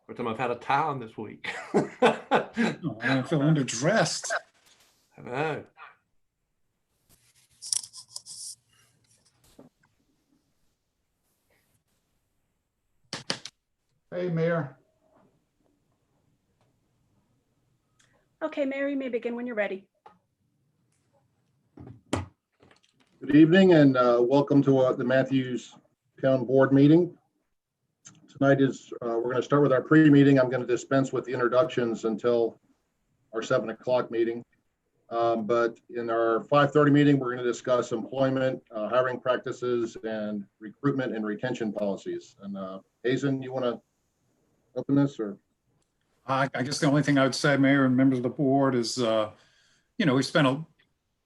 Every time I've had a tie on this week. Oh, I feel underdressed. I know. Hey, Mayor. Okay, Mayor, you may begin when you're ready. Good evening and welcome to the Matthews Town Board meeting. Tonight we're going to start with our pre-meeting. I'm going to dispense with the introductions until our 7 o'clock meeting. But in our 5:30 meeting, we're going to discuss employment, hiring practices, and recruitment and retention policies. And Hazen, you want to open this, or? I guess the only thing I would say, Mayor and members of the board, is, we spent a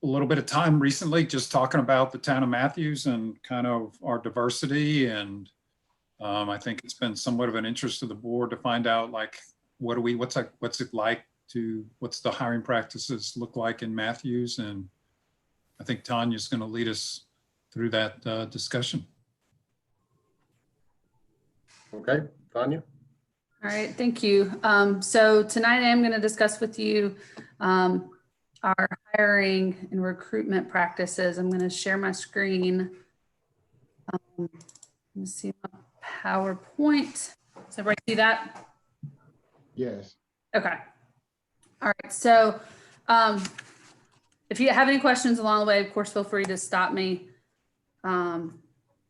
little bit of time recently just talking about the town of Matthews and kind of our diversity. And I think it's been somewhat of an interest to the board to find out, like, what's the hiring practices look like in Matthews? And I think Tanya's going to lead us through that discussion. Okay, Tanya. All right, thank you. So tonight I am going to discuss with you our hiring and recruitment practices. I'm going to share my screen. Let me see my PowerPoint. Does everybody see that? Yes. Okay. All right. So if you have any questions along the way, of course, feel free to stop me and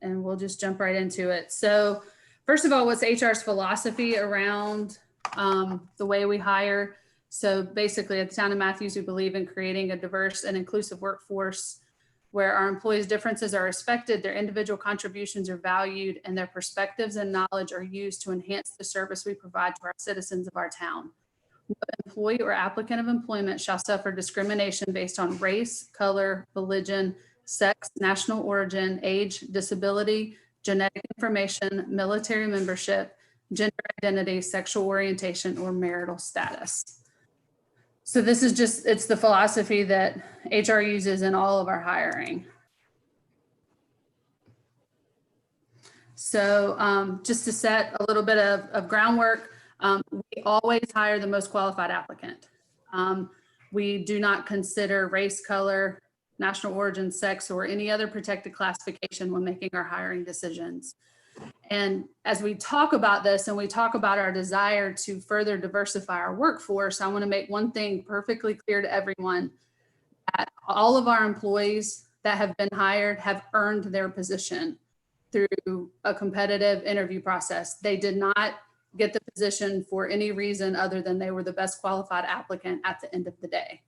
we'll just jump right into it. So first of all, what's HR's philosophy around the way we hire? So basically at the town of Matthews, we believe in creating a diverse and inclusive workforce where our employees' differences are respected, their individual contributions are valued, and their perspectives and knowledge are used to enhance the service we provide to our citizens of our town. No employee or applicant of employment shall suffer discrimination based on race, color, religion, sex, national origin, age, disability, genetic information, military membership, gender identity, sexual orientation, or marital status. So this is it's the philosophy that HR uses in all of our hiring. So just to set a little bit of groundwork, we always hire the most qualified applicant. We do not consider race, color, national origin, sex, or any other protected classification when making our hiring decisions. And as we talk about this and we talk about our desire to further diversify our workforce, I want to make one thing perfectly clear to everyone, that all of our employees that have been hired have earned their position through a competitive interview process. They did not get the position for any reason other than they were the best qualified applicant at the end of the day.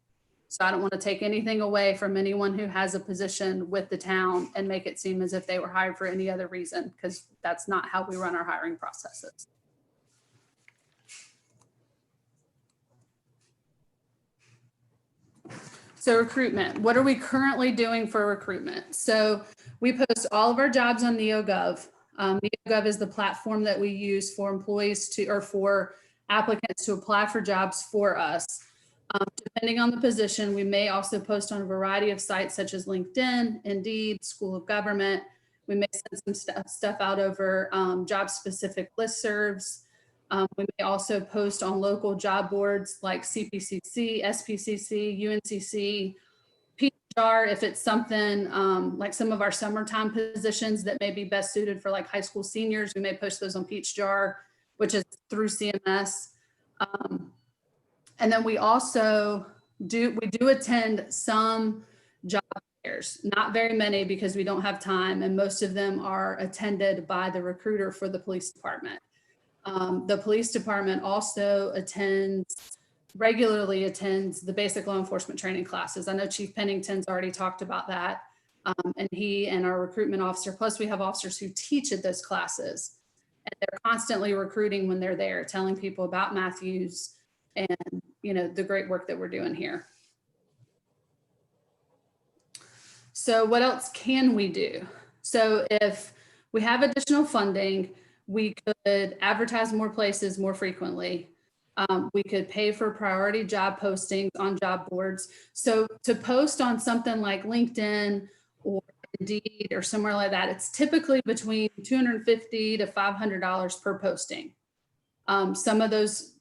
So I don't want to take anything away from anyone who has a position with the town and make it seem as if they were hired for any other reason, because that's not how we run our hiring processes. So recruitment, what are we currently doing for recruitment? So we post all of our jobs on NeoGov. NeoGov is the platform that we use for employees or for applicants to apply for jobs for us. Depending on the position, we may also post on a variety of sites such as LinkedIn, Indeed, School of Government. We may send some stuff out over job-specific listservs. We may also post on local job boards like CPCC, SPCC, UNCC, PHR, if it's something like some of our summertime positions that may be best suited for like high school seniors, we may post those on PHR, which is through CMS. And then we also do attend some job fairs, not very many because we don't have time, and most of them are attended by the recruiter for the police department. The police department also regularly attends the basic law enforcement training classes. I know Chief Pennington's already talked about that, and he and our recruitment officer, plus we have officers who teach at those classes, and they're constantly recruiting when they're there, telling people about Matthews and the great work that we're doing here. So what else can we do? So if we have additional funding, we could advertise more places more frequently. We could pay for priority job postings on job boards. So to post on something like LinkedIn or Indeed or somewhere like that, it's typically between $250 to $500 per posting. Some of those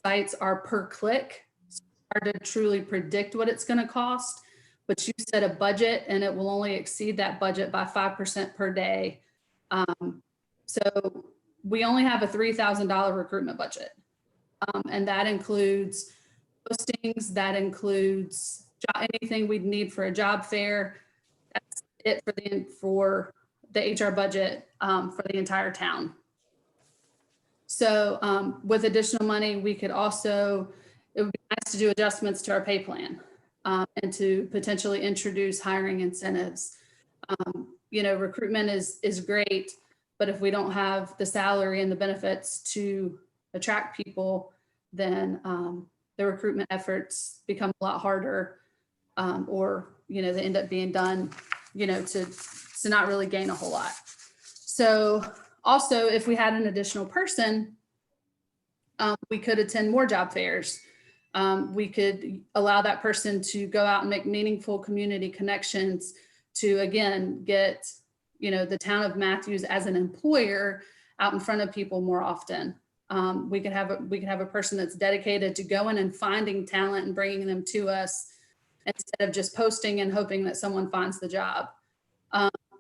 sites are per click. It's hard to truly predict what it's going to cost, but you set a budget and it will only exceed that budget by 5% per day. So we only have a $3,000 recruitment budget. And that includes postings, that includes anything we'd need for a job fair. That's it for the HR budget for the entire town. So with additional money, we could also, it would be nice to do adjustments to our pay plan and to potentially introduce hiring incentives. Recruitment is great, but if we don't have the salary and the benefits to attract people, then the recruitment efforts become a lot harder, or they end up being done, to not really gain a whole lot. So also, if we had an additional person, we could attend more job fairs. We could allow that person to go out and make meaningful community connections to, again, get, the town of Matthews as an employer out in front of people more often. We could have a person that's dedicated to going and finding talent and bringing them to us instead of just posting and hoping that someone finds the job.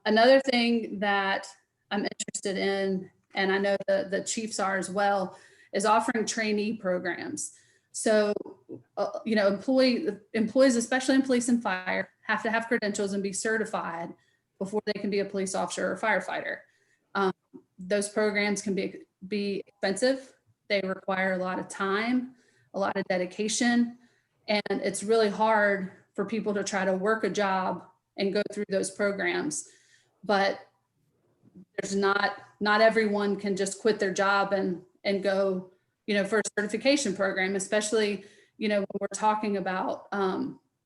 Another thing that I'm interested in, and I know the chiefs are as well, is offering trainee programs. So, employees, especially in police and fire, have to have credentials and be certified before they can be a police officer or firefighter. Those programs can be expensive. They require a lot of time, a lot of dedication, and it's really hard for people to try to work a job and go through those programs. But there's not everyone can just quit their job and go, for a certification program, especially, when we're talking about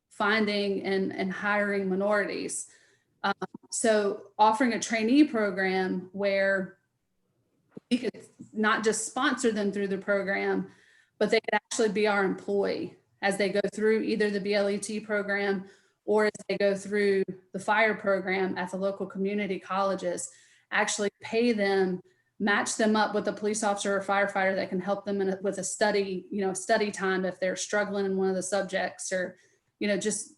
finding and hiring minorities. So offering a trainee program where we could not just sponsor them through the program, but they could actually be our employee as they go through either the BLET program or as they go through the fire program at the local community colleges, actually pay them, match them up with a police officer or firefighter that can help them with a study, study time if they're struggling in one of the subjects, or, just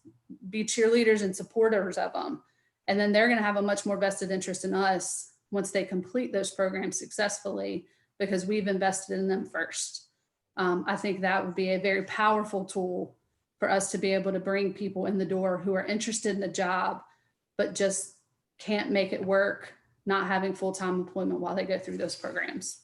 be cheerleaders and supporters of them. And then they're going to have a much more vested interest in us once they complete those programs successfully, because we've invested in them first. I think that would be a very powerful tool for us to be able to bring people in the door who are interested in the job, but just can't make it work, not having full-time employment while they go through those programs.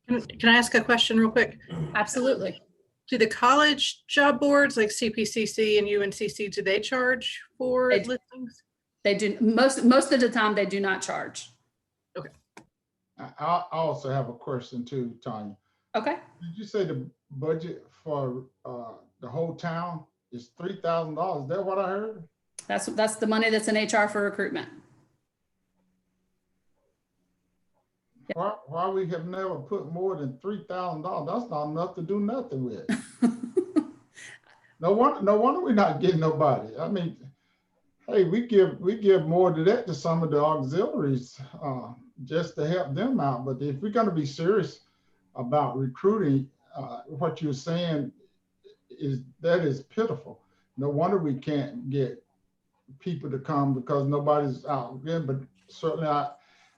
Can I ask a question real quick? Absolutely. Do the college job boards like CPCC and UNCC, do they charge for listings? They do. Most of the time, they do not charge. Okay. I also have a question too, Tanya. Okay. Did you say the budget for the whole town is $3,000? Is that what I heard? That's the money that's in HR for recruitment. Why we have never put more than $3,000? That's not enough to do nothing with. No wonder we're not getting nobody. I mean, hey, we give more to that to some of the auxiliaries just to help them out. But if we're going to be serious about recruiting, what you're saying is pitiful. No wonder we can't get people to come because nobody's out there. But certainly,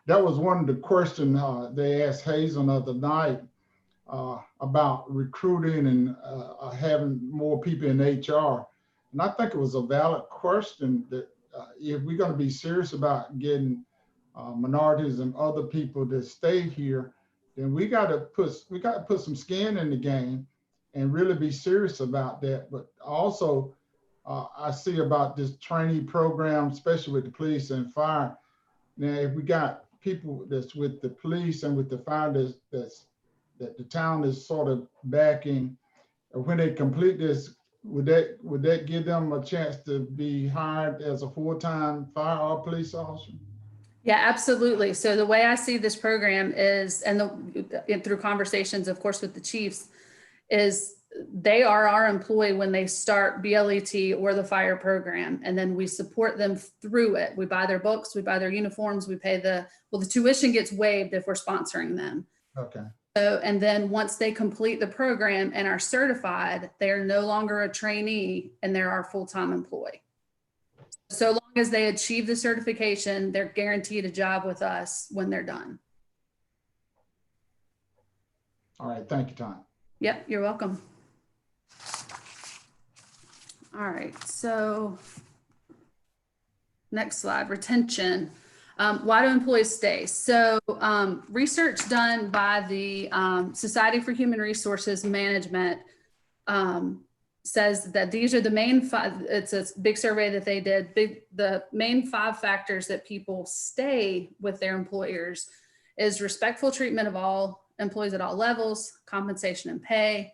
that was one of the questions they asked Hazen the other night about recruiting and having more people in HR. And I think it was a valid question that if we're going to be serious about getting minorities and other people to stay here, then we got to put some skin in the game and really be serious about that. But also, I see about this trainee program, especially with the police and fire. Now, if we got people that's with the police and with the fire that the town is sort of backing, when they complete this, would that give them a chance to be hired as a full-time fire or police officer? Yeah, absolutely. So the way I see this program is, and through conversations, of course, with the chiefs, is they are our employee when they start BLET or the fire program, and then we support them through it. We buy their books, we buy their uniforms, we pay the tuition gets waived if we're sponsoring them. Okay. So, and then once they complete the program and are certified, they are no longer a trainee and they're our full-time employee. So long as they achieve the certification, they're guaranteed a job with us when they're done. All right, thank you, Tom. Yep, you're welcome. All right, so next slide, retention. Why do employees stay? So research done by the Society for Human Resources Management says that these are the main five, it's a big survey that they did, the main 5 factors that people stay with their employers is respectful treatment of all employees at all levels, compensation and pay,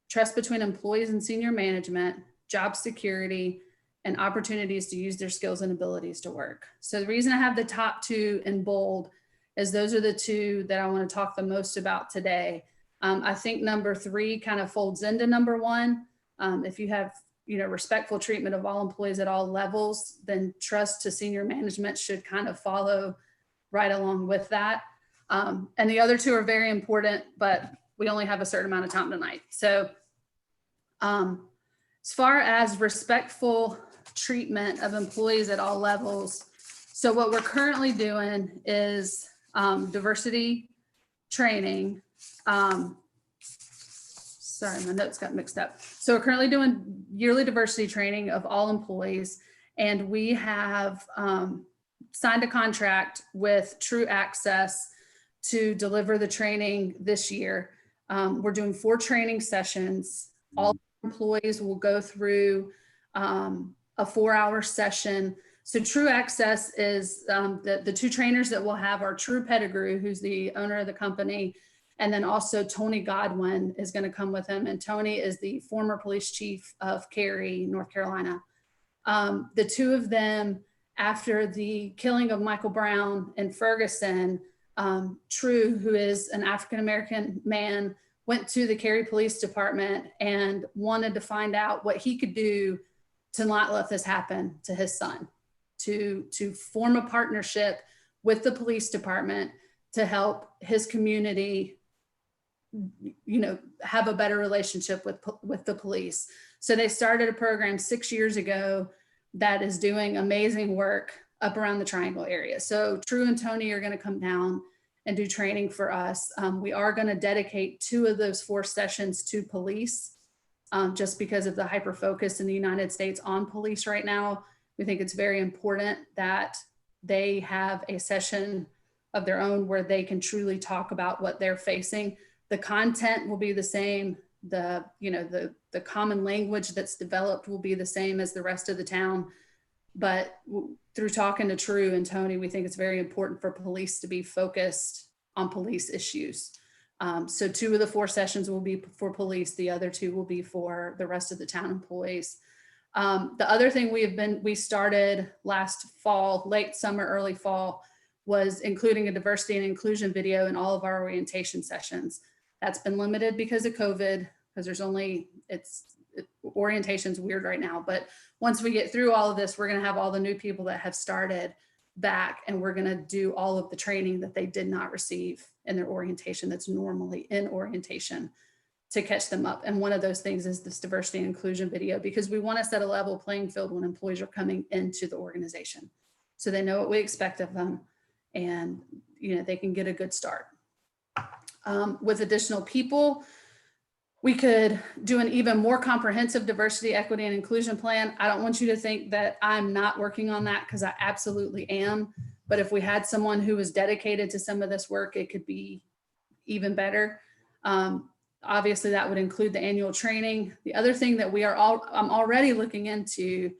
trust between employees and senior management, job security, and opportunities to use their skills and abilities to work. So the reason I have the top 2 in bold is those are the 2 that I want to talk the most about today. I think number 3 kind of folds into number 1. If you have, respectful treatment of all employees at all levels, then trust to senior management should kind of follow right along with that. And the other 2 are very important, but we only have a certain amount of time tonight. So as far as respectful treatment of employees at all levels, so what we're currently doing is diversity training. Sorry, my notes got mixed up. So we're currently doing yearly diversity training of all employees, and we have signed a contract with True Access to deliver the training this year. We're doing 4 training sessions. All employees will go through a 4-hour session. So True Access is the 2 trainers that we'll have are True Pettigrew, who's the owner of the company, and then also Tony Godwin is going to come with him. And Tony is the former police chief of Cary, North Carolina. The 2 of them, after the killing of Michael Brown in Ferguson, True, who is an African-American man, went to the Cary Police Department and wanted to find out what he could do to not let this happen to his son, to form a partnership with the police department to help his community, have a better relationship with the police. So they started a program 6 years ago that is doing amazing work up around the Triangle area. So True and Tony are going to come down and do training for us. We are going to dedicate 2 of those 4 sessions to police, just because of the hyper focus in the United States on police right now. We think it's very important that they have a session of their own where they can truly talk about what they're facing. The content will be the same. The common language that's developed will be the same as the rest of the town. But through talking to True and Tony, we think it's very important for police to be focused on police issues. So 2 of the 4 sessions will be for police. The other 2 will be for the rest of the town employees. The other thing we started last fall, late summer, early fall, was including a diversity and inclusion video in all of our orientation sessions. That's been limited because of COVID, because orientation's weird right now. But once we get through all of this, we're going to have all the new people that have started back, and we're going to do all of the training that they did not receive in their orientation that's normally in orientation to catch them up. And one of those things is this diversity and inclusion video, because we want to set a level playing field when employees are coming into the organization, so they know what we expect of them, and they can get a good start. With additional people, we could do an even more comprehensive diversity, equity, and inclusion plan. I don't want you to think that I'm not working on that, because I absolutely am. But if we had someone who was dedicated to some of this work, it could be even better. Obviously, that would include the annual training. The other thing that I'm already looking into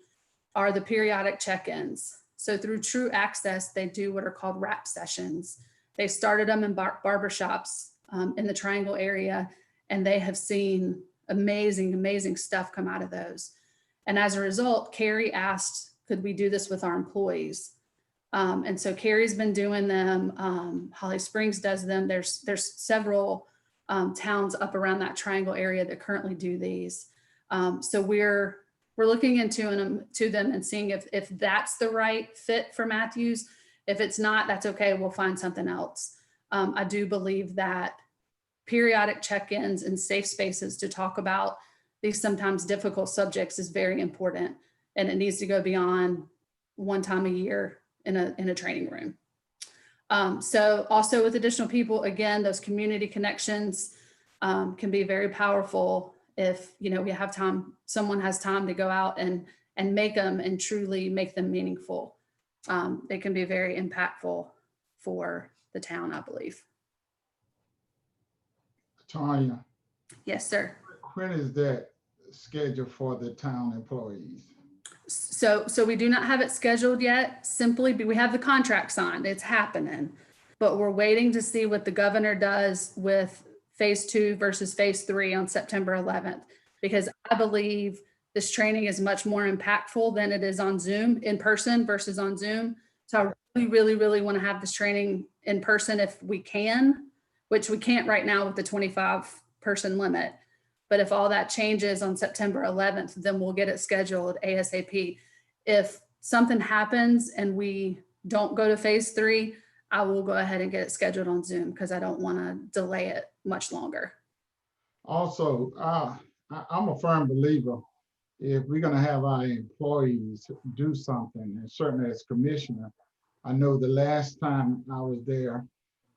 are the periodic check-ins. So through True Access, they do what are called RAP sessions. They started them in barbershops in the Triangle area, and they have seen amazing, amazing stuff come out of those. And as a result, Cary asked, could we do this with our employees? And so Cary's been doing them. Holly Springs does them. There's several towns up around that Triangle area that currently do these. So we're looking into them and seeing if that's the right fit for Matthews. If it's not, that's okay. We'll find something else. I do believe that periodic check-ins and safe spaces to talk about these sometimes difficult subjects is very important. And it needs to go beyond one time a year in a training room. So also with additional people, again, those community connections can be very powerful if, you know, we have time, someone has time to go out and make them and truly make them meaningful. It can be very impactful for the town, I believe. Tanya, Yes, sir. when is that scheduled for the town employees? So we do not have it scheduled yet, simply, we have the contract signed, it's happening. But we're waiting to see what the governor does with phase 2 versus phase 3 on September 11th. Because I believe this training is much more impactful than it is on Zoom, in person versus on Zoom. So I really want to have this training in person if we can, which we can't right now with the 25-person limit. But if all that changes on September 11th, then we'll get it scheduled ASAP. If something happens and we don't go to phase 3, I will go ahead and get it scheduled on Zoom because I don't want to delay it much longer. Also, I'm a firm believer, if we're gonna have our employees do something, and certainly as commissioner, I know the last time I was there,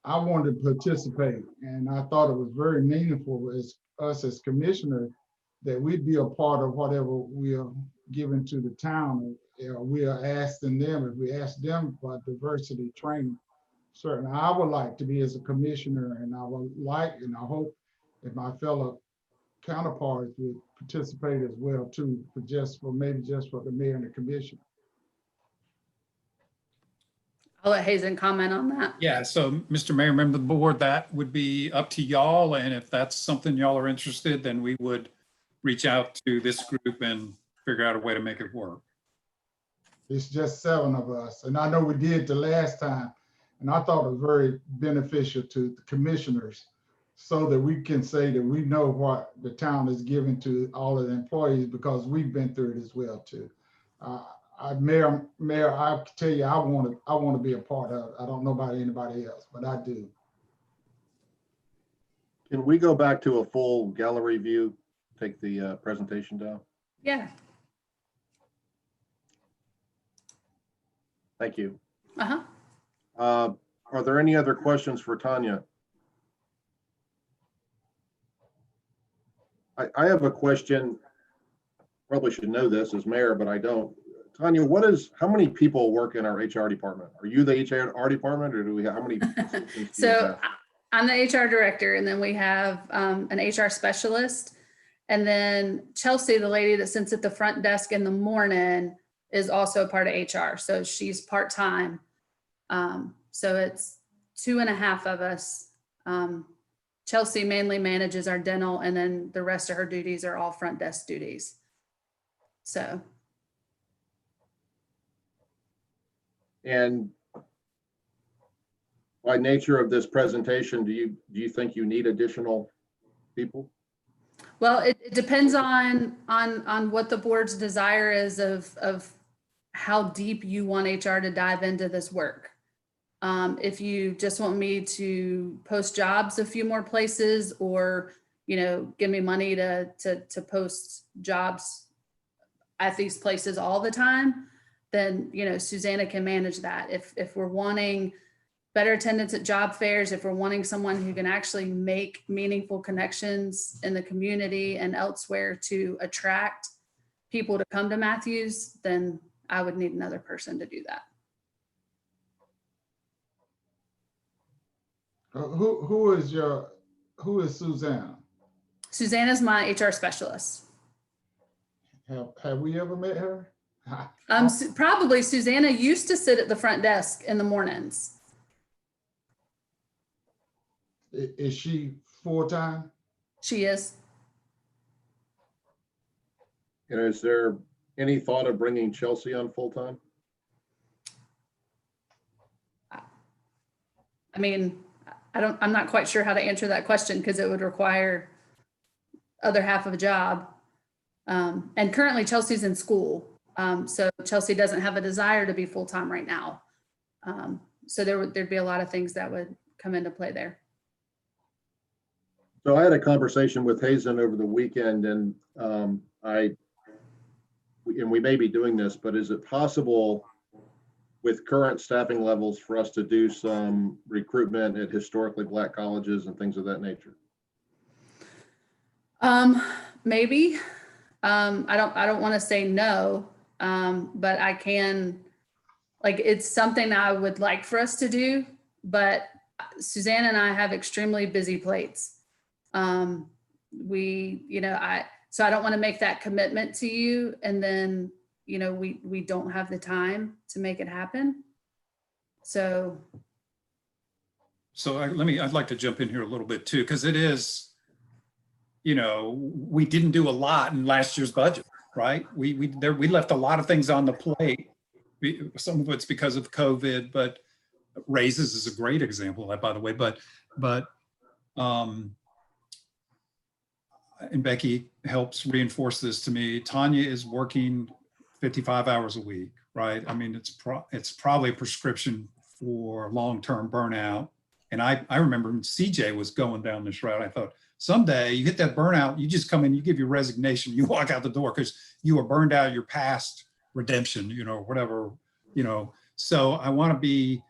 I wanted to participate, and I thought it was very meaningful as us as commissioners that we'd be a part of whatever we are giving to the town. We are asking them, if we ask them for diversity training, certainly I would like to be as a commissioner, and I would like, and I hope that my fellow counterparts would participate as well too, maybe just for the mayor and the commission. I'll let Hazen comment on that. Yeah, so Mr. Mayor, member of the board, that would be up to y'all. And if that's something y'all are interested, then we would reach out to this group and figure out a way to make it work. It's just 7 of us, and I know we did the last time, and I thought it was very beneficial to the commissioners so that we can say that we know what the town is giving to all of the employees because we've been through it as well too. Mayor, I can tell you, I want to be a part of it. I don't know about anybody else, but I do. Can we go back to a full gallery view? Take the presentation down. Yeah. Thank you. Uh-huh. Are there any other questions for Tanya? I have a question. Probably should know this as mayor, but I don't. Tanya, how many people work in our HR department? Are you the HR department, or do we have how many? So I'm the HR director, and then we have an HR specialist. And then Chelsea, the lady that sits at the front desk in the morning, is also part of HR. So she's part-time. So it's 2.5 of us. Chelsea mainly manages our dental, and then the rest of her duties are all front desk duties. So. And by nature of this presentation, do you think you need additional people? Well, it depends on what the board's desire is of how deep you want HR to dive into this work. If you just want me to post jobs a few more places, or, you know, give me money to post jobs at these places all the time, then, you know, Susanna can manage that. If we're wanting better attendance at job fairs, if we're wanting someone who can actually make meaningful connections in the community and elsewhere to attract people to come to Matthews, then I would need another person to do that. Who is Susanna? Susanna's my HR specialist. Have we ever met her? Probably Susanna used to sit at the front desk in the mornings. Is she full-time? She is. And is there any thought of bringing Chelsea on full-time? I mean, I'm not quite sure how to answer that question because it would require other half of a job. And currently Chelsea's in school. So Chelsea doesn't have a desire to be full-time right now. So there'd be a lot of things that would come into play there. So I had a conversation with Hazen over the weekend, and we may be doing this, but is it possible with current staffing levels for us to do some recruitment at historically Black colleges and things of that nature? Maybe. I don't want to say no, but I can, like, it's something I would like for us to do, but Suzanne and I have extremely busy plates. So I don't want to make that commitment to you, and then, we don't have the time to make it happen. So. I'd like to jump in here a little bit too, because it is, we didn't do a lot in last year's budget, right? We left a lot of things on the plate. Some of it's because of COVID, but raises is a great example of that, by the way. But and Becky helps reinforce this to me. Tanya is working 55 hours a week, right? I mean, it's probably a prescription for long-term burnout. And I remember when CJ was going down this route, I thought, someday you hit that burnout, you just come in, you give your resignation, you walk out the door because you were burned out of your past redemption, whatever, So I want to be,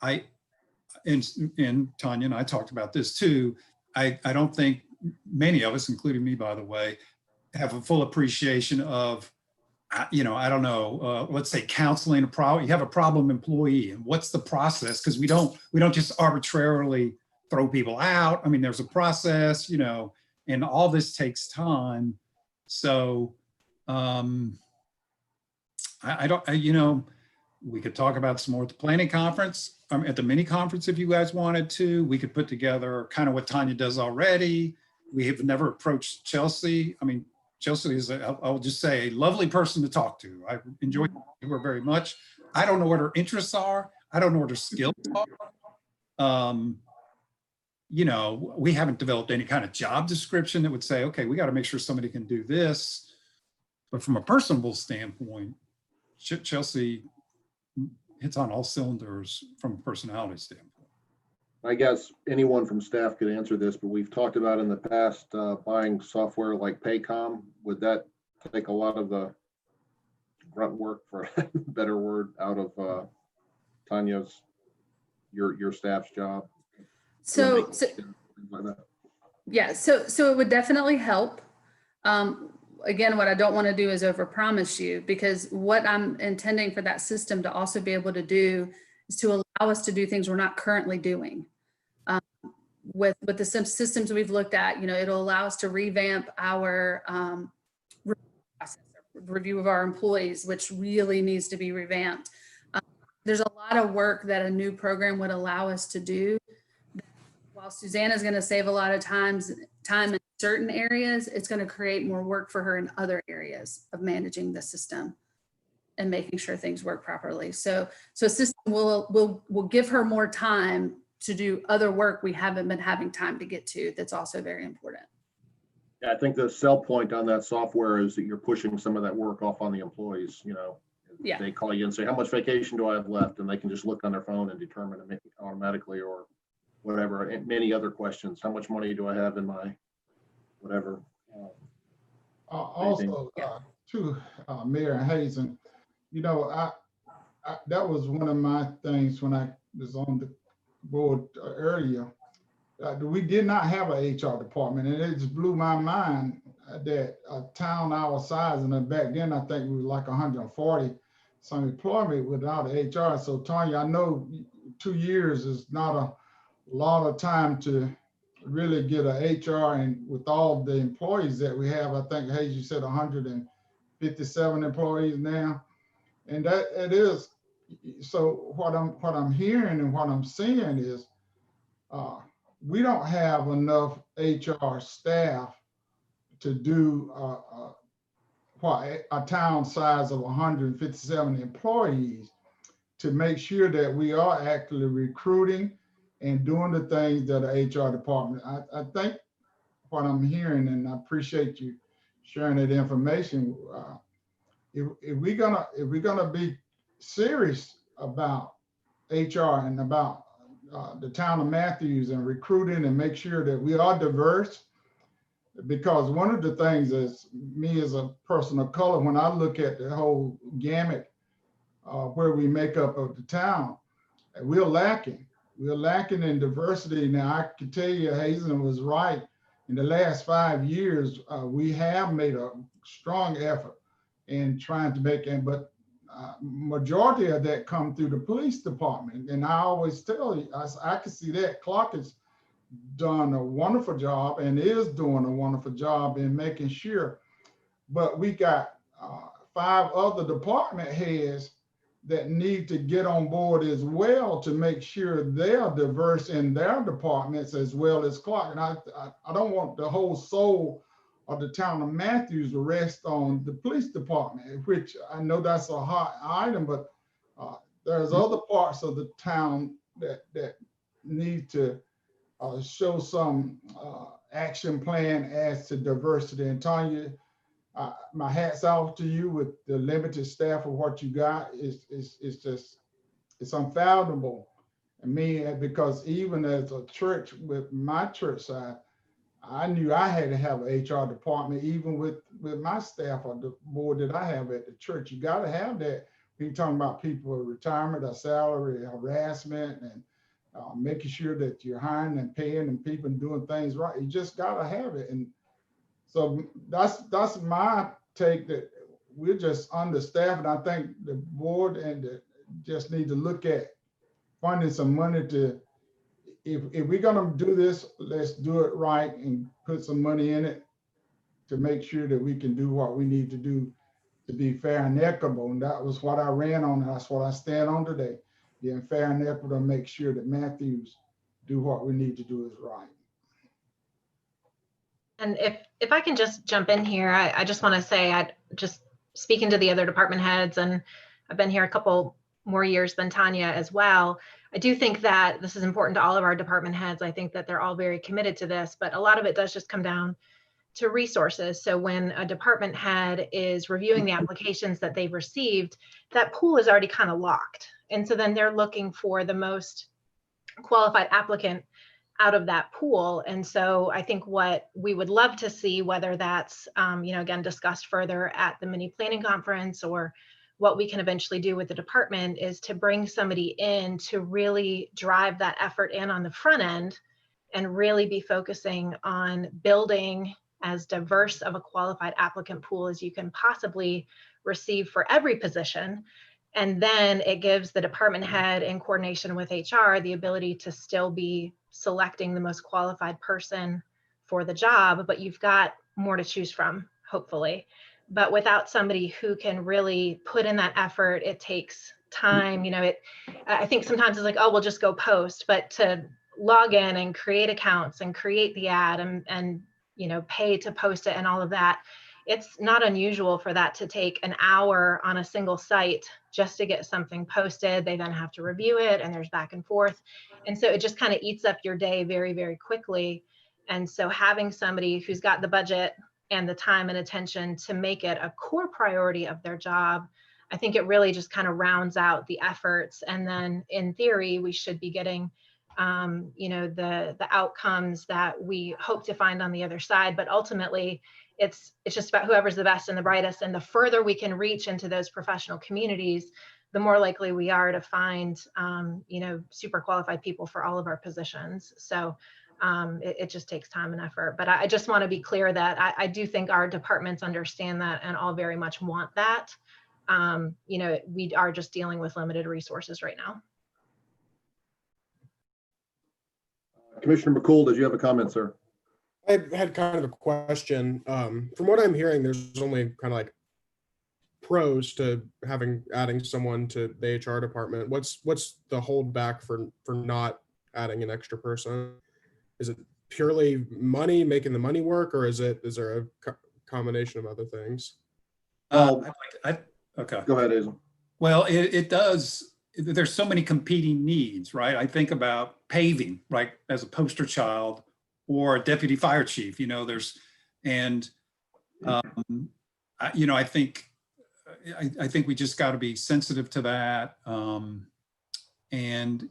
and Tanya and I talked about this too. I don't think many of us, including me, by the way, have a full appreciation of, I don't know, let's say counseling a problem. You have a problem employee, and what's the process? Because we don't just arbitrarily throw people out. I mean, there's a process, and all this takes time. So we could talk about some more at the planning conference, at the mini conference, if you guys wanted to. We could put together kind of what Tanya does already. We have never approached Chelsea. I mean, Chelsea is, I'll just say, a lovely person to talk to. I enjoy her very much. I don't know what her interests are. I don't know what her skills are. We haven't developed any kind of job description that would say, okay, we got to make sure somebody can do this. But from a personable standpoint, Chelsea hits on all cylinders from a personality standpoint. I guess anyone from staff could answer this, but we've talked about in the past buying software like Paycom. Would that take a lot of the grunt work, for a better word, out of Tanya's, your staff's job? So it would definitely help. Again, what I don't want to do is overpromise you, because what I'm intending for that system to also be able to do is to allow us to do things we're not currently doing. With the systems we've looked at, it'll allow us to revamp our review of our employees, which really needs to be revamped. There's a lot of work that a new program would allow us to do. While Suzanne is going to save a lot of time in certain areas, it's going to create more work for her in other areas of managing the system and making sure things work properly. So a system will give her more time to do other work we haven't been having time to get to. That's also very important. Yeah, I think the sell point on that software is that you're pushing some of that work off on the employees. Yeah. They call you and say, how much vacation do I have left? And they can just look on their phone and determine it automatically, or whatever. And many other questions. How much money do I have in my whatever? Also, to Mayor Hazen, that was one of my things when I was on the board earlier. We did not have an HR department, and it just blew my mind that a town our size, and then back then I think we were like 140 some employment without HR. So Tanya, I know 2 years is not a lot of time to really get a HR, and with all the employees that we have, I think, Hayes, you said 157 employees now, and that it is. So what I'm hearing and what I'm seeing is we don't have enough HR staff to do what a town size of 157 employees, to make sure that we are actually recruiting and doing the things that the HR department. I think what I'm hearing, and I appreciate you sharing that information. If we're gonna be serious about HR and about the town of Matthews and recruiting and make sure that we are diverse. Because one of the things is me as a person of color, when I look at the whole gamut where we make up of the town, we're lacking. We're lacking in diversity. Now, I can tell you, Hazen was right. In the last 5 years, we have made a strong effort in trying to make it, but majority of that come through the police department. And I always tell you, I can see that Clark has done a wonderful job and is doing a wonderful job in making sure. But we got 5 other department heads that need to get on board as well to make sure they're diverse in their departments as well as Clark. And I don't want the whole soul of the town of Matthews to rest on the police department, which I know that's a hot item, but there's other parts of the town that need to show some action plan as to diversity. And Tanya, my hat's off to you with the limited staff of what you got. It's unfathomable. I mean, because even as a church with my church side, I knew I had to have an HR department, even with my staff or the board that I have at the church. You got to have that. We're talking about people with retirement, or salary, harassment, and making sure that you're hiring and paying and people doing things right. You just got to have it. And so that's my take, that we're just understaffed. And I think the board and just need to look at finding some money to, if we're gonna do this, let's do it right and put some money in it to make sure that we can do what we need to do to be fair and equitable. And that was what I ran on, and that's what I stand on today. Being fair and equitable, make sure that Matthews do what we need to do is right. And if I can just jump in here, I just want to say, I just speaking to the other department heads, and I've been here a couple more years than Tanya as well. I do think that this is important to all of our department heads. I think that they're all very committed to this, but a lot of it does just come down to resources. So when a department head is reviewing the applications that they've received, that pool is already kind of locked. And so then they're looking for the most qualified applicant out of that pool. And so I think what we would love to see, whether that's, again, discussed further at the mini planning conference, or what we can eventually do with the department, is to bring somebody in to really drive that effort in on the front end and really be focusing on building as diverse of a qualified applicant pool as you can possibly receive for every position. And then it gives the department head, in coordination with HR, the ability to still be selecting the most qualified person for the job, but you've got more to choose from, hopefully. But without somebody who can really put in that effort, it takes time. I think sometimes it's like, oh, we'll just go post, but to log in and create accounts and create the ad and pay to post it and all of that, it's not unusual for that to take an hour on a single site just to get something posted. They then have to review it, and there's back and forth. And so it just kind of eats up your day very, very quickly. And so having somebody who's got the budget and the time and attention to make it a core priority of their job, I think it really just kind of rounds out the efforts. And then in theory, we should be getting the outcomes that we hope to find on the other side. But ultimately, it's just about whoever's the best and the brightest. And the further we can reach into those professional communities, the more likely we are to find super qualified people for all of our positions. So it just takes time and effort. But I just want to be clear that I do think our departments understand that and all very much want that. We are just dealing with limited resources right now. Commissioner McCool, did you have a comment, sir? I had kind of a question. From what I'm hearing, there's only kind of like pros to adding someone to the HR department. What's the holdback for not adding an extra person? Is it purely money, making the money work, or is there a combination of other things? Okay. Go ahead, Hazel. Well, it does. There's so many competing needs, right? I think about paving, right, as a poster child, or a deputy fire chief. I think we just got to be sensitive to that. And,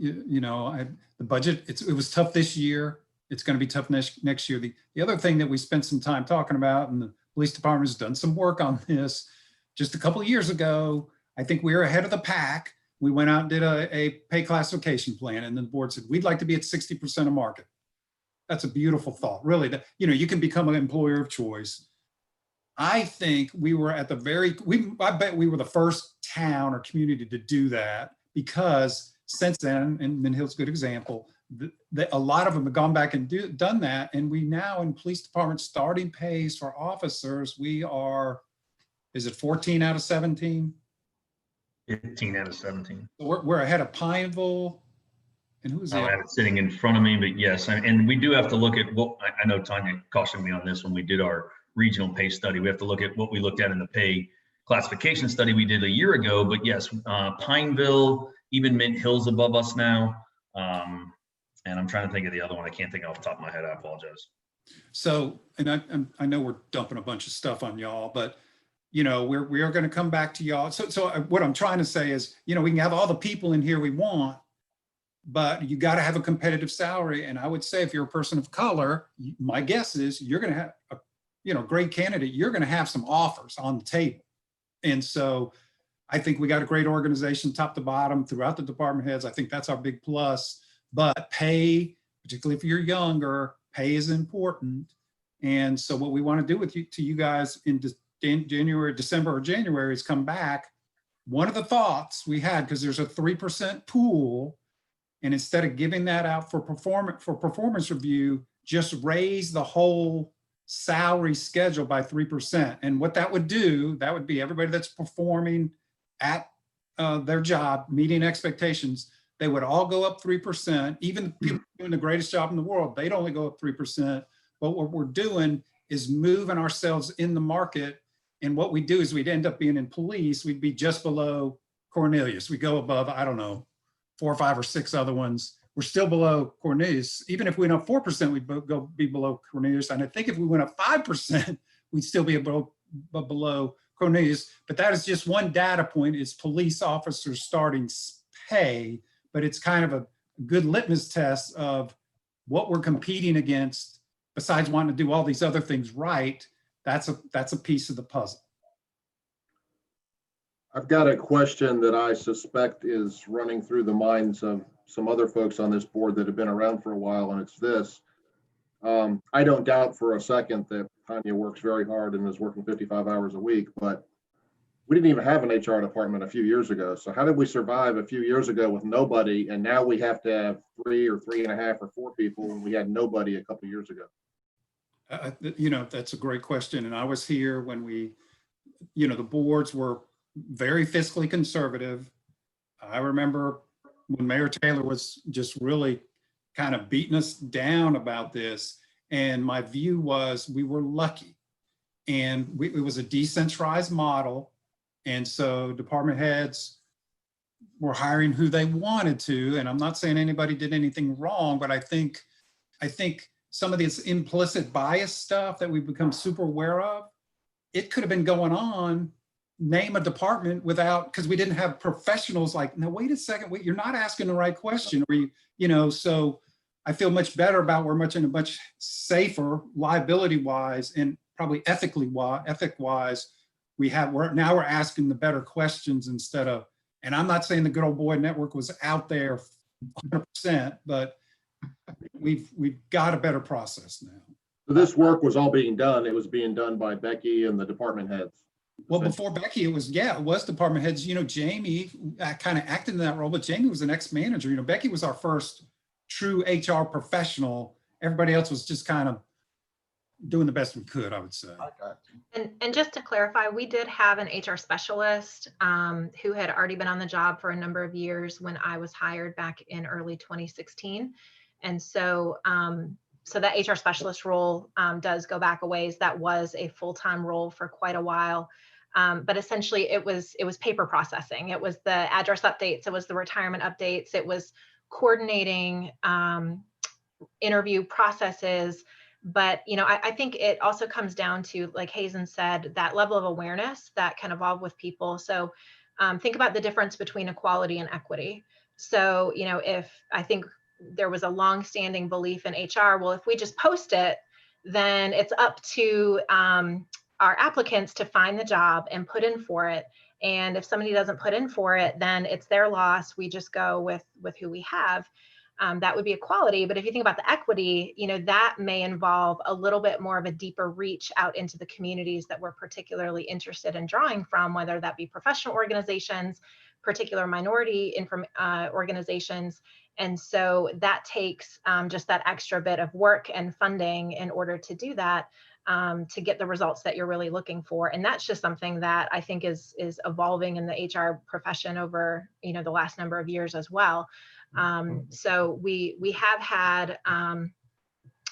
the budget, it was tough this year. It's going to be tough next year. The other thing that we spent some time talking about, and the police department has done some work on this just a couple of years ago. I think we were ahead of the pack. We went out and did a pay classification plan, and then the board said, we'd like to be at 60% of market. That's a beautiful thought, really. You can become an employer of choice. I think we were at I bet we were the first town or community to do that, because since then, and Mint Hill's a good example, a lot of them have gone back and done that. And we now in police department starting pays for officers, we are, is it 14 out of 17? 15 out of 17. So we're ahead of Pineville. And who's I the don't have it sitting in front of me, but yes, and we do have to look at what, I know Tanya cautioned me on this when we did our regional pay study. We have to look at what we looked at in the pay classification study we did a year ago. But yes, Pineville, even Mint Hill's above us now. And I'm trying to think of the other one. I can't think off the top of my head. I apologize. So, and I know we're dumping a bunch of stuff on y'all, but we are going to come back to y'all. So what I'm trying to say is, we can have all the people in here we want, but you got to have a competitive salary. And I would say if you're a person of color, my guess is you're going to have a great candidate. You're going to have some offers on the table. And so I think we got a great organization top to bottom throughout the department heads. I think that's our big plus. But pay, particularly if you're younger, pay is important. And so what we want to do to you guys in December or January is come back. One of the thoughts we had, because there's a 3% pool, and instead of giving that out for performance review, just raise the whole salary schedule by 3%. And what that would do, that would be everybody that's performing at their job, meeting expectations, they would all go up 3%. Even people doing the greatest job in the world, they'd only go up 3%. But what we're doing is moving ourselves in the market. And what we do is we'd end up being in police, we'd be just below Cornelius. We go above, I don't know, 4 or 5 or 6 other ones. We're still below Cornelius. Even if we went up 4%, we'd be below Cornelius. And I think if we went up 5%, we'd still be below Cornelius. But that is just one data point, is police officers starting pay. But it's kind of a good litmus test of what we're competing against. Besides wanting to do all these other things right, that's a piece of the puzzle. I've got a question that I suspect is running through the minds of some other folks on this board that have been around for a while, and it's this. I don't doubt for a second that Tanya works very hard and is working 55 hours a week, but we didn't even have an HR department a few years ago. So how did we survive a few years ago with nobody, and now we have to have 3 or 3.5 or 4 people when we had nobody a couple of years ago? That's a great question. And I was here when the boards were very fiscally conservative. I remember when Mayor Taylor was just really kind of beating us down about this. And my view was we were lucky. And it was a decentralized model. And so department heads were hiring who they wanted to. And I'm not saying anybody did anything wrong, but I think some of this implicit bias stuff that we've become super aware of, it could have been going on. Name a department without, because we didn't have professionals like, no, wait a second, you're not asking the right question. Or so I feel much better about we're much safer liability wise and probably ethic wise. We're asking the better questions instead of, and I'm not saying the good old boy network was out there 100%, but we've got a better process now. So this work was all being done. It was being done by Becky and the department heads. Well, before Becky, it was department heads. Jamie kind of acted in that role, but Jamie was an ex-manager. Becky was our first true HR professional. Everybody else was just kind of doing the best we could, I would say. I got you. And just to clarify, we did have an HR specialist who had already been on the job for a number of years when I was hired back in early 2016. And so that HR specialist role does go back a ways. That was a full-time role for quite a while. But essentially it was paper processing. It was the address updates. It was the retirement updates. It was coordinating interview processes. But, I think it also comes down to, like Hazen said, that level of awareness that can evolve with people. So think about the difference between equality and equity. So, you know, if I think there was a long-standing belief in HR, well, if we just post it, then it's up to our applicants to find the job and put in for it. And if somebody doesn't put in for it, then it's their loss. We just go with who we have. That would be equality. But if you think about the equity, you know, that may involve a little bit more of a deeper reach out into the communities that we're particularly interested in drawing from, whether that be professional organizations, particular minority organizations. And so that takes just that extra bit of work and funding in order to do that, to get the results that you're really looking for. And that's just something that I think is evolving in the HR profession over, you know, the last number of years as well. So we have had,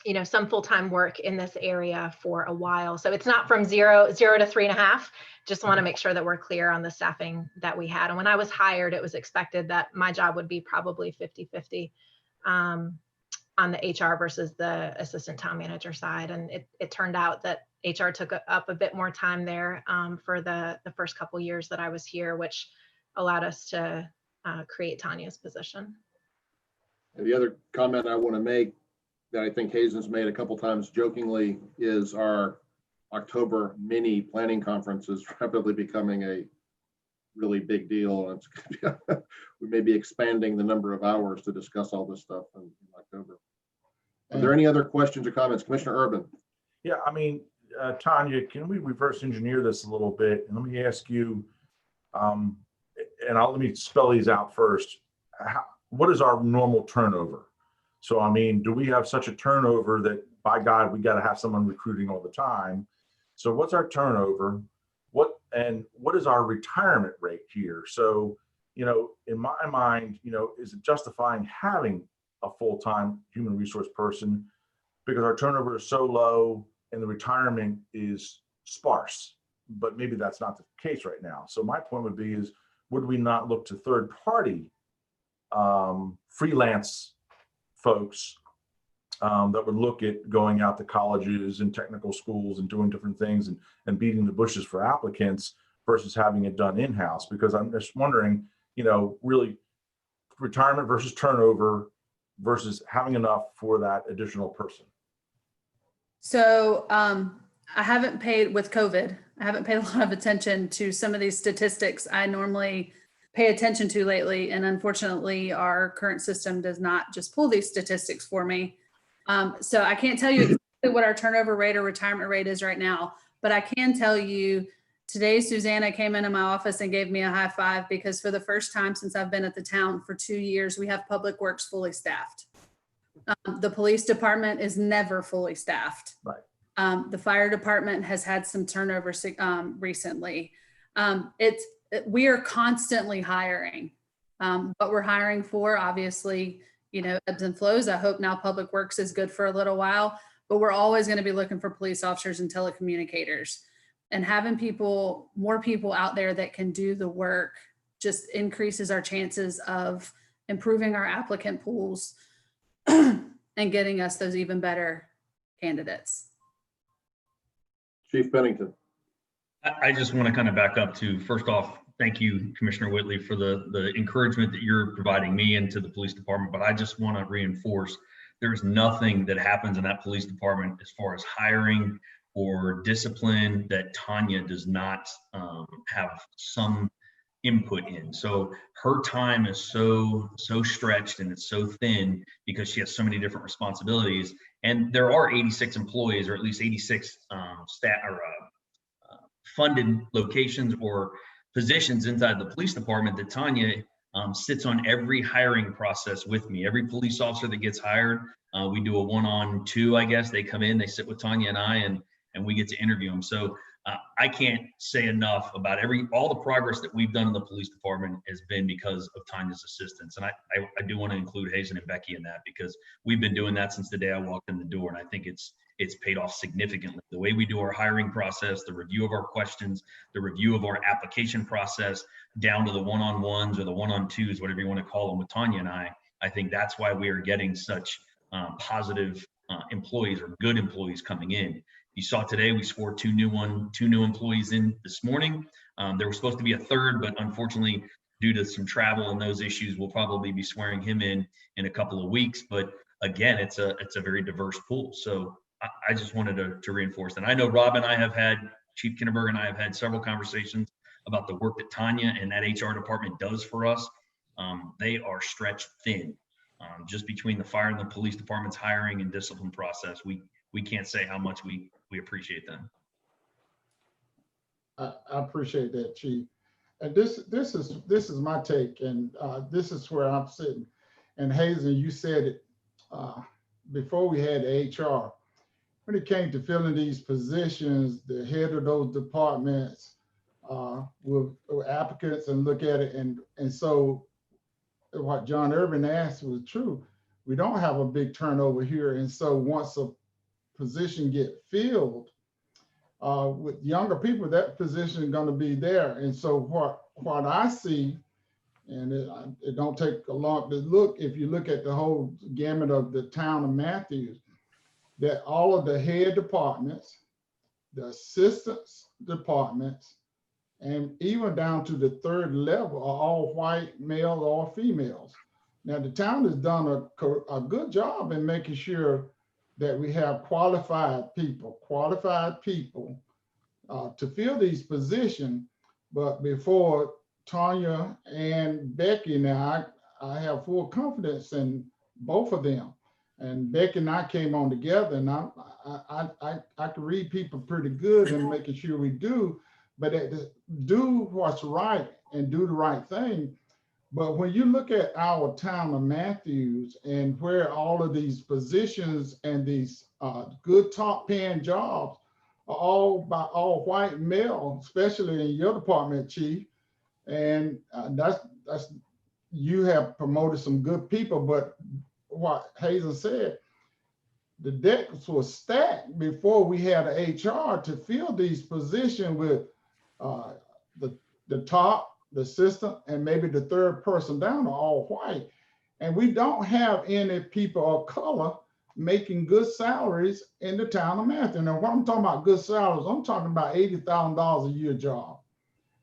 you know, some full-time work in this area for a while. So it's not from zero to 3.5. Just want to make sure that we're clear on the staffing that we had. And when I was hired, it was expected that my job would be probably 50-50 on the HR versus the assistant town manager side. And it turned out that HR took up a bit more time there for the first couple years that I was here, which allowed us to create Tanya's position. And the other comment I want to make that I think Hazen's made a couple times jokingly is our October mini planning conference is rapidly becoming a really big deal. And it's we may be expanding the number of hours to discuss all this stuff in October. Are there any other questions or comments? Commissioner Urban? Yeah, I mean, Tanya, can we reverse engineer this a little bit? And let me ask you, let me spell these out first. What is our normal turnover? So, I mean, do we have such a turnover that, by God, we got to have someone recruiting all the time? So what's our turnover? What is our retirement rate here? So, you know, in my mind, you know, is it justifying having a full-time human resource person because our turnover is so low and the retirement is sparse? But maybe that's not the case right now. So my point would be is, would we not look to third-party freelance folks that would look at going out to colleges and technical schools and doing different things and beating the bushes for applicants versus having it done in-house? Because I'm just wondering, you know, really retirement versus turnover versus having enough for that additional person. So I haven't paid with COVID. I haven't paid a lot of attention to some of these statistics I normally pay attention to lately. And unfortunately, our current system does not just pull these statistics for me. So I can't tell you exactly what our turnover rate or retirement rate is right now, but I can tell you today, Susanna came into my office and gave me a high five because for the first time since I've been at the town for 2 years, we have public works fully staffed. The police department is never fully staffed. Right. The fire department has had some turnover recently. We are constantly hiring. What we're hiring for, obviously, you know, ebbs and flows. I hope now public works is good for a little while, but we're always going to be looking for police officers and telecommunicators. And having more people out there that can do the work just increases our chances of improving our applicant pools and getting us those even better candidates. Chief Pennington. I just want to kind of back up to, first off, thank you, Commissioner Whitley, for the encouragement that you're providing me and to the police department. But I just want to reinforce, there's nothing that happens in that police department as far as hiring or discipline that Tanya does not have some input in. So her time is so stretched and it's so thin because she has so many different responsibilities. And there are 86 employees, or at least 86 staff or funded locations or positions inside the police department that Tanya sits on every hiring process with me. Every police officer that gets hired, we do a 1-on-2, I guess. They come in, they sit with Tanya and I, and we get to interview them. So I can't say enough about all the progress that we've done in the police department has been because of Tanya's assistance. And I do want to include Hazen and Becky in that because we've been doing that since the day I walked in the door. And I think it's paid off significantly. The way we do our hiring process, the review of our questions, the review of our application process, down to the 1-on-1s or the 1-on-2s, whatever you want to call them with Tanya and I think that's why we are getting such positive employees or good employees coming in. You saw today we swore two new employees in this morning. There was supposed to be a third, but unfortunately due to some travel and those issues, we'll probably be swearing him in a couple of weeks. But again, it's a very diverse pool. So I just wanted to reinforce that. I know Rob and I have had, Chief Kinneberg and I have had several conversations about the work that Tanya and that HR department does for us. They are stretched thin. Just between the fire and the police department's hiring and discipline process, we can't say how much we appreciate them. I appreciate that, Chief. And this is my take, and this is where I'm sitting. And Hazen, you said it before we had HR. When it came to filling these positions, the head of those departments with applicants and look at it, and so what John Irvin asked was true. We don't have a big turnover here, and so once a position get filled with younger people, that position is going to be there. And so what I see, and it don't take a long to look, if you look at the whole gamut of the town of Matthews, that all of the head departments, the assistants departments, and even down to the third level are all white males or females. Now the town has done a good job in making sure that we have qualified people to fill these positions. But before Tanya and Becky, now I have full confidence in both of them. And Becky and I came on together, and I can read people pretty good and making sure we do, but do what's right and do the right thing. But when you look at our town of Matthews and where all of these positions and these good top paying jobs are all by all white male, especially in your department, Chief, and that's you have promoted some good people, but what Hazen said, the decks were stacked before we had an HR to fill these positions with the top, the assistant, and maybe the third person down are all white. And we don't have any people of color making good salaries in the town of Matthews. Now, when I'm talking about good salaries, I'm talking about $80,000 a year job.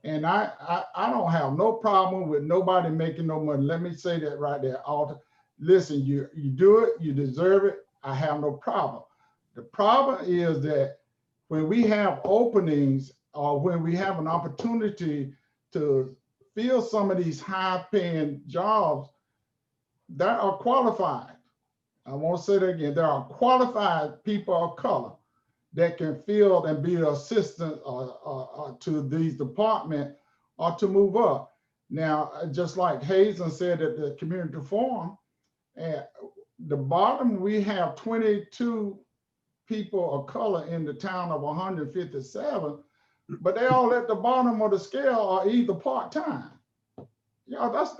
And I don't have no problem with nobody making no money. Let me say that right there. Listen, you do it, you deserve it. I have no problem. The problem is that when we have openings or when we have an opportunity to fill some of these high-paying jobs that are qualified. I want to say that again. There are qualified people of color that can fill and be an assistant to these departments or to move up. Now, just like Hazen said at the community forum, at the bottom, we have 22 people of color in the town of 157, but they all at the bottom of the scale are either part-time. You know, that's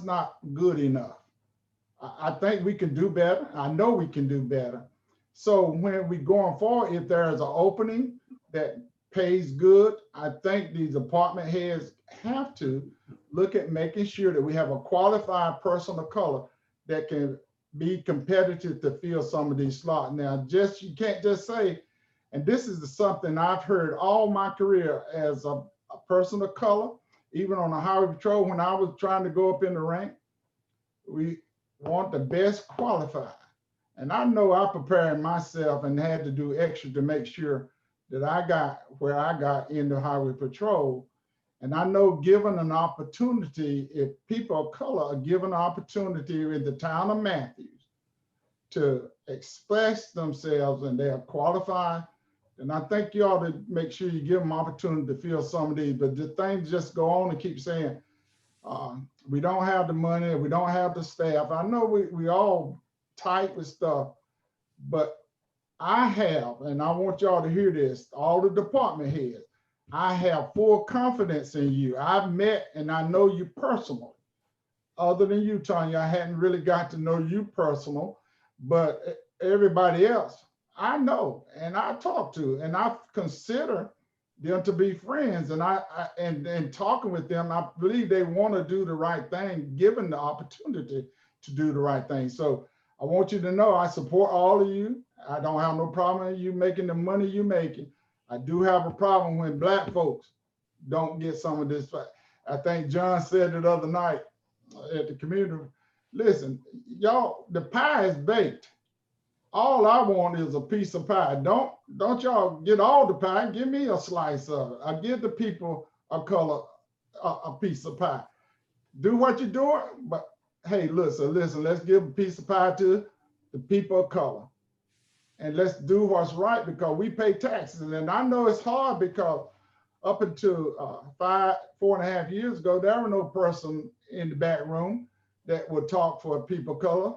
not good enough. I think we can do better. I know we can do better. So when we going forward, if there is an opening that pays good, I think these department heads have to look at making sure that we have a qualified person of color that can be competitive to fill some of these slots. Now, you can't just say, and this is something I've heard all my career as a person of color, even on the highway patrol, when I was trying to go up in the rank, we want the best qualified. And I know I prepared myself and had to do extra to make sure that I got where I got in the highway patrol. And I know given an opportunity, if people of color are given an opportunity in the town of Matthews to express themselves and they are qualified, then I think you ought to make sure you give them opportunity to fill some of these. But the things just go on and keep saying, we don't have the money, we don't have the staff. I know we all tight with stuff, but I have, and I want y'all to hear this, all the department heads, I have full confidence in you. I've met and I know you personally. Other than you, Tanya, I hadn't really got to know you personal, but everybody else, I know and I talk to, and I consider them to be friends. And and talking with them, I believe they want to do the right thing, given the opportunity to do the right thing. So I want you to know I support all of you. I don't have no problem with you making the money you're making. I do have a problem when Black folks don't get some of this. I think John said it the other night at the community. Listen, y'all, the pie is baked. All I want is a piece of pie. Don't y'all get all the pie. Give me a slice of it. I give the people of color a piece of pie. Do what you're doing, but hey, listen, let's give a piece of pie to the people of color. And let's do what's right because we pay taxes. And I know it's hard because up until 4.5 years ago, there was no person in the back room that would talk for people of color.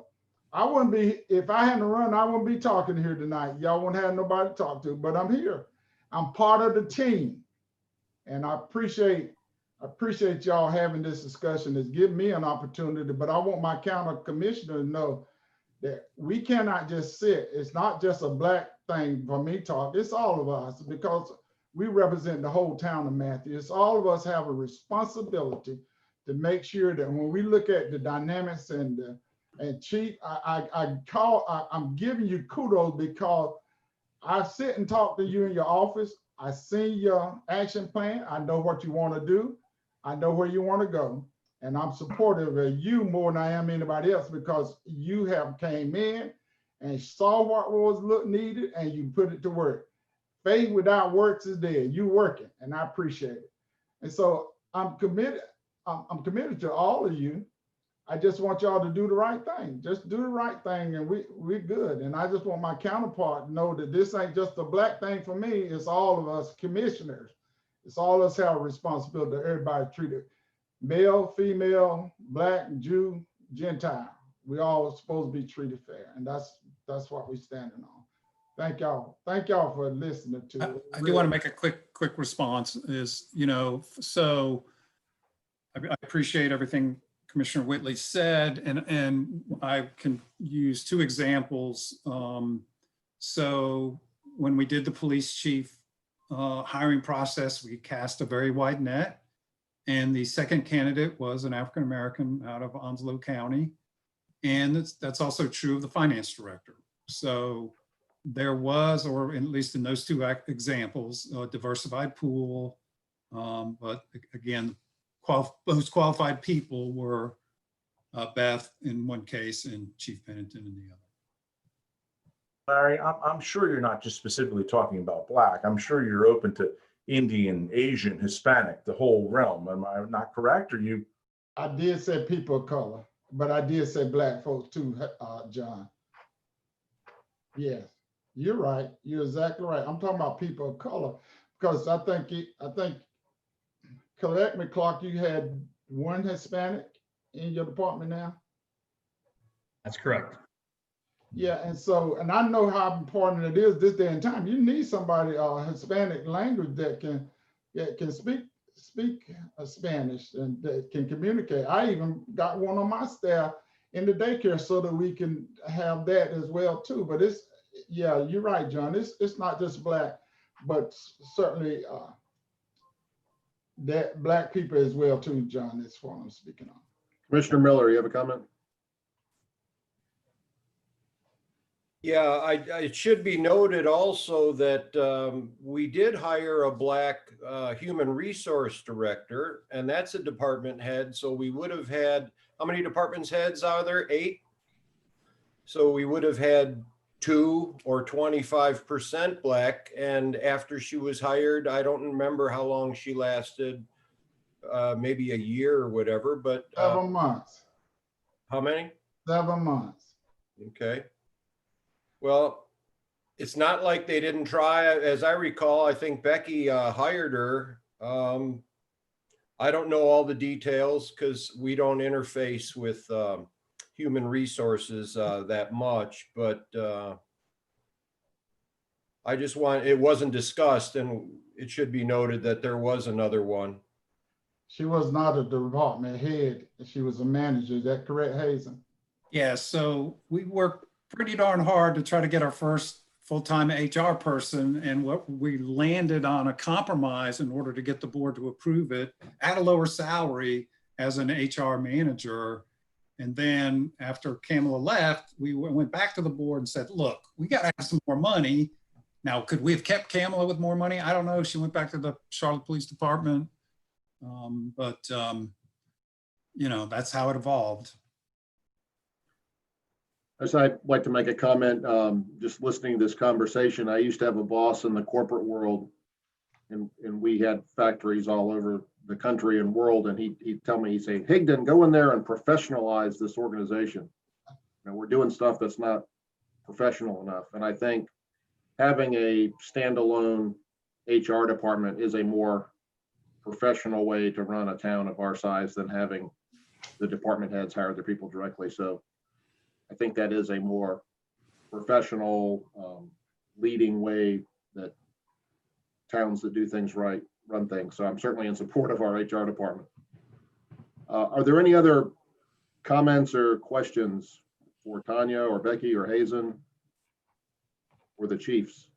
I wouldn't be, if I hadn't run, I wouldn't be talking here tonight. Y'all wouldn't have nobody to talk to, but I'm here. I'm part of the team. And I appreciate y'all having this discussion. It's given me an opportunity, but I want my county commissioner to know that we cannot just sit. It's not just a black thing for me talk. It's all of us because we represent the whole town of Matthews. All of us have a responsibility to make sure that when we look at the dynamics and Chief, I'm giving you kudos because I sit and talk to you in your office. I see your action plan. I know what you want to do. I know where you want to go. And I'm supportive of you more than I am anybody else because you have came in and saw what was needed and you put it to work. Faith without works is dead. You working, and I appreciate it. And so I'm committed. I'm committed to all of you. I just want y'all to do the right thing. Just do the right thing and we're good. And I just want my counterpart to know that this ain't just a black thing for me. It's all of us commissioners. It's all of us have a responsibility to everybody treated male, female, black, Jew, Gentile. We all supposed to be treated fair. And that's what we're standing on. Thank y'all. Thank y'all for listening to it. I do want to make a quick response is, so I appreciate everything Commissioner Whitley said, and I can use 2 examples. So when we did the police chief hiring process, we cast a very wide net, and the second candidate was an African-American out of Onslow County. And that's also true of the finance director. So there was, or at least in those 2 examples, a diversified pool. But again, most qualified people were Beth in one case and Chief Pennington in the other. Larry, I'm sure you're not just specifically talking about black. I'm sure you're open to Indian, Asian, Hispanic, the whole realm. Am I not correct? Or you? I did say people of color, but I did say black folks too, John. Yes, you're right. You're exactly right. I'm talking about people of color because I think, correct me, Clark, you had 1 Hispanic in your department now? That's correct. Yeah, and I know how important it is this day and time. You need somebody Hispanic language that can speak Spanish and that can communicate. I even got one on my staff in the daycare so that we can have that as well too. But yeah, you're right, John. It's not just black, but certainly that black people as well too, John. That's what I'm speaking on. Commissioner Miller, you have a comment? Yeah, it should be noted also that we did hire a black human resource director, and that's a department head. So we would have had, how many department heads are there? 8. So we would have had 2 or 25% black. And after she was hired, I don't remember how long she lasted, maybe a year or whatever, but 7 months. How many? 7 months. Okay. Well, it's not like they didn't try. As I recall, I think Becky hired her. I don't know all the details because we don't interface with human resources that much, but I just it wasn't discussed, and it should be noted that there was another one. She was not a department head. She was a manager. Is that correct, Hazen? Yeah, so we worked pretty darn hard to try to get our first full-time HR person, and what we landed on a compromise in order to get the board to approve it at a lower salary as an HR manager. And then after Kamala left, we went back to the board and said, look, we got to have some more money. Now, could we have kept Kamala with more money? I don't know. She went back to the Charlotte Police Department. But you know, that's how it evolved. As I'd like to make a comment, just listening to this conversation, I used to have a boss in the corporate world, and we had factories all over the country and world, and he'd tell me, he'd say, Higdon, go in there and professionalize this organization. And we're doing stuff that's not professional enough. And I think having a standalone HR department is a more professional way to run a town of our size than having the department heads hire their people directly. So I think that is a more professional, leading way that towns that do things right run things. So I'm certainly in support of our HR department. Are there any other comments or questions for Tanya or Becky or Hazen or the Chiefs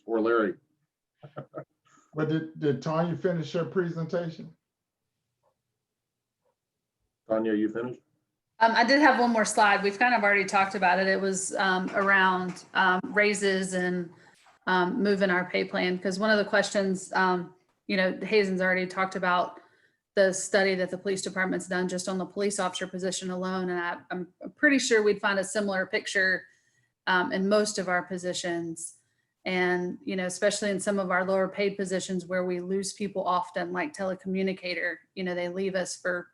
or Larry? But did Tanya finish her presentation? Tanya, you finished? I did have one more slide. We've kind of already talked about it. It was around raises and moving our pay plan. Because one of the questions, you know, Hazen's already talked about the study that the police department's done just on the police officer position alone. And I'm pretty sure we'd find a similar picture in most of our positions. And, you know, especially in some of our lower paid positions where we lose people often, like telecommunicator, you know, they leave us for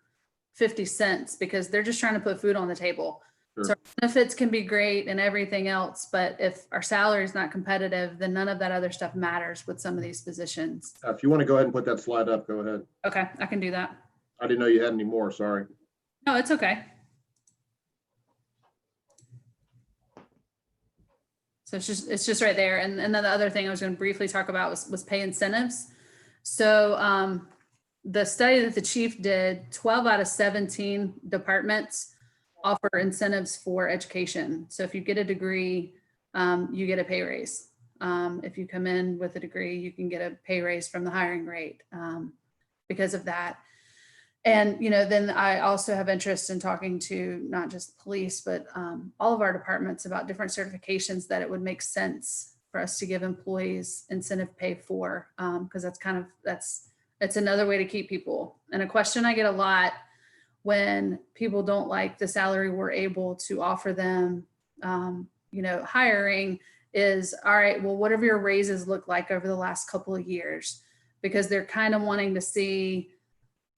50 cents because they're just trying to put food on the table. Sure. So our benefits can be great and everything else, but if our salary is not competitive, then none of that other stuff matters with some of these positions. If you want to go ahead and put that slide up, go ahead. Okay, I can do that. I didn't know you had any more, sorry. No, it's okay. So it's just right there. And then the other thing I was going to briefly talk about was pay incentives. So the study that the chief did, 12 out of 17 departments offer incentives for education. So if you get a degree, you get a pay raise. If you come in with a degree, you can get a pay raise from the hiring rate because of that. And, you know, then I also have interest in talking to not just police, but all of our departments about different certifications that it would make sense for us to give employees incentive pay for, because it's another way to keep people. And a question I get a lot when people don't like the salary we're able to offer them, you know, hiring is, all right, well, what have your raises look like over the last couple of years? Because they're kind of wanting to see,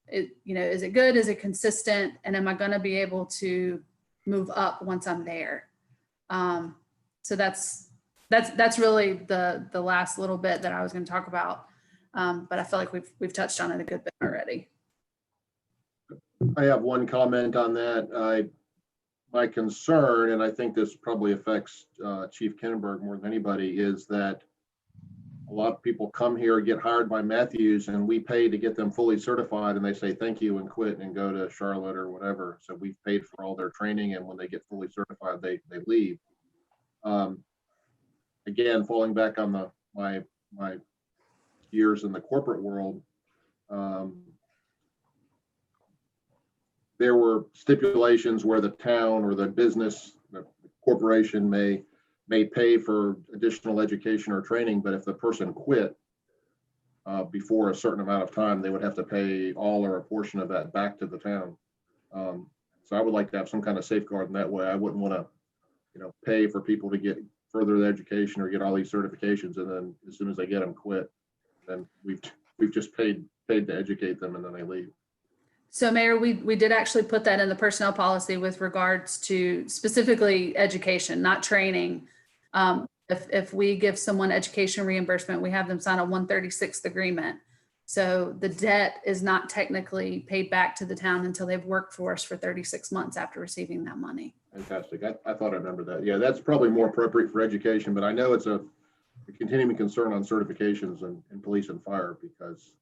it, you know, is it good? Is it consistent? And am I going to be able to move up once I'm there? So that's really the last little bit that I was going to talk about. But I feel like we've touched on it a good bit already. I have one comment on that. My concern, and I think this probably affects Chief Kinnenberg more than anybody, is that a lot of people come here, get hired by Matthews, and we pay to get them fully certified, and they say thank you and quit and go to Charlotte or whatever. So we've paid for all their training, and when they get fully certified, they leave. Again, falling back on my years in the corporate world, there were stipulations where the town or the business, the corporation may pay for additional education or training, but if the person quit before a certain amount of time, they would have to pay all or a portion of that back to the town. So I would like to have some kind of safeguard in that way. I wouldn't want to, you know, pay for people to get further education or get all these certifications, and then as soon as they get them, quit. Then we've just paid to educate them, and then they leave. So Mayor, we did actually put that in the personnel policy with regards to specifically education, not training. If we give someone education reimbursement, we have them sign a 136th agreement. So the debt is not technically paid back to the town until they've worked for us for 36 months after receiving that money. Fantastic. I thought I remember that. Yeah, that's probably more appropriate for education, but I know it's a continuing concern on certifications in police and fire, because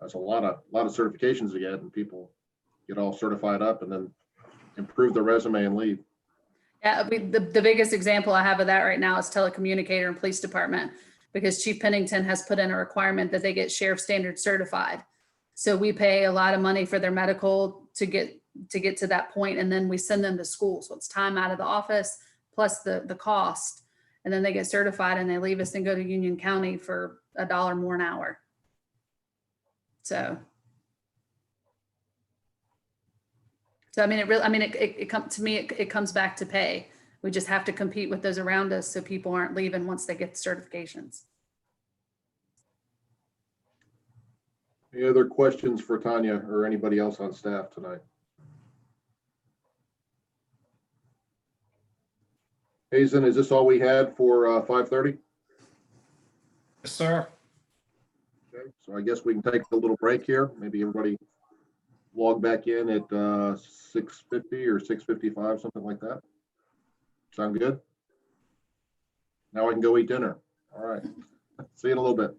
that's a lot of certifications to get, and people get all certified up and then improve their resume and leave. Yeah, the biggest example I have of that right now is telecommunicator and police department, because Chief Pennington has put in a requirement that they get sheriff standard certified. So we pay a lot of money for their medical to get to that point, and then we send them to school. So it's time out of the office plus the cost, and then they get certified and they leave us and go to Union County for $1 more an hour. So. So I mean, it really, I mean, it comes to me, it comes back to pay. We just have to compete with those around us so people aren't leaving once they get the certifications. Any other questions for Tanya or anybody else on staff tonight? Hazen, is this all we had for 5:30? Yes, sir. Okay, so I guess we can take a little break here. Maybe everybody log back in at 6:50 or 6:55, something like that. Sound good? Now I can go eat dinner. All right. See you in a little bit.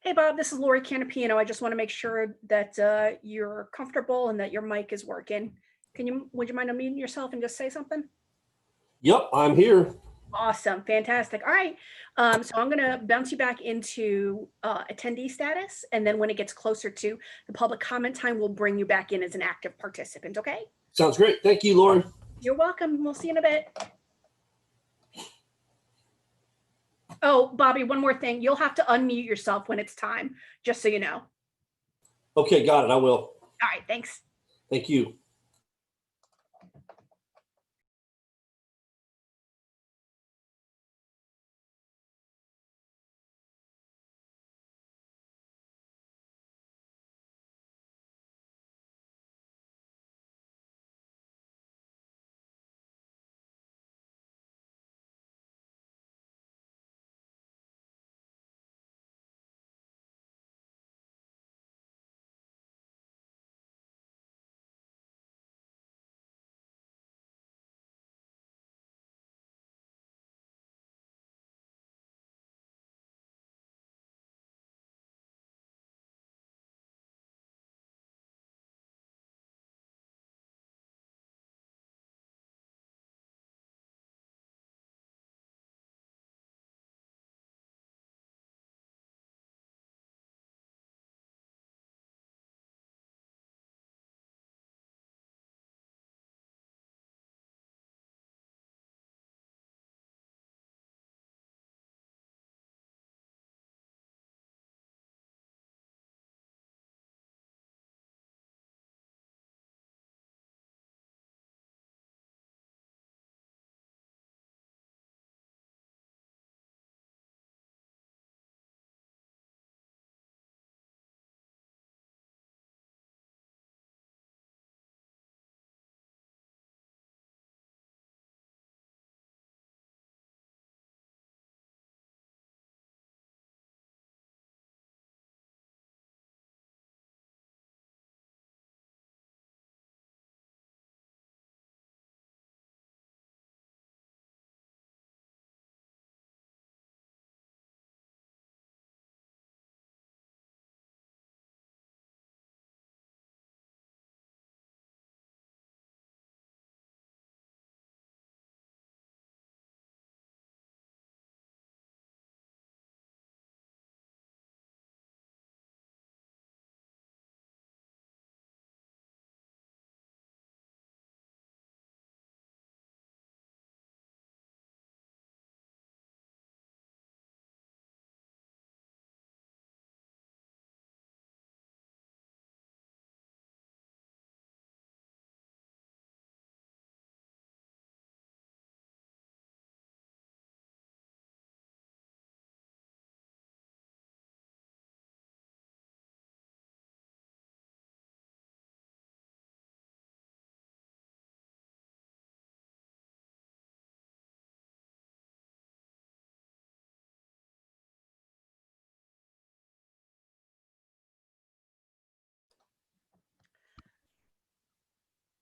Hey, Bob, this is Lori Canapino. I just want to make sure that you're comfortable and that your mic is working. Would you mind unmuting yourself and just say something? Yep, I'm here. Awesome. Fantastic. All right. So I'm going to bounce you back into attendee status. And then when it gets closer to the public comment time, we'll bring you back in as an active participant. Okay. Sounds great. Thank you, Lauren. You're welcome. We'll see you in a bit. Oh, Bobby, one more thing. You'll have to unmute yourself when it's time, just so you know. Okay, got it. I will. All right. Thanks. Thank you.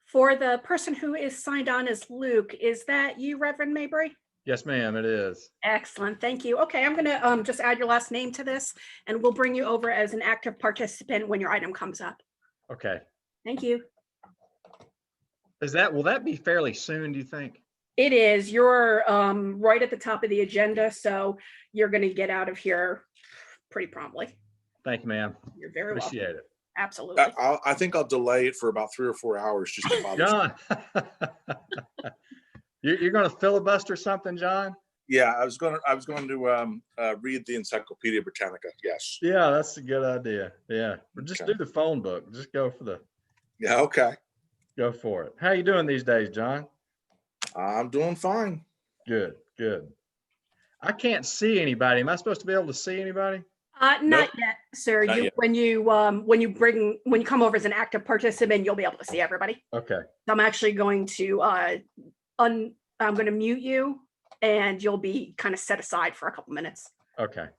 For the person who is signed on as Luke, is that you, Reverend Mabry? Yes, ma'am, it is. Excellent. Thank you. Okay, I'm going to just add your last name to this, and we'll bring you over as an active participant when your item comes up. Okay. Thank you. Will that be fairly soon, do you think? It is. You're right at the top of the agenda, so you're going to get out of here pretty promptly. Thank you, ma'am. You're very welcome. Appreciate it. Absolutely. I think I'll delay it for about 3 or 4 hours just to bother. John, you're going to filibuster something, John? Yeah, I was going to read the Encyclopedia Britannica. Yes. Yeah, that's a good idea. Yeah, but just Okay. do the phone book. Just go for Yeah. Okay. go for it. How you doing these days, John? I'm doing fine. Good, good. I can't see anybody. Am I supposed to be able to see anybody? Not Nope. yet, sir. Not yet. When you come over as an active participant, you'll be able to see everybody. Okay. So I'm actually going to I'm going to mute you, and you'll be kind of set aside for a couple minutes. Okay.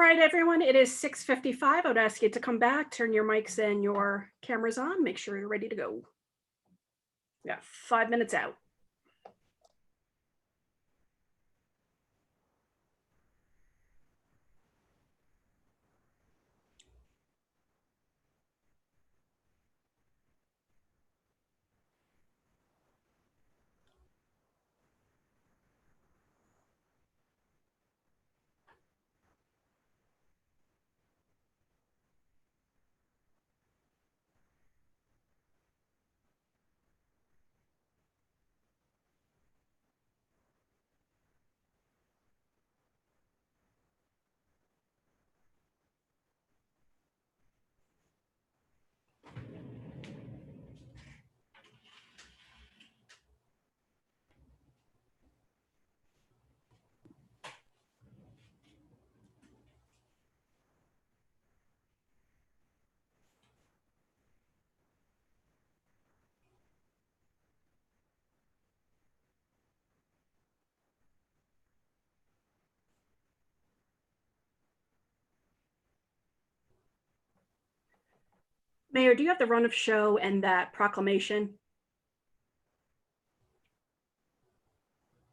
All right, everyone, it is 6:55. I would ask you to come back, turn your mics and your cameras on, make sure you're ready to go. Yeah, 5 minutes out. Mayor, do you have the run of show and that proclamation?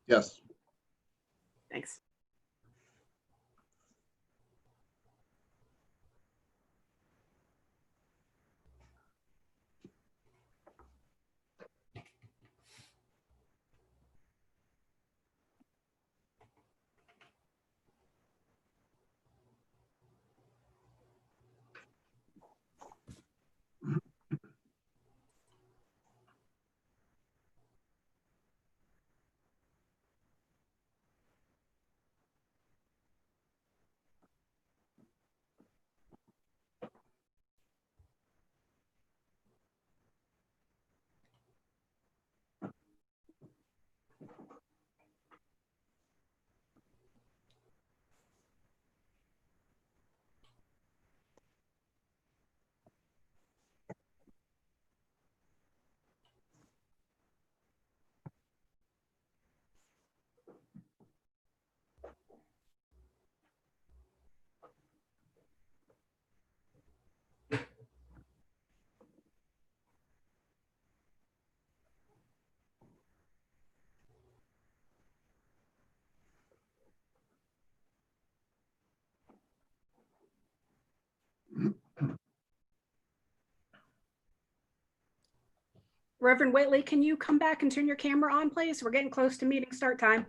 Yes. Thanks. Reverend Whitley, can you come back and turn your camera on, please? We're getting close to meeting start time.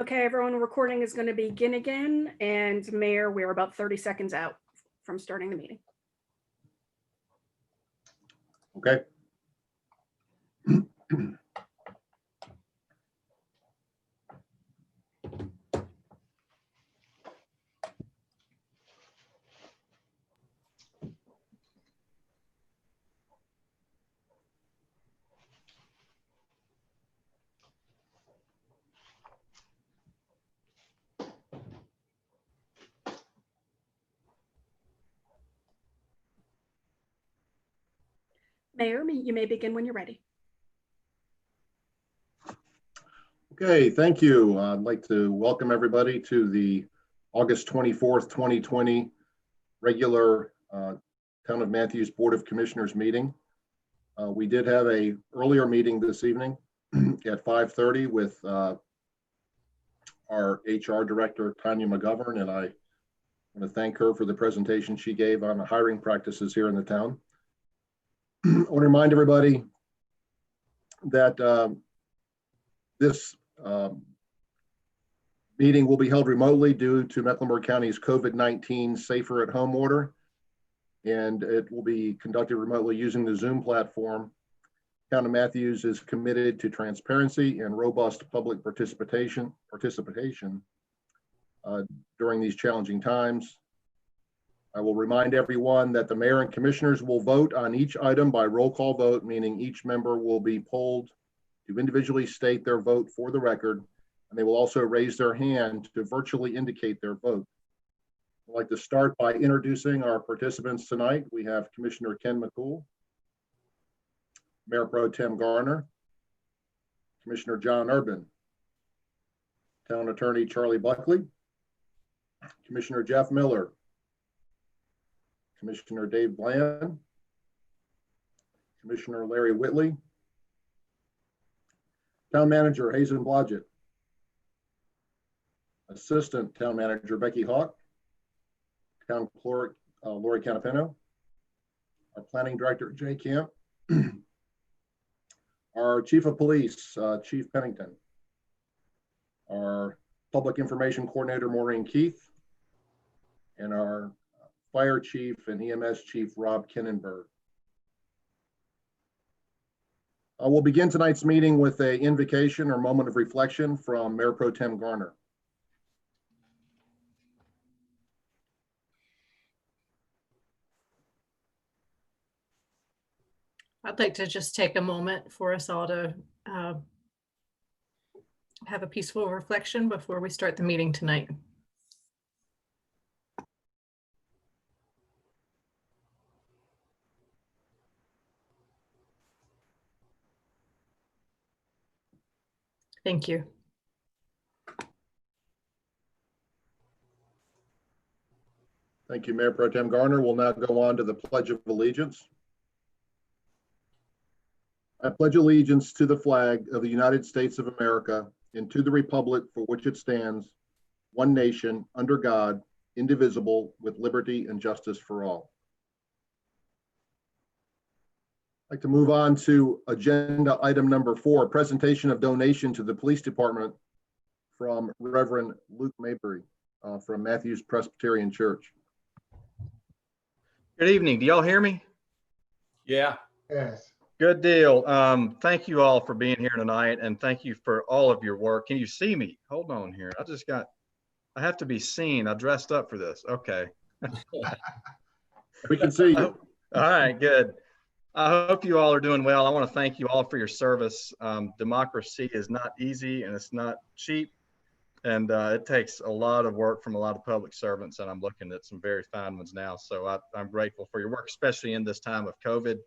Okay, everyone, recording is going to begin again. And Mayor, we're about 30 seconds out from starting the meeting. Okay. Mayor, you may begin when you're ready. Okay, thank you. I'd like to welcome everybody to the August 24th, 2020 regular Town of Matthews Board of Commissioners meeting. We did have a earlier meeting this evening at 5:30 with our HR director, Tanya McGovern, and I want to thank her for the presentation she gave on the hiring practices here in the town. I want to remind everybody that this Meeting will be held remotely due to Mecklenburg County's COVID-19 Safer at Home order, and it will be conducted remotely using the Zoom platform. Town of Matthews is committed to transparency and robust public participation during these challenging times. I will remind everyone that the mayor and commissioners will vote on each item by roll call vote, meaning each member will be polled to individually state their vote for the record, and they will also raise their hand to virtually indicate their vote. I'd like to start by introducing our participants tonight. We have Commissioner Ken McCool, Mayor Pro Tem Garner, Commissioner John Urban, Town Attorney Charlie Buckley, Commissioner Jeff Miller, Commissioner Dave Bland, Commissioner Larry Whitley, Town Manager Hazen Blodgett, Assistant Town Manager Becky Hawk, Town Clerk Lori Canapino, our Planning Director Jay Camp, our Chief of Police Chief Pennington, our Public Information Coordinator Maureen Keith, and our Fire Chief and EMS Chief Rob Kinnenberg. We'll begin tonight's meeting with an invocation or moment of reflection from Mayor Pro Tem Garner. I'd like to just take a moment for us all to have a peaceful reflection before we start the meeting tonight. Thank you. Thank you, Mayor Pro Tem Garner. We'll now go on to the Pledge of Allegiance. I pledge allegiance to the flag of the United States of America and to the republic for which it stands, one nation, under God, indivisible, with liberty and justice for all. I'd like to move on to agenda item number 4, presentation of donation to the police department from Reverend Luke Mabry from Matthews Presbyterian Church. Good evening. Do y'all hear me? Yeah. Yes. Good deal. Thank you all for being here tonight, and thank you for all of your work. Can you see me? Hold on here. I have to be seen. I dressed up for this. Okay. We can see you. All right, good. I hope you all are doing well. I want to thank you all for your service. Democracy is not easy and it's not cheap. And it takes a lot of work from a lot of public servants, and I'm looking at some very fine ones now. So I'm grateful for your work, especially in this time of COVID.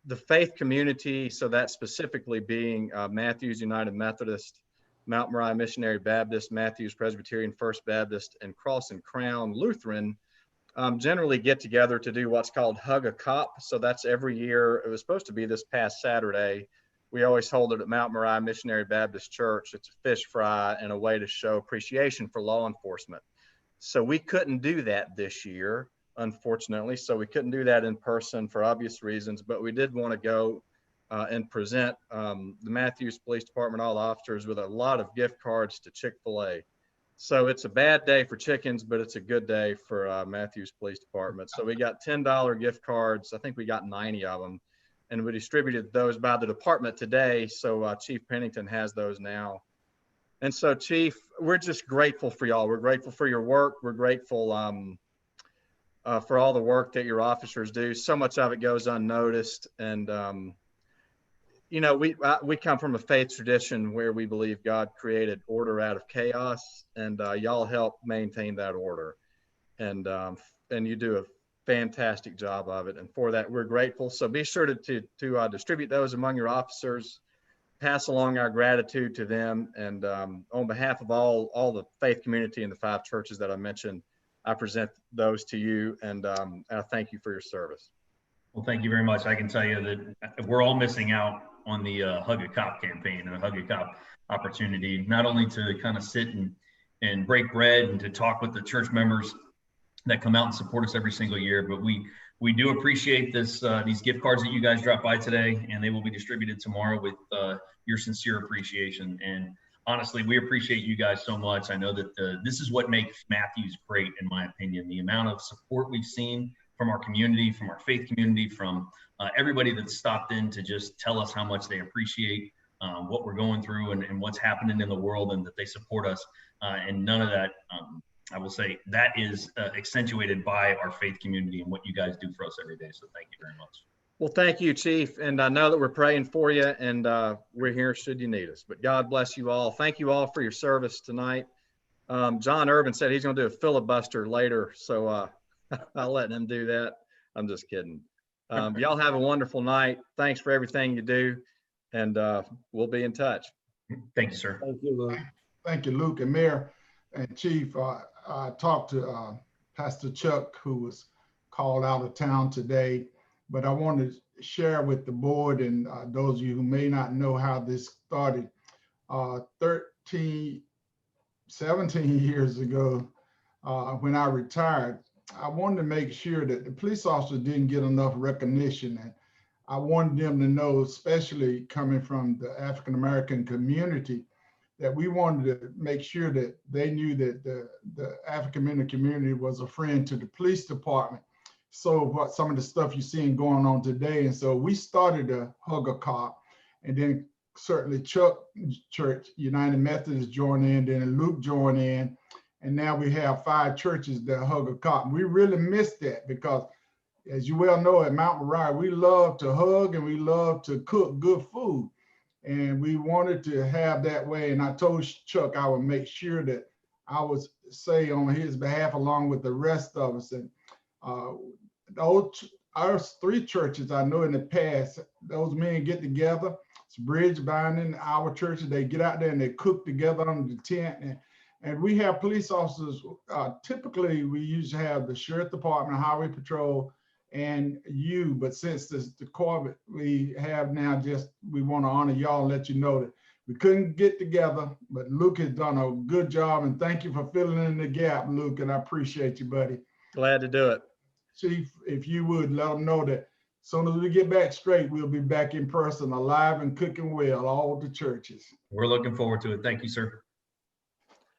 The faith community, so that specifically being Matthews United Methodist, Mount Moriah Missionary Baptist, Matthews Presbyterian First Baptist, and Cross and Crown Lutheran, generally get together to do what's called Hug a Cop. So that's every year. It was supposed to be this past Saturday. We always hold it at Mount Moriah Missionary Baptist Church. It's a fish fry and a way to show appreciation for law enforcement. So we couldn't do that this year, unfortunately. So we couldn't do that in person for obvious reasons, but we did want to go and present the Matthews Police Department, all officers, with a lot of gift cards to Chick-fil-A. So it's a bad day for chickens, but it's a good day for Matthews Police Department. So we got $10 gift cards. I think we got 90 of them, and we distributed those by the department today. So Chief Pennington has those now. And so Chief, we're just grateful for y'all. We're grateful for your work. We're grateful for all the work that your officers do. So much of it goes unnoticed. And, you know, we come from a faith tradition where we believe God created order out of chaos, and y'all help maintain that order. And you do a fantastic job of it. And for that, we're grateful. So be sure to distribute those among your officers, pass along our gratitude to them. And on behalf of all the faith community and the 5 churches that I mentioned, I present those to you, and I thank you for your service. Well, thank you very much. I can tell you that we're all missing out on the Hug a Cop campaign and the Hug a Cop opportunity, not only to kind of sit and break bread and to talk with the church members that come out and support us every single year, but we do appreciate these gift cards that you guys dropped by today, and they will be distributed tomorrow with your sincere appreciation. And honestly, we appreciate you guys so much. I know that this is what makes Matthews great, in my opinion. The amount of support we've seen from our community, from our faith community, from everybody that's stopped in to just tell us how much they appreciate what we're going through and what's happening in the world, and that they support us. And none of that, I will say, that is accentuated by our faith community and what you guys do for us every day. So thank you very much. Well, thank you, Chief. And I know that we're praying for you, and we're here should you need us. But God bless you all. Thank you all for your service tonight. John Urban said he's going to do a filibuster later, so I'll let him do that. I'm just kidding. Y'all have a wonderful night. Thanks for everything you do, and we'll be in touch. Thank you, sir. Thank you, Luke. Thank you, Luke and Mayor and Chief. I talked to Pastor Chuck, who was called out of town today, but I wanted to share with the board and those of you who may not know how this started. 17 years ago, when I retired, I wanted to make sure that the police officers didn't get enough recognition. And I wanted them to know, especially coming from the African-American community, that we wanted to make sure that they knew that the African-American community was a friend to the police department. So what some of the stuff you're seeing going on today. And so we started to hug a cop, and then certainly Chuck Church, United Methodist joined in, then Luke joined in, and now we have 5 churches that hug a cop. And we really missed that because, as you well know, at Mount Moriah, we love to hug and we love to cook good food. And we wanted to have that way. And I told Chuck I would make sure that I would say on his behalf, along with the rest of us. And our 3 churches, I know in the past, those men get together. It's bridge binding. Our churches, they get out there and they cook together under the tent. And we have police officers. Typically, we usually have the sheriff department, highway patrol, and you. But since the COVID we have now, we want to honor y'all and let you know that we couldn't get together. But Luke has done a good job, and thank you for filling in the gap, Luke. And I appreciate you, buddy. Glad to do it. Chief, if you would let them know that as soon as we get back straight, we'll be back in person, alive and cooking well, all the churches. We're looking forward to it. Thank you, sir.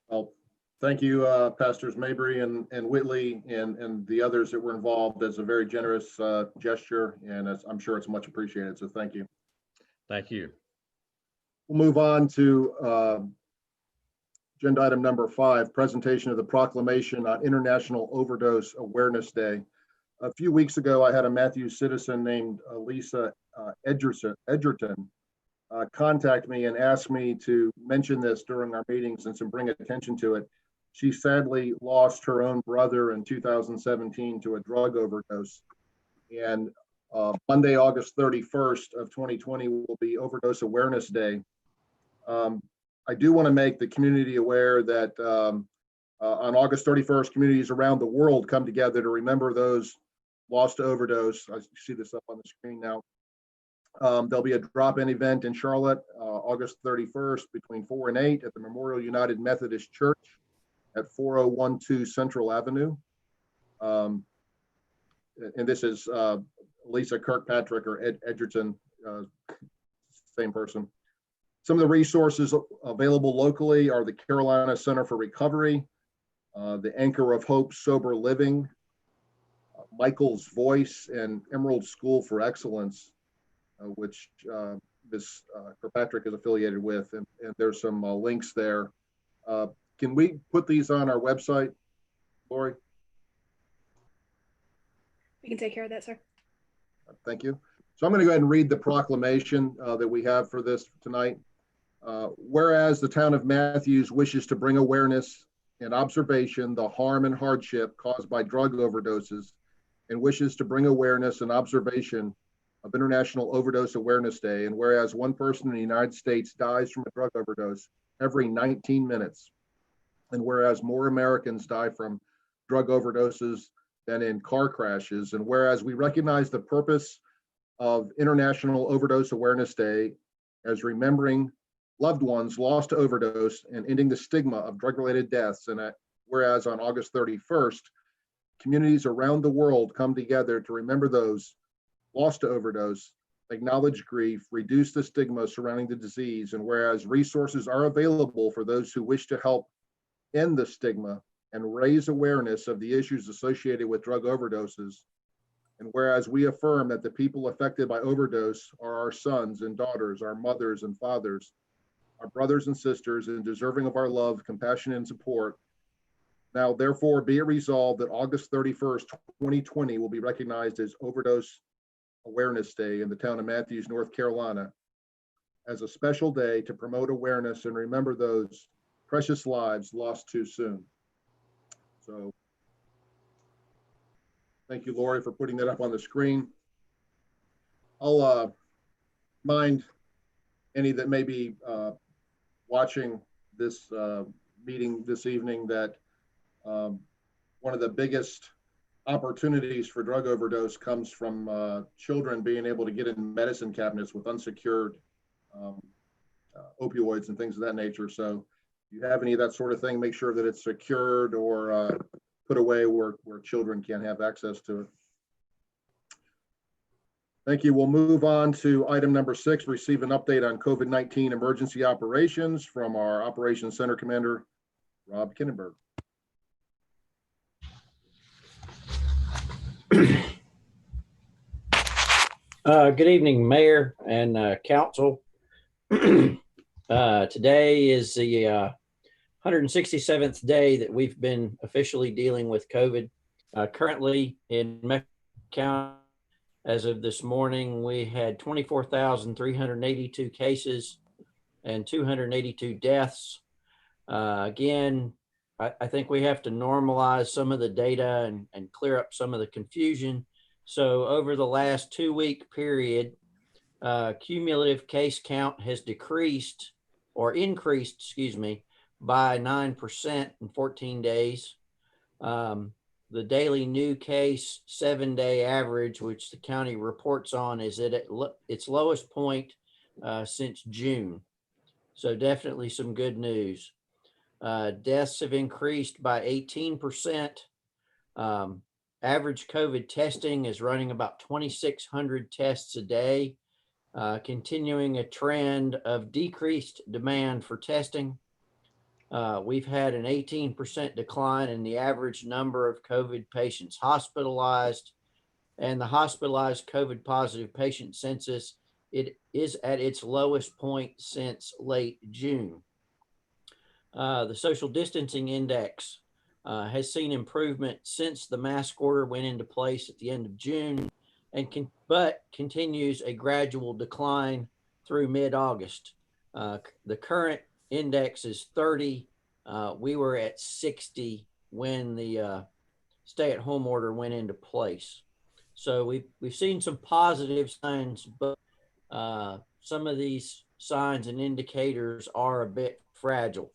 Well, thank you, Pastors Mabry and Whitley and the others that were involved. That's a very generous gesture, and I'm sure it's much appreciated. So thank you. Thank you. We'll move on to agenda item number 5, presentation of the proclamation on International Overdose Awareness Day. A few weeks ago, I had a Matthews citizen named Lisa Edgerton contact me and ask me to mention this during our meetings and to bring attention to it. She sadly lost her own brother in 2017 to a drug overdose. And Monday, August 31st of 2020 will be Overdose Awareness Day. I do want to make the community aware that on August 31st, communities around the world come together to remember those lost to overdose. I see this up on the screen now. There'll be a drop-in event in Charlotte, August 31st between 4 and 8 at the Memorial United Methodist Church at 4012 Central Avenue. And this is Lisa Kirkpatrick or Edgerton, same person. Some of the resources available locally are the Carolina Center for Recovery, the Anchor of Hope Sober Living, Michael's Voice, and Emerald School for Excellence, which Ms. Kirkpatrick is affiliated with, and there's some links there. Can we put these on our website, Lori? We can take care of that, sir. Thank you. So I'm going to go ahead and read the proclamation that we have for this tonight. Whereas the town of Matthews wishes to bring awareness and observation the harm and hardship caused by drug overdoses, and wishes to bring awareness and observation of International Overdose Awareness Day, and whereas one person in the United States dies from a drug overdose every 19 minutes, and whereas more Americans die from drug overdoses than in car crashes, and whereas we recognize the purpose of International Overdose Awareness Day as remembering loved ones lost to overdose and ending the stigma of drug-related deaths, and whereas on August 31st, communities around the world come together to remember those lost to overdose acknowledge grief, reduce the stigma surrounding the disease, and whereas resources are available for those who wish to help end the stigma and raise awareness of the issues associated with drug overdoses, and whereas we affirm that the people affected by overdose are our sons and daughters, our mothers and fathers, our brothers and sisters, and deserving of our love, compassion, and support. Now, therefore, be it resolved that August 31st, 2020 will be recognized as Overdose Awareness Day in the town of Matthews, North Carolina, as a special day to promote awareness and remember those precious lives lost too soon. So, thank you, Lori, for putting that up on the screen. I'll mind any that may be watching this meeting this evening that one of the biggest opportunities for drug overdose comes from children being able to get in medicine cabinets with unsecured opioids and things of that nature. So if you have any of that sort of thing, make sure that it's secured or put away where children can't have access to it. Thank you. We'll move on to item number 6, receive an update on COVID-19 emergency operations from our Operations Center Commander, Rob Kinnenberg. Good evening, Mayor and Council. Today is the 167th day that we've been officially dealing with COVID. Currently in Metcalfe County, as of this morning, we had 24,382 cases and 282 deaths. Again, I think we have to normalize some of the data and clear up some of the confusion. So over the last 2-week period, cumulative case count has decreased or increased, excuse me, by 9% in 14 days. The daily new case 7-day average, which the county reports on, is at its lowest point since June. So definitely some good news. Deaths have increased by 18%. Average COVID testing is running about 2,600 tests a day, continuing a trend of decreased demand for testing. We've had an 18% decline in the average number of COVID patients hospitalized, and the hospitalized COVID positive patient census, it is at its lowest point since late June. The social distancing index has seen improvement since the mask order went into place at the end of June, and but continues a gradual decline through mid-August. The current index is 30. We were at 60 when the stay-at-home order went into place. So we've seen some positive signs, but some of these signs and indicators are a bit fragile.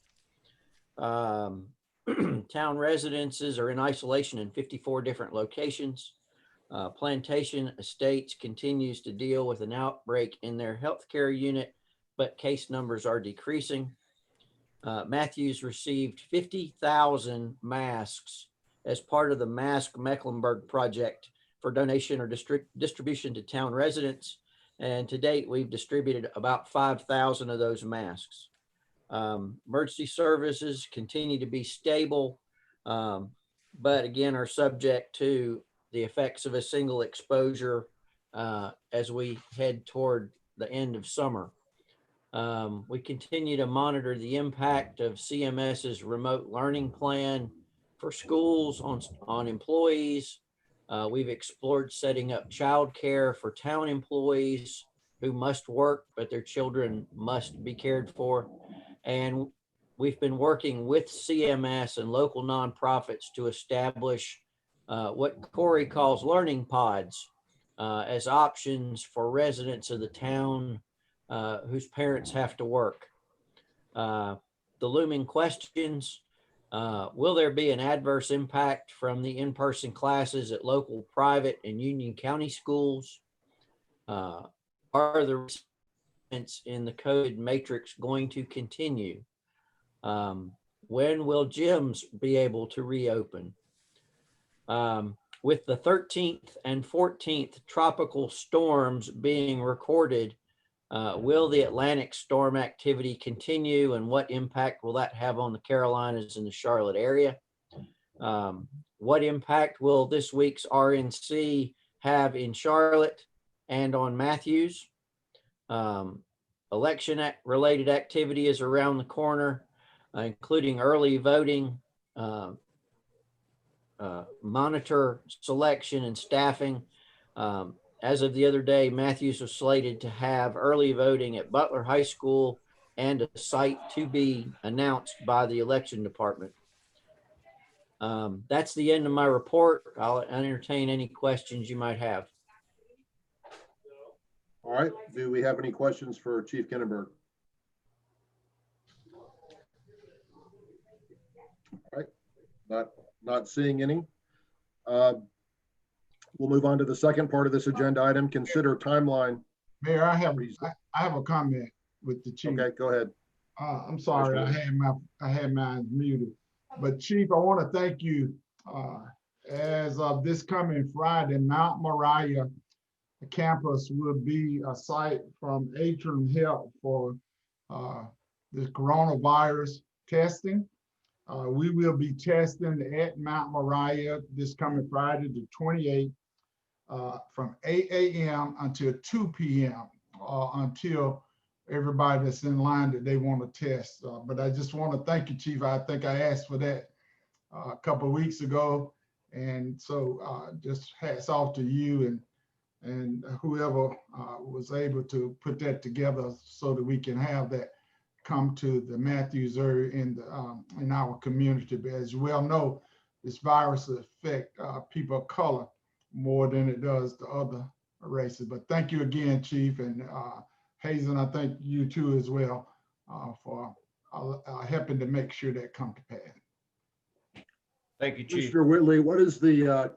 Town residences are in isolation in 54 different locations. Plantation Estates continues to deal with an outbreak in their healthcare unit, but case numbers are decreasing. Matthews received 50,000 masks as part of the Mask Mecklenburg project for donation or distribution to town residents. And to date, we've distributed about 5,000 of those masks. Emergency services continue to be stable, but again, are subject to the effects of a single exposure as we head toward the end of summer. We continue to monitor the impact of CMS's remote learning plan for schools on employees. We've explored setting up childcare for town employees who must work, but their children must be cared for. And we've been working with CMS and local nonprofits to establish what Corey calls learning pods as options for residents of the town whose parents have to work. The looming questions, will there be an adverse impact from the in-person classes at local private and Union County schools? Are the in the COVID matrix going to continue? When will gyms be able to reopen? With the 13th and 14th tropical storms being recorded, will the Atlantic storm activity continue, and what impact will that have on the Carolinas and the Charlotte area? What impact will this week's RNC have in Charlotte and on Matthews? Election-related activity is around the corner, including early voting, monitor selection and staffing. As of the other day, Matthews was slated to have early voting at Butler High School and a site to be announced by the election department. That's the end of my report. I'll entertain any questions you might have. All right, do we have any questions for Chief Kinnenberg? All right, not seeing any. We'll move on to the second part of this agenda item. Consider timeline. Mayor, I have a comment with the chief. Okay, go ahead. I'm sorry, I had mine muted. But Chief, I want to thank you. As of this coming Friday, Mount Moriah campus will be a site from Atrium Health for the coronavirus testing. We will be testing at Mount Moriah this coming Friday, the 28th, from 8 a.m. until 2 p.m. Until everybody that's in line that they want to test. But I just want to thank you, Chief. I think I asked for that a couple of weeks ago. And so just hats off to you and whoever was able to put that together so that we can have that come to the Matthews area in our community. But as you well know, this virus affects people of color more than it does the other races. But thank you again, Chief, and Hazen, I thank you too as well for helping to make sure that come to pass. Thank you, Chief. Mr. Whitley, what is the,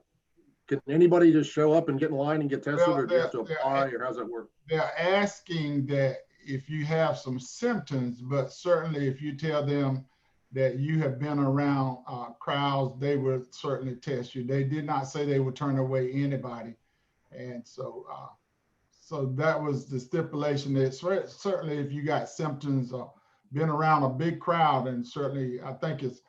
can anybody just show up and get in line and get tested, or do you have to apply, or how's that work? They're asking that if you have some symptoms, but certainly if you tell them that you have been around crowds, they will certainly test you. They did not say they would turn away anybody. And so, so that was the stipulation that certainly if you got symptoms or been around a big crowd, and certainly I think it's,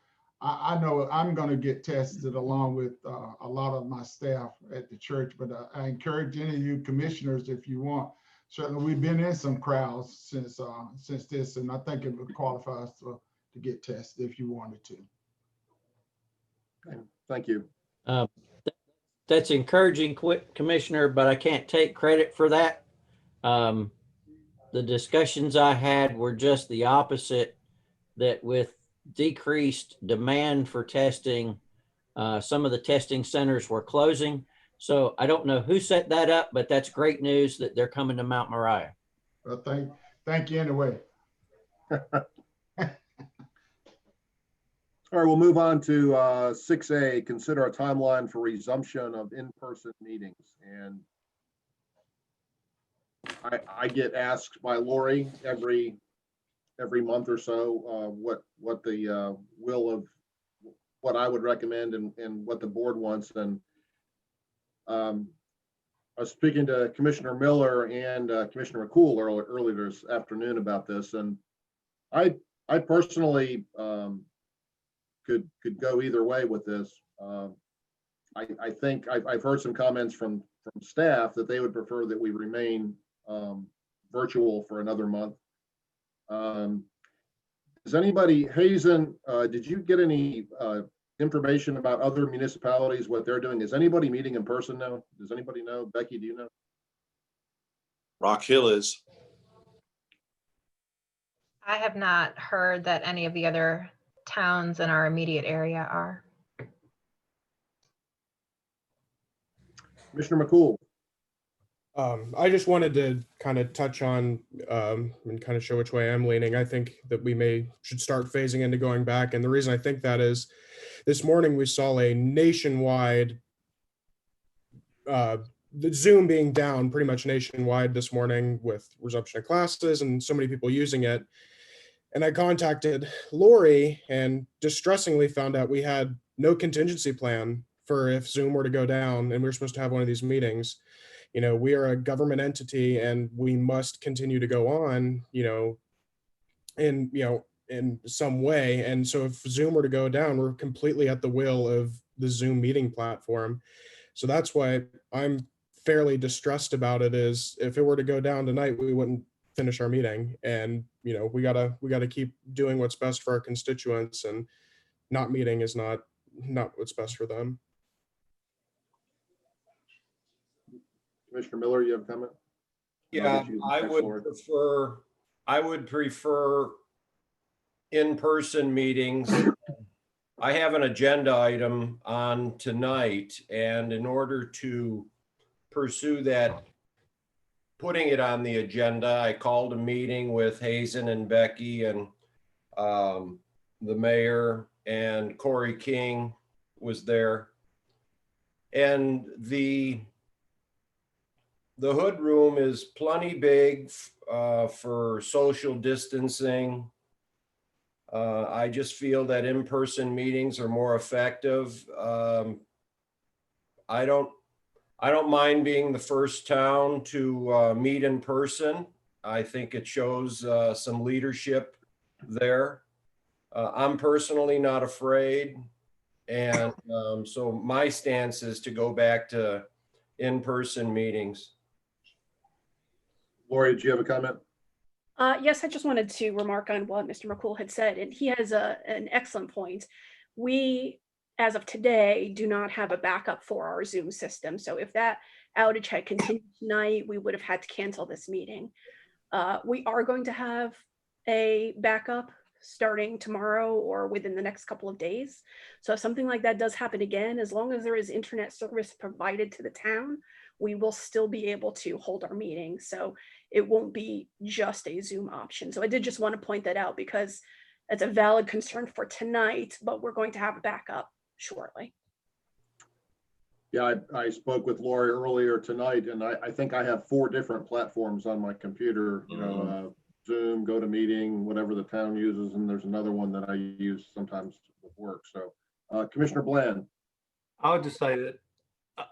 I know I'm going to get tested along with a lot of my staff at the church, but I encourage any of you commissioners, if you want, certainly we've been in some crowds since this, and I think it would qualify us to get tested if you wanted to. Okay, thank you. That's encouraging, Commissioner, but I can't take credit for that. The discussions I had were just the opposite, that with decreased demand for testing, some of the testing centers were closing. So I don't know who set that up, but that's great news that they're coming to Mount Moriah. Well, thank you anyway. All right, we'll move on to 6A, consider a timeline for resumption of in-person meetings. And I get asked by Lori every month or so what the will of what I would recommend and what the board wants. And I was speaking to Commissioner Miller and Commissioner McCool earlier this afternoon about this, and I personally could go either way with this. I think I've heard some comments from staff that they would prefer that we remain virtual for another month. Does anybody, Hazen, did you get any information about other municipalities, what they're doing? Is anybody meeting in person now? Does anybody know? Becky, do you know? Rock Hill is. I have not heard that any of the other towns in our immediate area are. Commissioner McCool. I just wanted to kind of touch on and kind of show which way I'm leaning. I think that we should start phasing into going back. And the reason I think that is this morning we saw a nationwide, the Zoom being down pretty much nationwide this morning with resumption of classes and so many people using it. And I contacted Lori and distressingly found out we had no contingency plan for if Zoom were to go down and we're supposed to have one of these meetings. You know, we are a government entity and we must continue to go on, in some way. And so if Zoom were to go down, we're completely at the will of the Zoom meeting platform. So that's why I'm fairly distressed about it, is if it were to go down tonight, we wouldn't finish our meeting. And, we gotta keep doing what's best for our constituents, and not meeting is not what's best for them. Commissioner Miller, you have a comment? Yeah, I would prefer in-person meetings. I have an agenda item on tonight, and in order to pursue that, putting it on the agenda, I called a meeting with Hazen and Becky and the mayor, and Corey King was there. And the hood room is plenty big for social distancing. I just feel that in-person meetings are more effective. I don't mind being the first town to meet in person. I think it shows some leadership there. I'm personally not afraid. And so my stance is to go back to in-person meetings. Lori, did you have a comment? Yes, I just wanted to remark on what Mr. McCool had said, and he has an excellent point. We, as of today, do not have a backup for our Zoom system. So if that outage had continued tonight, we would have had to cancel this meeting. We are going to have a backup starting tomorrow or within the next couple of days. So if something like that does happen again, as long as there is internet service provided to the town, we will still be able to hold our meetings. So it won't be just a Zoom option. So I did just want to point that out because it's a valid concern for tonight, but we're going to have a backup shortly. Yeah, I spoke with Lori earlier tonight, and I think I have 4 different platforms on my computer, Zoom, GoToMeeting, whatever the town uses, and there's another one that I use sometimes with work. So Commissioner Bland. I would just say that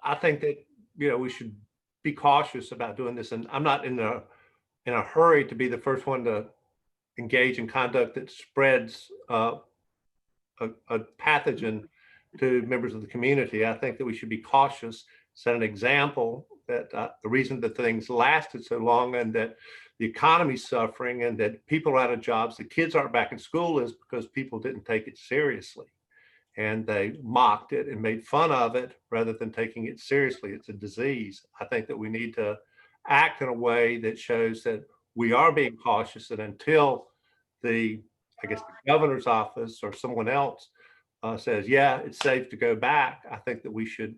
I think that, we should be cautious about doing this. And I'm not in a hurry to be the first one to engage in conduct that spreads a pathogen to members of the community. I think that we should be cautious, set an example that the reason that things lasted so long and that the economy's suffering and that people are out of jobs, the kids aren't back in school, is because people didn't take it seriously. And they mocked it and made fun of it rather than taking it seriously. It's a disease. I think that we need to act in a way that shows that we are being cautious, and until the governor's office or someone else says, yeah, it's safe to go back, I think that we should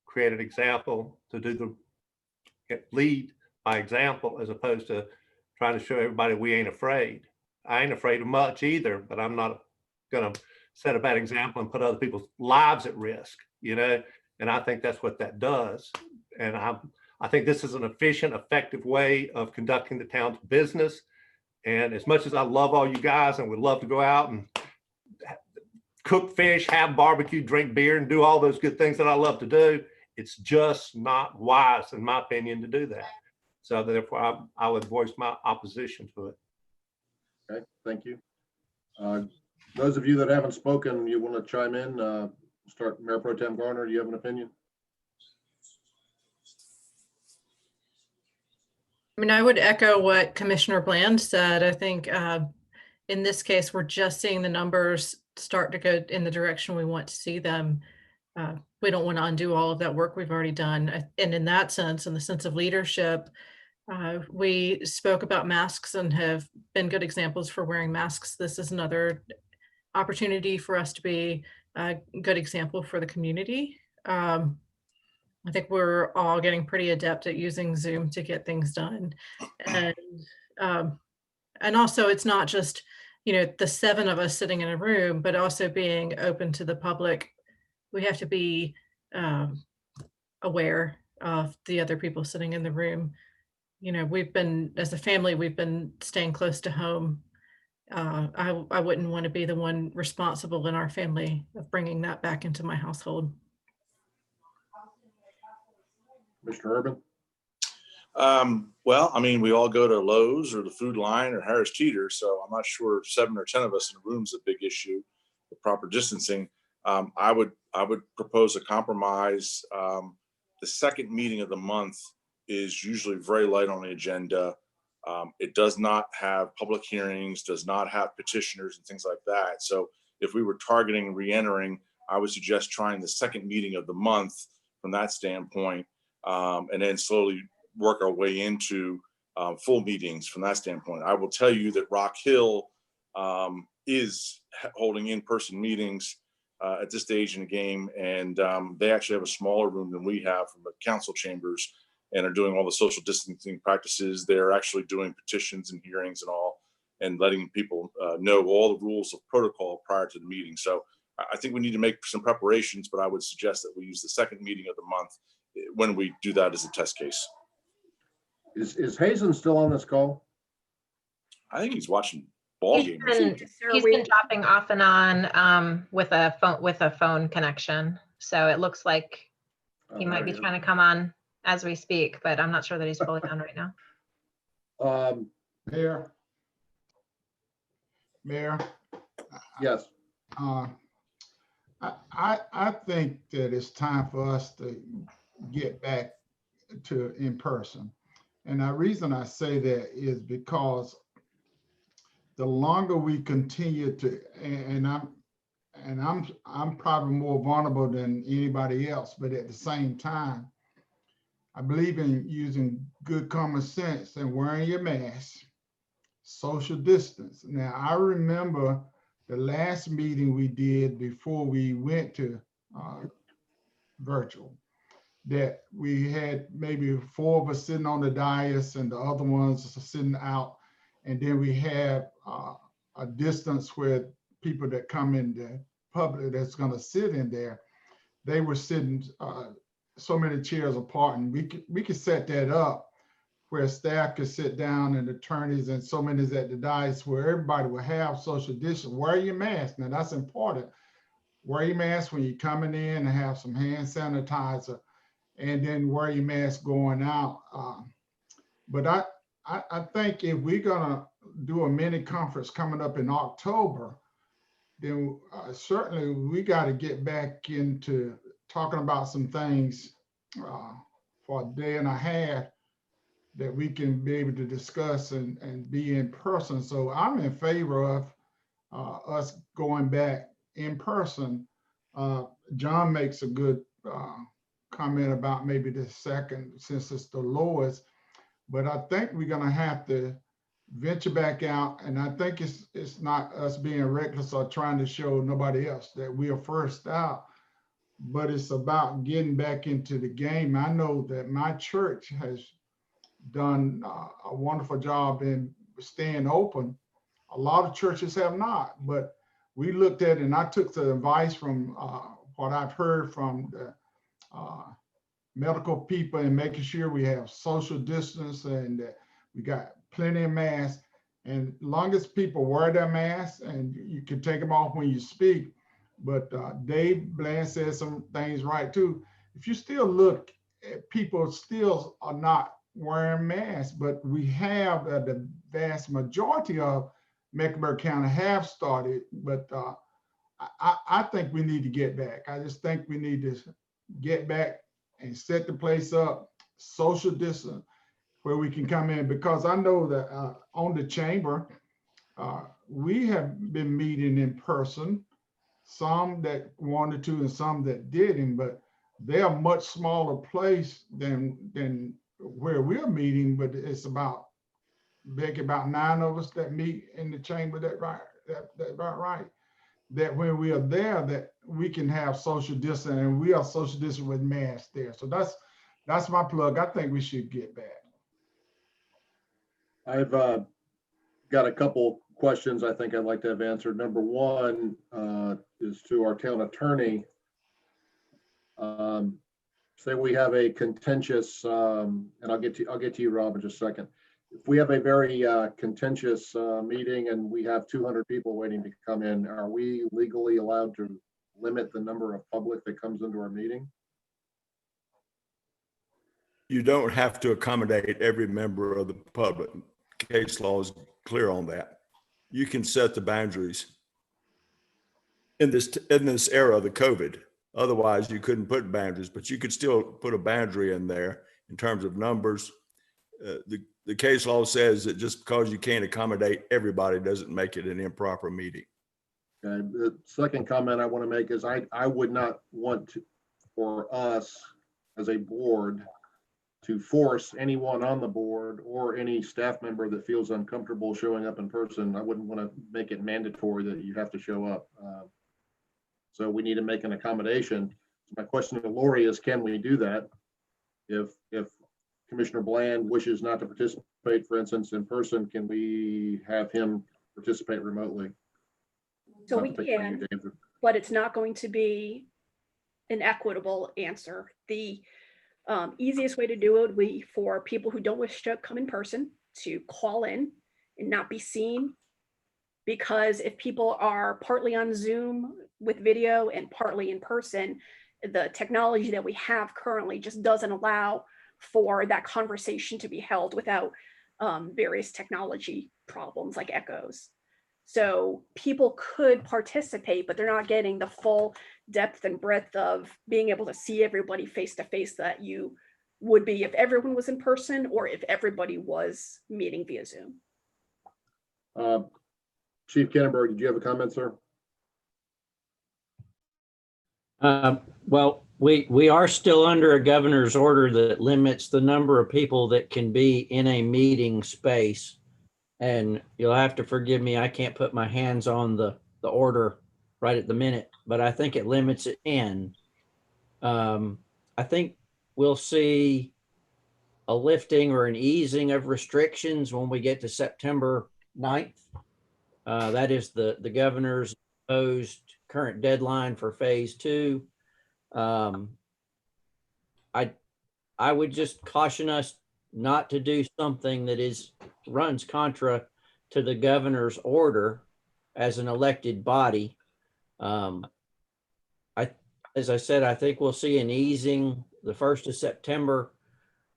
create an example, to lead by example, as opposed to trying to show everybody we ain't afraid. I ain't afraid of much either, but I'm not going to set a bad example and put other people's lives at risk, and I think that's what that does. And I think this is an efficient, effective way of conducting the town's business. And as much as I love all you guys and would love to go out and cook fish, have barbecue, drink beer, and do all those good things that I love to do, it's just not wise, in my opinion, to do that. So therefore, I would voice my opposition to it. Okay, thank you. Those of you that haven't spoken, you want to chime in, start Mayor Pro Tem Garner, do you have an opinion? I mean, I would echo what Commissioner Bland said. I think in this case, we're just seeing the numbers start to go in the direction we want to see them. We don't want to undo all of that work we've already done. And in that sense, in the sense of leadership, we spoke about masks and have been good examples for wearing masks. This is another opportunity for us to be a good example for the community. I think we're all getting pretty adept at using Zoom to get things done. And also it's not just, the 7 of us sitting in a room, but also being open to the public. We have to be aware of the other people sitting in the room. We've been, as a family, we've been staying close to home I wouldn't want to be the one responsible in our family of bringing that back into my household. Mr. Urban? Well, I mean, we all go to Lowe's or the Food Line or Harris Teeter, so I'm not sure 7 or 10 of us in a room is a big issue. The proper distancing. I would propose a compromise. The second meeting of the month is usually very light on the agenda. It does not have public hearings, does not have petitioners and things like that. So if we were targeting re-entering, I would suggest trying the second meeting of the month from that standpoint, and then slowly work our way into full meetings from that standpoint. I will tell you that Rock Hill is holding in-person meetings at this stage in the game, and they actually have a smaller room than we have from the council chambers, and are doing all the social distancing practices. They're actually doing petitions and hearings and all, and letting people know all the rules of protocol prior to the meeting. So I think we need to make some preparations, but I would suggest that we use the second meeting of the month when we do that as a test case. Is Hazen still on this call? I think he's watching ball game or something. He's been dropping off and on with a phone connection. So it looks like he might be trying to come on as we speak, but I'm not sure that he's fully on right now. Mayor. Yes. I think that it's time for us to get back to in person. And the reason I say that is because the longer we continue to, and I'm probably more vulnerable than anybody else, but at the same time, I believe in using good common sense and wearing your mask, social distance. Now, I remember the last meeting we did before we went to virtual, that we had maybe 4 of us sitting on the dais and the other ones sitting out. And then we have a distance where people that come in the public that's gonna sit in there, they were sitting so many chairs apart, and we could set that up where staff could sit down and attorneys and so many at the dais where everybody will have social distance. Wear your mask. Now that's important. Wear your mask when you're coming in and have some hand sanitizer, and then wear your mask going out. But I think if we're gonna do a mini conference coming up in October, then certainly we gotta get back into talking about some things for a day and a half that we can be able to discuss and be in person. So I'm in favor of us going back in person. John makes a good comment about maybe the second, since it's the lowest, but I think we're gonna have to venture back out. And I think it's not us being reckless or trying to show nobody else that we are first out, but it's about getting back into the game. I know that my church has done a wonderful job in staying open. A lot of churches have not, but we looked at it, and I took the advice from what I've heard from the medical people, and making sure we have social distance and we got plenty of masks. And long as people wear their masks, and you can take them off when you speak, but Dave Bland said some things right too. If you still look at people still are not wearing masks, but we have the vast majority of Mecklenburg County have started, but I think we need to get back. I just think we need to get back and set the place up, social distance, where we can come in, because I know that on the chamber, we have been meeting in person, some that wanted to and some that didn't, but they're a much smaller place than where we're meeting, but it's about 9 of us that meet in the chamber. That right. That when we are there, that we can have social distance, and we are social distance with masks there. So that's my plug. I think we should get back. I've got a couple questions I think I'd like to have answered. Number one is to our town attorney. Say we have a contentious, and I'll get to you, Rob, in just a second. if we have a very contentious meeting and we have 200 people waiting to come in, are we legally allowed to limit the number of public that comes into our meeting? You don't have to accommodate every member of the public. Case law is clear on that. You can set the boundaries in this era of the COVID. Otherwise, you couldn't put boundaries, but you could still put a boundary in there in terms of numbers. The case law says that just because you can't accommodate everybody doesn't make it an improper meeting. Okay. The second comment I want to make is I would not want to, for us as a board, to force anyone on the board or any staff member that feels uncomfortable showing up in person. I wouldn't want to make it mandatory that you have to show up. So we need to make an accommodation. My question to Lori is, can we do that? If Commissioner Bland wishes not to participate, for instance, in person, can we have him participate remotely? So we can, but it's not going to be an equitable answer. The easiest way to do it would be for people who don't wish to come in person to call in and not be seen. Because if people are partly on Zoom with video and partly in person, the technology that we have currently just doesn't allow for that conversation to be held without various technology problems like echoes. So people could participate, but they're not getting the full depth and breadth of being able to see everybody face to face that you would be if everyone was in person or if everybody was meeting via Zoom. Chief Kennenberg, did you have a comment, sir? Well, we are still under a governor's order that limits the number of people that can be in a meeting space. And you'll have to forgive me, I can't put my hands on the order right at the minute, but I think it limits it in. I think we'll see a lifting or an easing of restrictions when we get to September 9th. That is the governor's proposed current deadline for phase 2. I would just caution us not to do something that runs contra to the governor's order as an elected body. As I said, I think we'll see an easing the 1st of September.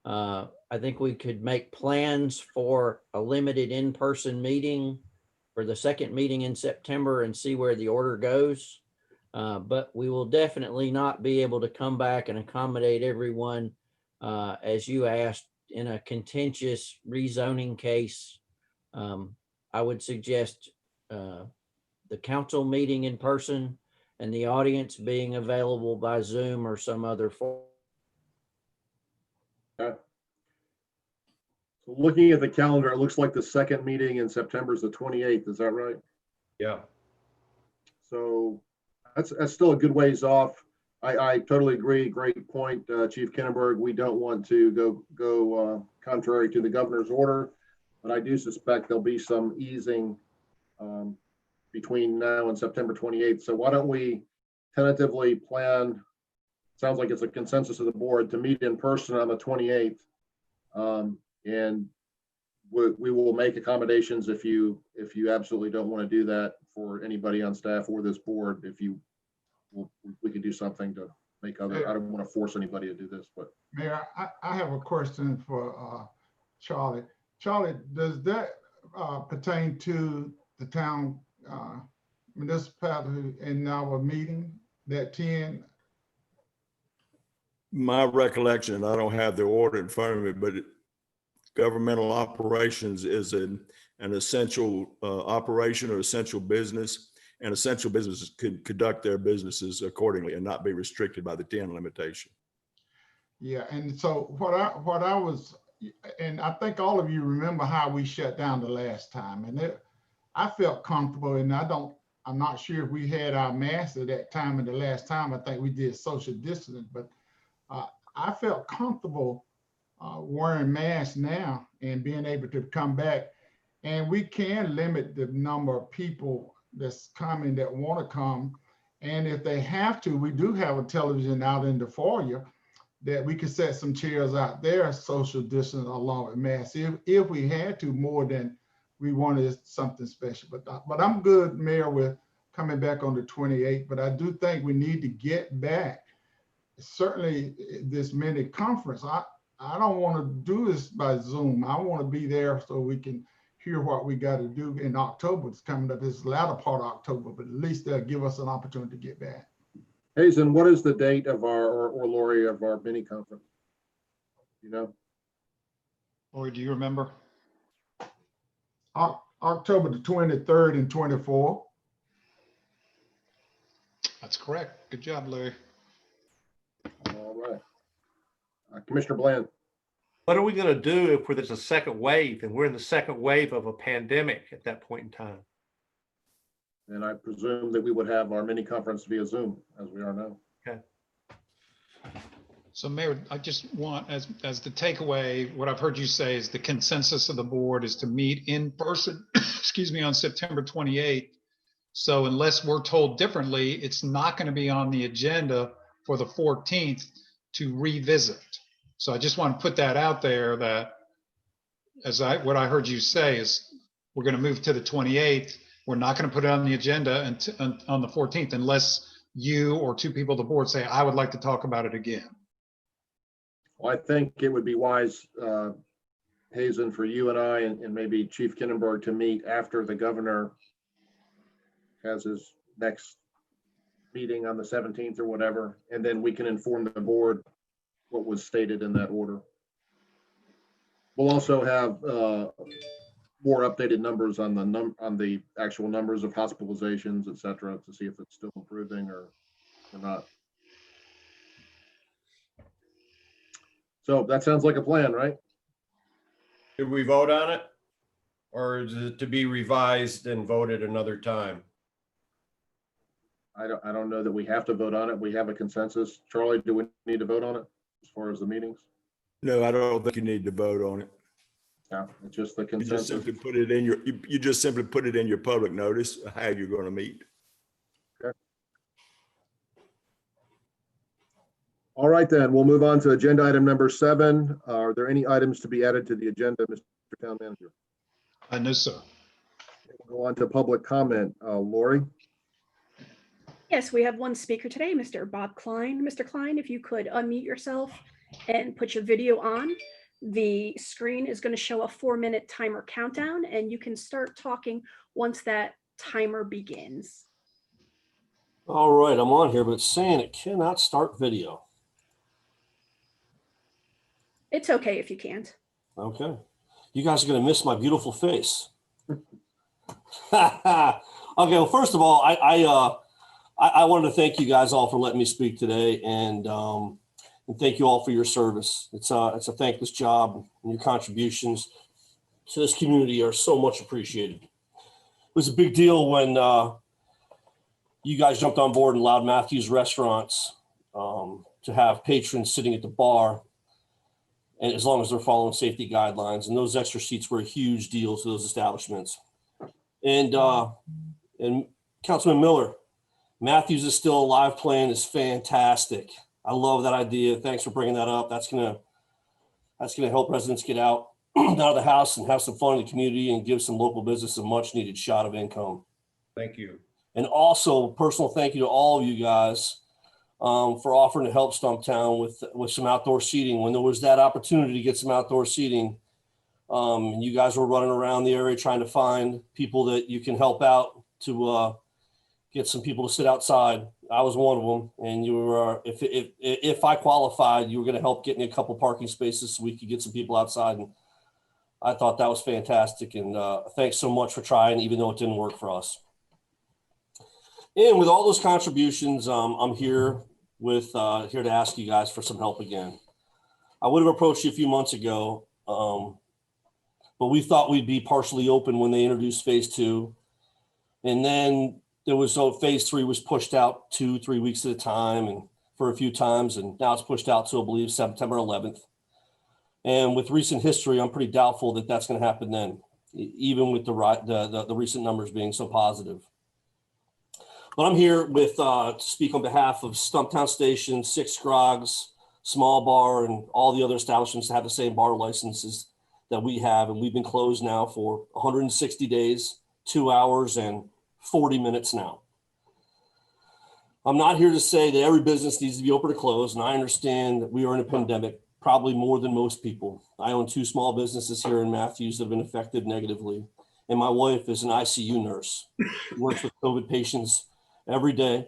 I think we could make plans for a limited in-person meeting for the second meeting in September and see where the order goes. But we will definitely not be able to come back and accommodate everyone, as you asked, in a contentious rezoning case. I would suggest the council meeting in person and the audience being available by Zoom or some other form. Okay. So looking at the calendar, it looks like the second meeting in September is the 28th. Is that right? Yeah. So that's still a good ways off. I totally agree. Great point, Chief Kennenberg. We don't want to go contrary to the governor's order, but I do suspect there'll be some easing between now and September 28th. So why don't we tentatively plan, sounds like it's a consensus of the board, to meet in person on the 28th. And we will make accommodations if you absolutely don't want to do that for anybody on staff or this board. We could do something to make other, I don't want to force anybody to do this, but. Mayor, I have a question for Charlie. Charlie, does that pertain to the town municipality in our meeting, that 10? My recollection, I don't have the order in front of me, but governmental operations is an essential operation or essential business. And essential businesses could conduct their businesses accordingly and not be restricted by the 10 limitation. Yeah, and so what I was, and I think all of you remember how we shut down the last time, and I felt comfortable, and I'm not sure if we had our masks at that time, and the last time I think we did social distancing, but I felt comfortable wearing masks now and being able to come back, and we can limit the number of people that's coming that want to come. And if they have to, we do have a television out in the foyer. that we could set some chairs out there, social distance along with masks, if we had to, more than we wanted something special. But I'm good, Mayor, with coming back on the 28th, but I do think we need to get back, certainly this mini conference. I don't want to do this by Zoom. I want to be there so we can hear what we got to do in October. It's coming up this latter part of October, but at least they'll give us an opportunity to get back. Hazen, what is the date of our, or Lori, of our mini conference? You know? Lori, do you remember? October the 23rd and 24th. That's correct. Good job, Larry. All right. Commissioner Bland. What are we going to do if there's a second wave and we're in the second wave of a pandemic at that point in time? And I presume that we would have our mini conference via Zoom, as we are now. Okay. So Mayor, I just want, as the takeaway, what I've heard you say is the consensus of the board is to meet in person, excuse me, on September 28th. So unless we're told differently, it's not going to be on the agenda for the 14th to revisit. So I just want to put that out there, that what I heard you say is we're going to move to the 28th. We're not going to put it on the agenda on the 14th unless you or two people on the board say, I would like to talk about it again. Well, I think it would be wise, Hazen, for you and I and maybe Chief Kinnenberg to meet after the governor has his next meeting on the 17th or whatever, and then we can inform the board what was stated in that order. We'll also have more updated numbers on the actual numbers of hospitalizations, et cetera, to see if it's still improving or not. So that sounds like a plan, right? Did we vote on it? Or is it to be revised and voted another time? I don't know that we have to vote on it. We have a consensus. Charlie, do we need to vote on it as far as the meetings? No, I don't think you need to vote on it. Yeah, it's just the You consensus. just simply put it in you just simply put it in your public notice how you're going to meet. Okay. All right, then we'll move on to agenda item number 7. Are there any items to be added to the agenda, Mr. Town Manager? No, sir. We'll go on to public comment. Lori? Yes, we have one speaker today, Mr. Bob Klein. Mr. Klein, if you could unmute yourself and put your video on. The screen is going to show a 4-minute timer countdown, and you can start talking once that timer begins. All right, I'm on here, but it's saying it cannot start video. It's okay if you can't. Okay. You guys are going to miss my beautiful face. Okay, well, first of all, I wanted to thank you guys all for letting me speak today, and thank you all for your service. It's a thankless job, and your contributions to this community are so much appreciated. It was a big deal when you guys jumped on board and allowed Matthews Restaurants to have patrons sitting at the bar, and as long as they're following safety guidelines, and those extra seats were a huge deal to those establishments. And Councilman Miller, Matthews is still alive playing is fantastic. I love that idea. Thanks for bringing that up. That's gonna help residents get out of the house and have some fun in the community and give some local business a much needed shot of income. Thank you. And also personal thank you to all of you guys for offering to help Stumptown with some outdoor seating. When there was that opportunity to get some outdoor seating, you guys were running around the area trying to find people that you can help out to get some people to sit outside. I was one of them, and you were. If I qualified, you were going to help get me a couple parking spaces so we could get some people outside. And I thought that was fantastic. And thanks so much for trying, even though it didn't work for us. And with all those contributions, I'm here to ask you guys for some help again. I would have approached you a few months ago, but we thought we'd be partially open when they introduced phase 2. And then phase 3 was pushed out 2-3 weeks at a time and for a few times. And now it's pushed out to, I believe, September 11th. And with recent history, I'm pretty doubtful that that's going to happen then, even with the recent numbers being so positive. But I'm here to speak on behalf of Stumptown Station, Six Scrogs, small bar and all the other establishments have the same bar licenses that we have. And we've been closed now for 160 days, 2 hours and 40 minutes now. I'm not here to say that every business needs to be open or closed, and I understand that we are in a pandemic, probably more than most people. I own 2 small businesses here in Matthews that have been affected negatively, and my wife is an ICU nurse. She works with COVID patients every day,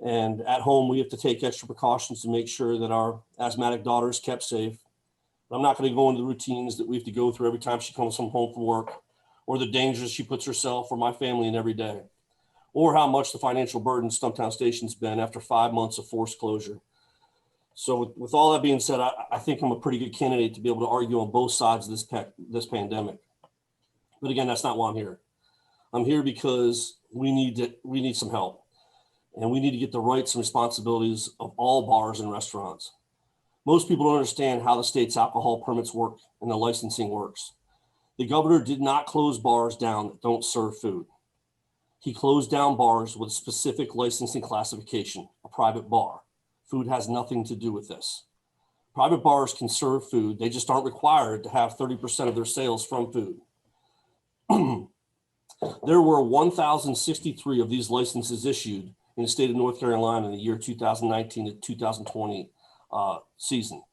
and at home we have to take extra precautions to make sure that our asthmatic daughter is kept safe. I'm not going to go into the routines that we have to go through every time she comes home from work, or the dangers she puts herself or my family in every day, or how much the financial burden Stumptown Station's been after 5 months of forced closure. So with all that being said, I think I'm a pretty good candidate to be able to argue on both sides of this pandemic. But again, that's not why I'm here. I'm here because we need some help, and we need to get the rights and responsibilities of all bars and restaurants. Most people don't understand how the state's alcohol permits work and the licensing works. The governor did not close bars down that don't serve food. He closed down bars with a specific licensing classification, a private bar. Food has nothing to do with this. Private bars can serve food. They just aren't required to have 30% of their sales from food. There were 1,063 of these licenses issued in the state of North Carolina in the year 2019 to 2020 season.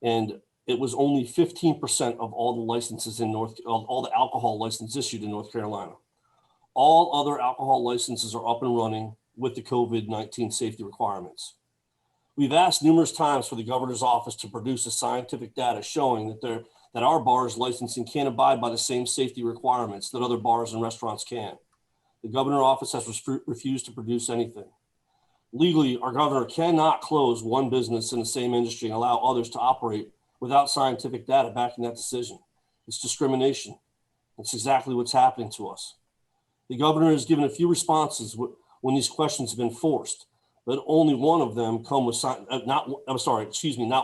And it was only 15% of all the licenses in all the alcohol licenses issued in North Carolina. All other alcohol licenses are up and running with the COVID-19 safety requirements. We've asked numerous times for the governor's office to produce a scientific data showing that our bars licensing can't abide by the same safety requirements that other bars and restaurants can. The governor's office has refused to produce anything. Legally, our governor cannot close one business in the same industry and allow others to operate without scientific data backing that decision. It's discrimination. It's exactly what's happening to us. The governor has given a few responses when these questions have been forced, but only one of them come with not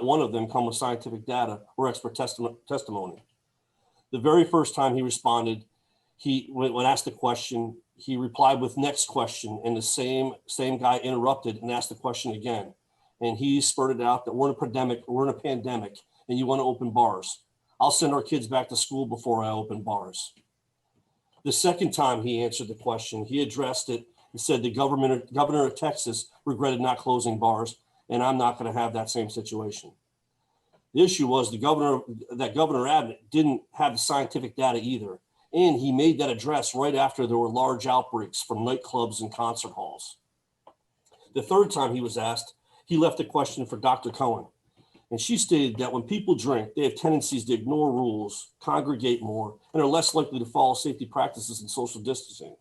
one of them come with scientific data or expert testimony. The very first time he responded, when asked the question, he replied with next question, and the same guy interrupted and asked the question again. And he spurted out that we're in a pandemic, and you want to open bars. I'll send our kids back to school before I open bars. The second time he answered the question, he addressed it and said the governor of Texas regretted not closing bars, and I'm not going to have that same situation. The issue was Governor Abbott didn't have the scientific data either, and he made that address right after there were large outbreaks from nightclubs and concert halls. The third time he was asked, he left a question for Dr. Cohen, and she stated that when people drink, they have tendencies to ignore rules, congregate more, and are less likely to follow safety practices and social distancing.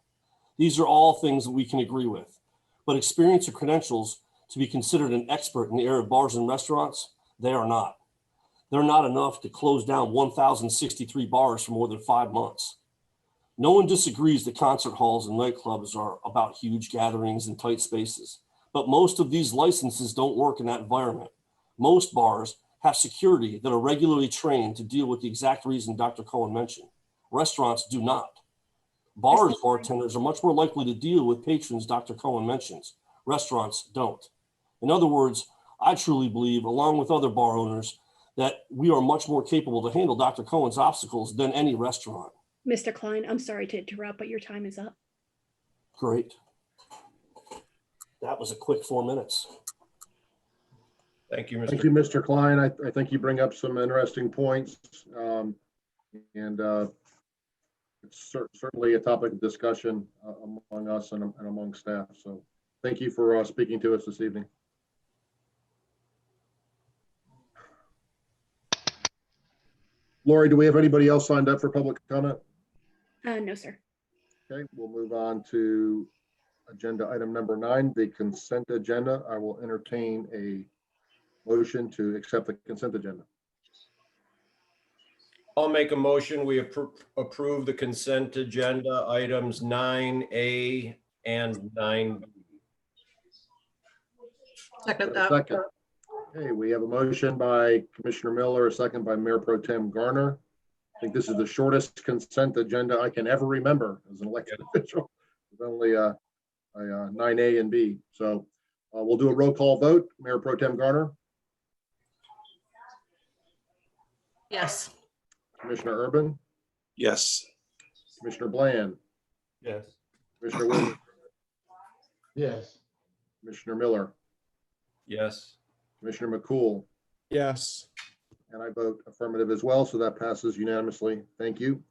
These are all things that we can agree with, but experience or credentials to be considered an expert in the area of bars and restaurants, they are not. They're not enough to close down 1,063 bars for more than 5 months. No one disagrees that concert halls and nightclubs are about huge gatherings and tight spaces, but most of these licenses don't work in that environment. Most bars have security that are regularly trained to deal with the exact reason Dr. Cohen mentioned. Restaurants do not. Bars bartenders are much more likely to deal with patrons Dr. Cohen mentions. Restaurants don't. In other words, I truly believe, along with other bar owners, that we are much more capable to handle Dr. Cohen's obstacles than any restaurant. Mr. Klein, I'm sorry to interrupt, but your time is up. Great. That was a quick 4 minutes. Thank you, Mr. Thank you, Mr. Klein. I think you bring up some interesting points. It's certainly a topic of discussion among us and among staff. So thank you for speaking to us this evening. Lori, do we have anybody else signed up for public comment? No, sir. Okay, we'll move on to agenda item number 9, the consent agenda. I will entertain a motion to accept the consent agenda. I'll make a motion. We approve the consent agenda items 9A and 9B. Second that. Second. Okay, we have a motion by Commissioner Miller, a second by Mayor Pro Tem Garner. I think this is the shortest consent agenda I can ever remember as an elected official. It's only 9A and B. So we'll do a roll call vote. Mayor Pro Tem Garner. Yes. Commissioner Urban, Yes. Commissioner Bland, Yes. Commissioner Williams, Yes. Commissioner Miller, Yes. Commissioner McCool, Yes. and I vote affirmative as well, so that passes unanimously. Thank you.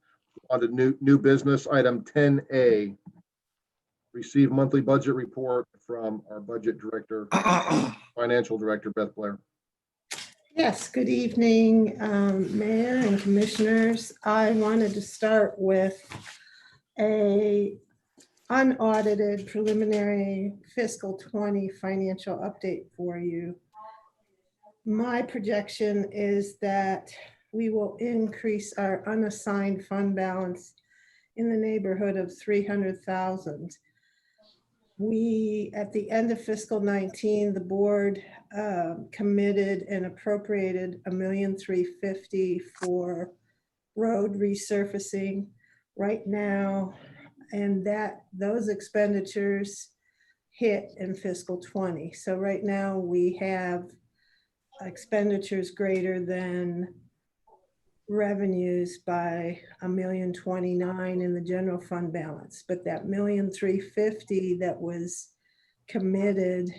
On to new business, item 10A. Receive monthly budget report from our budget director, financial director, Beth Blair. Yes, good evening, Mayor and Commissioners. I wanted to start with a unaudited preliminary fiscal 20 financial update for you. My projection is that we will increase our unassigned fund balance in the neighborhood of 300,000. We, at the end of fiscal 19, the board committed and appropriated $1,350,000 for road resurfacing right now, and those expenditures hit in fiscal 20. So right now we have expenditures greater than revenues by $1,029,000 in the general fund balance, but that $1,350,000 that was committed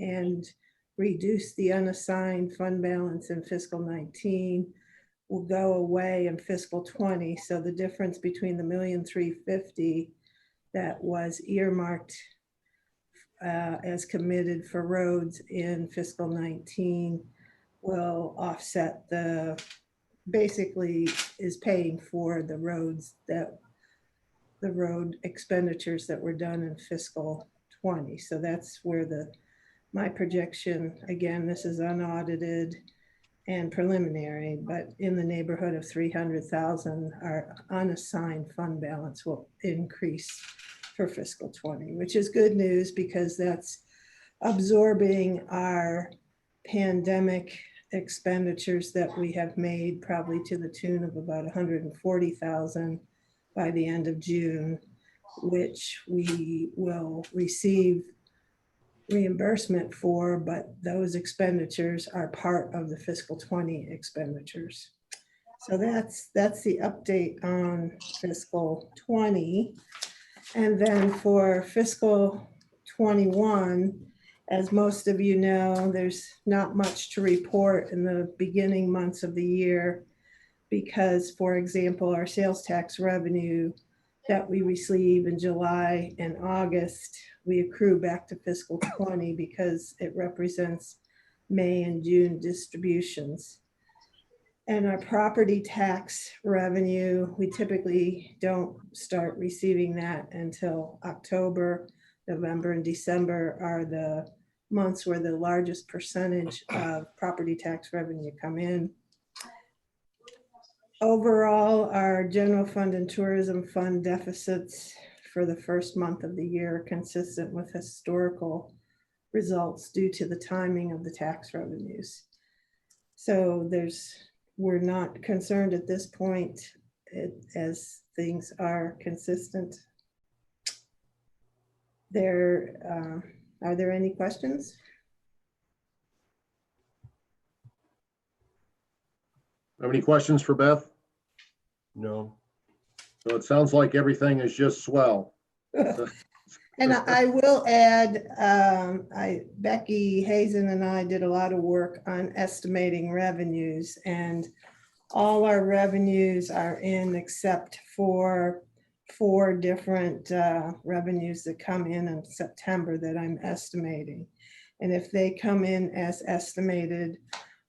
and reduced the unassigned fund balance in fiscal 19 will go away in fiscal 20. So the difference between the $1,350,000 that was earmarked as committed for roads in fiscal 19 will offset basically is paying for the road expenditures that were done in fiscal 20. So that's where my projection, again, this is unaudited and preliminary, but in the neighborhood of 300,000, our unassigned fund balance will increase for fiscal 20, which is good news because that's absorbing our pandemic expenditures that we have made, probably to the tune of about 140,000 by the end of June, which we will receive reimbursement for, but those expenditures are part of the fiscal 20 expenditures. So that's the update on fiscal 20. And then for fiscal 21, as most of you know, there's not much to report in the beginning months of the year because, for example, our sales tax revenue that we receive in July and August, we accrue back to fiscal 20 because it represents May and June distributions. And our property tax revenue, we typically don't start receiving that until October. November and December are the months where the largest percentage of property tax revenue come in. Overall, our general fund and tourism fund deficits for the first month of the year are consistent with historical results due to the timing of the tax revenues. So we're not concerned at this point as things are consistent. Are there any questions? Have any questions for Beth? No. So it sounds like everything is just swell. And I will add, Becky Hazen and I did a lot of work on estimating revenues, and all our revenues are in except for 4 different revenues that come in September that I'm estimating. And if they come in as estimated,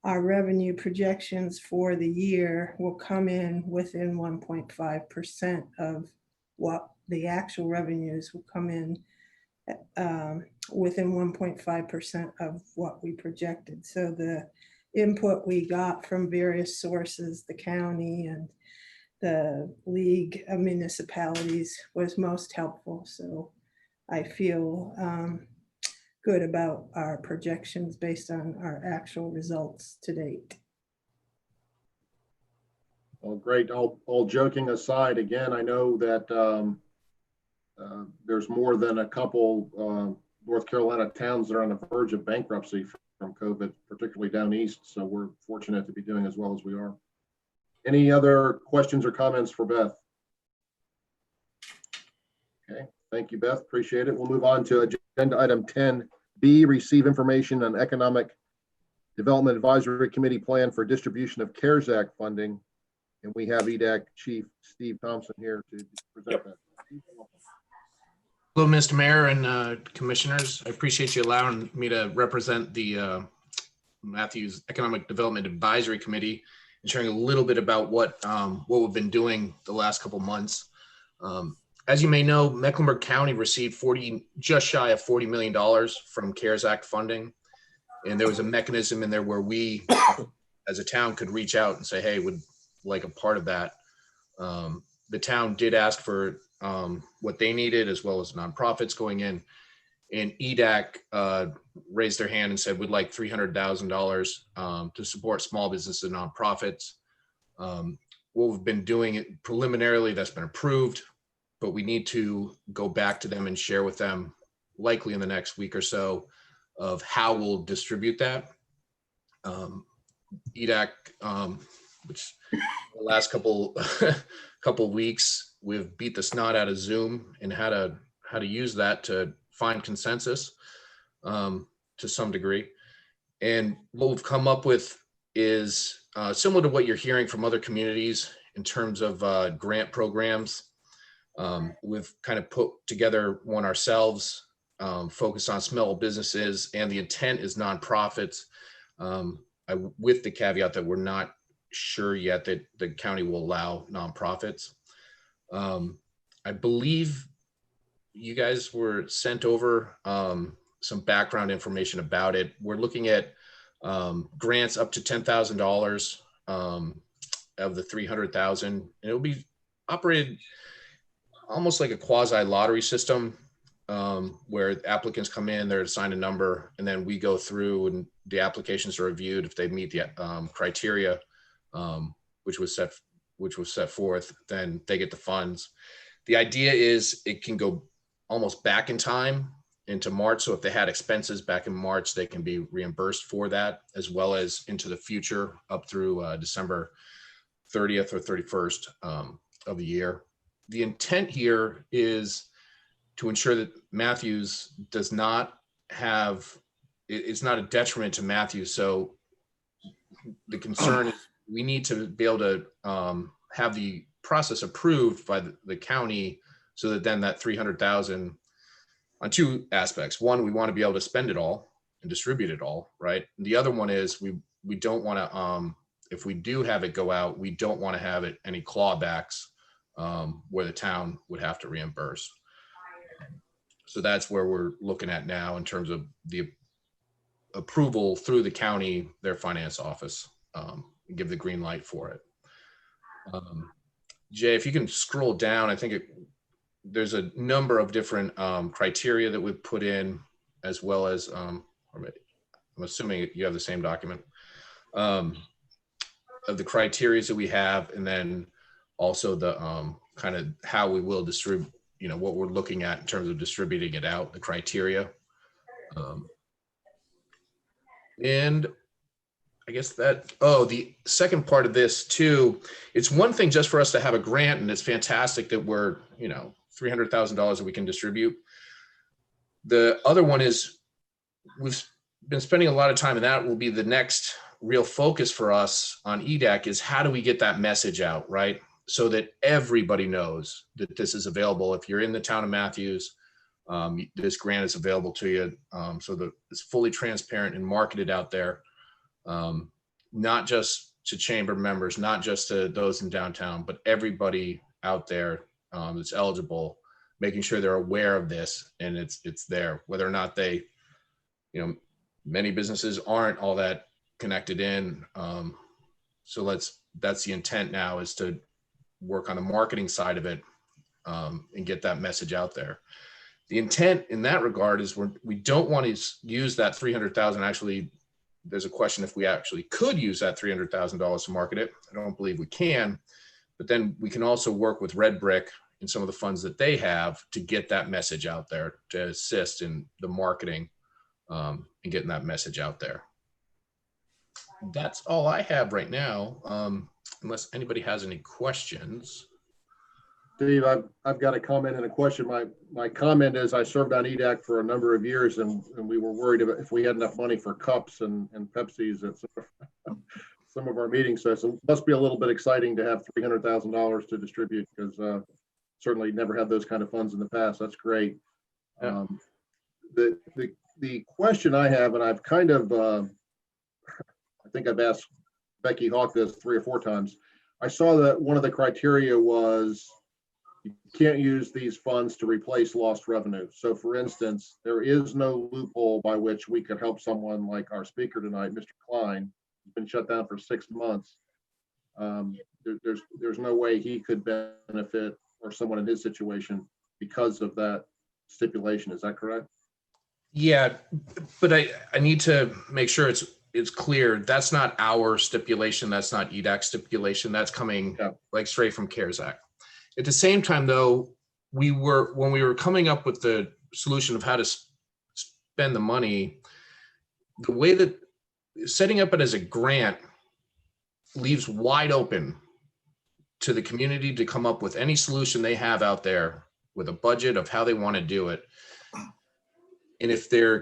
our revenue projections for the year will come in within 1.5% of what the actual revenues will come in within 1.5% of what we projected. So the input we got from various sources, the county and the League of Municipalities, was most helpful. So I feel good about our projections based on our actual results to date. Well, great. All joking aside, again, I know that there's more than a couple North Carolina towns that are on the verge of bankruptcy from COVID, particularly down east. So we're fortunate to be doing as well as we are. Any other questions or comments for Beth? Okay, thank you, Beth. Appreciate it. We'll move on to agenda item 10B, receive information on Economic Development Advisory Committee plan for distribution of CARES Act funding. And we have EDAC Chief Steve Thompson here to present that. Hello, Mr. Mayor and Commissioners. I appreciate you allowing me to represent the Matthews Economic Development Advisory Committee and sharing a little bit about what we've been doing the last couple months. As you may know, Mecklenburg County received just shy of $40 million from CARES Act funding. And there was a mechanism in there where we, as a town, could reach out and say, hey, would like a part of that. The town did ask for what they needed, as well as nonprofits going in. And EDAC raised their hand and said, we'd like $300,000 to support small businesses and nonprofits. What we've been doing it preliminarily, that's been approved, but we need to go back to them and share with them, likely in the next week or so, of how we'll distribute that. EDAC, which the last couple weeks, we've beat the snot out of Zoom and how to use that to find consensus to some degree. And what we've come up with is similar to what you're hearing from other communities in terms of grant programs. We've kind of put together one ourselves, focused on small businesses, and the intent is nonprofits, with the caveat that we're not sure yet that the county will allow nonprofits. I believe you guys were sent over some background information about it. We're looking at grants up to $10,000 of the $300,000, and it'll be operated almost like a quasi lottery system, where applicants come in, they're assigned a number, and then we go through and the applications are reviewed. If they meet the criteria, which was set forth, then they get the funds. The idea is it can go almost back in time into March. So if they had expenses back in March, they can be reimbursed for that, as well as into the future up through December 30th or 31st of the year. The intent here is to ensure that Matthews does not have, it's not a detriment to Matthews. So the concern is we need to be able to have the process approved by the county, so that then that 300,000 on two aspects. One, we want to be able to spend it all and distribute it all, right? And the other one is we don't want to, if we do have it go out, we don't want to have it any clawbacks where the town would have to reimburse. So that's where we're looking at now in terms of the approval through the county, their finance office, give the green light for it. Jay, if you can scroll down, I think there's a number of different criteria that we've put in, as well as, I'm assuming you have the same document, of the criteria that we have, and then also the kind of how we will distribute, what we're looking at in terms of distributing it out, the criteria. And I guess the second part of this too, it's one thing just for us to have a grant, and it's fantastic that we're, $300,000 that we can distribute. The other one is we've been spending a lot of time, and that will be the next real focus for us on EDAC, is how do we get that message out, right? So that everybody knows that this is available. If you're in the town of Matthews, this grant is available to you, so that it's fully transparent and marketed out there. Not just to chamber members, not just to those in downtown, but everybody out there that's eligible, making sure they're aware of this and it's there, whether or not they, many businesses aren't all that connected in. So that's the intent now, is to work on the marketing side of it and get that message out there. The intent in that regard is we don't want to use that 300,000. Actually, there's a question if we actually could use that $300,000 to market it. I don't believe we can, but then we can also work with Red Brick and some of the funds that they have to get that message out there, to assist in the marketing and getting that message out there. That's all I have right now, unless anybody has any questions. Steve, I've got a comment and a question. My comment is I served on EDAC for a number of years, and we were worried about if we had enough money for cups and Pepsis at some of our meetings. So it must be a little bit exciting to have $300,000 to distribute, because certainly never had those kind of funds in the past. That's great. Yeah. The question I have, and I've kind of, I think I've asked Becky Hawk this 3 or 4 times. I saw that one of the criteria was you can't use these funds to replace lost revenue. So for instance, there is no loophole by which we could help someone like our speaker tonight, Mr. Klein, who's been shut down for 6 months. There's no way he could benefit, or someone in his situation, because of that stipulation. Is that correct? Yeah, but I need to make sure it's clear. That's not our stipulation. That's not EDAC stipulation. That's coming like straight from CARES Act. At the same time, though, when we were coming up with the solution of how to spend the money, the way that setting up it as a grant leaves wide open to the community to come up with any solution they have out there with a budget of how they want to do it. And if there are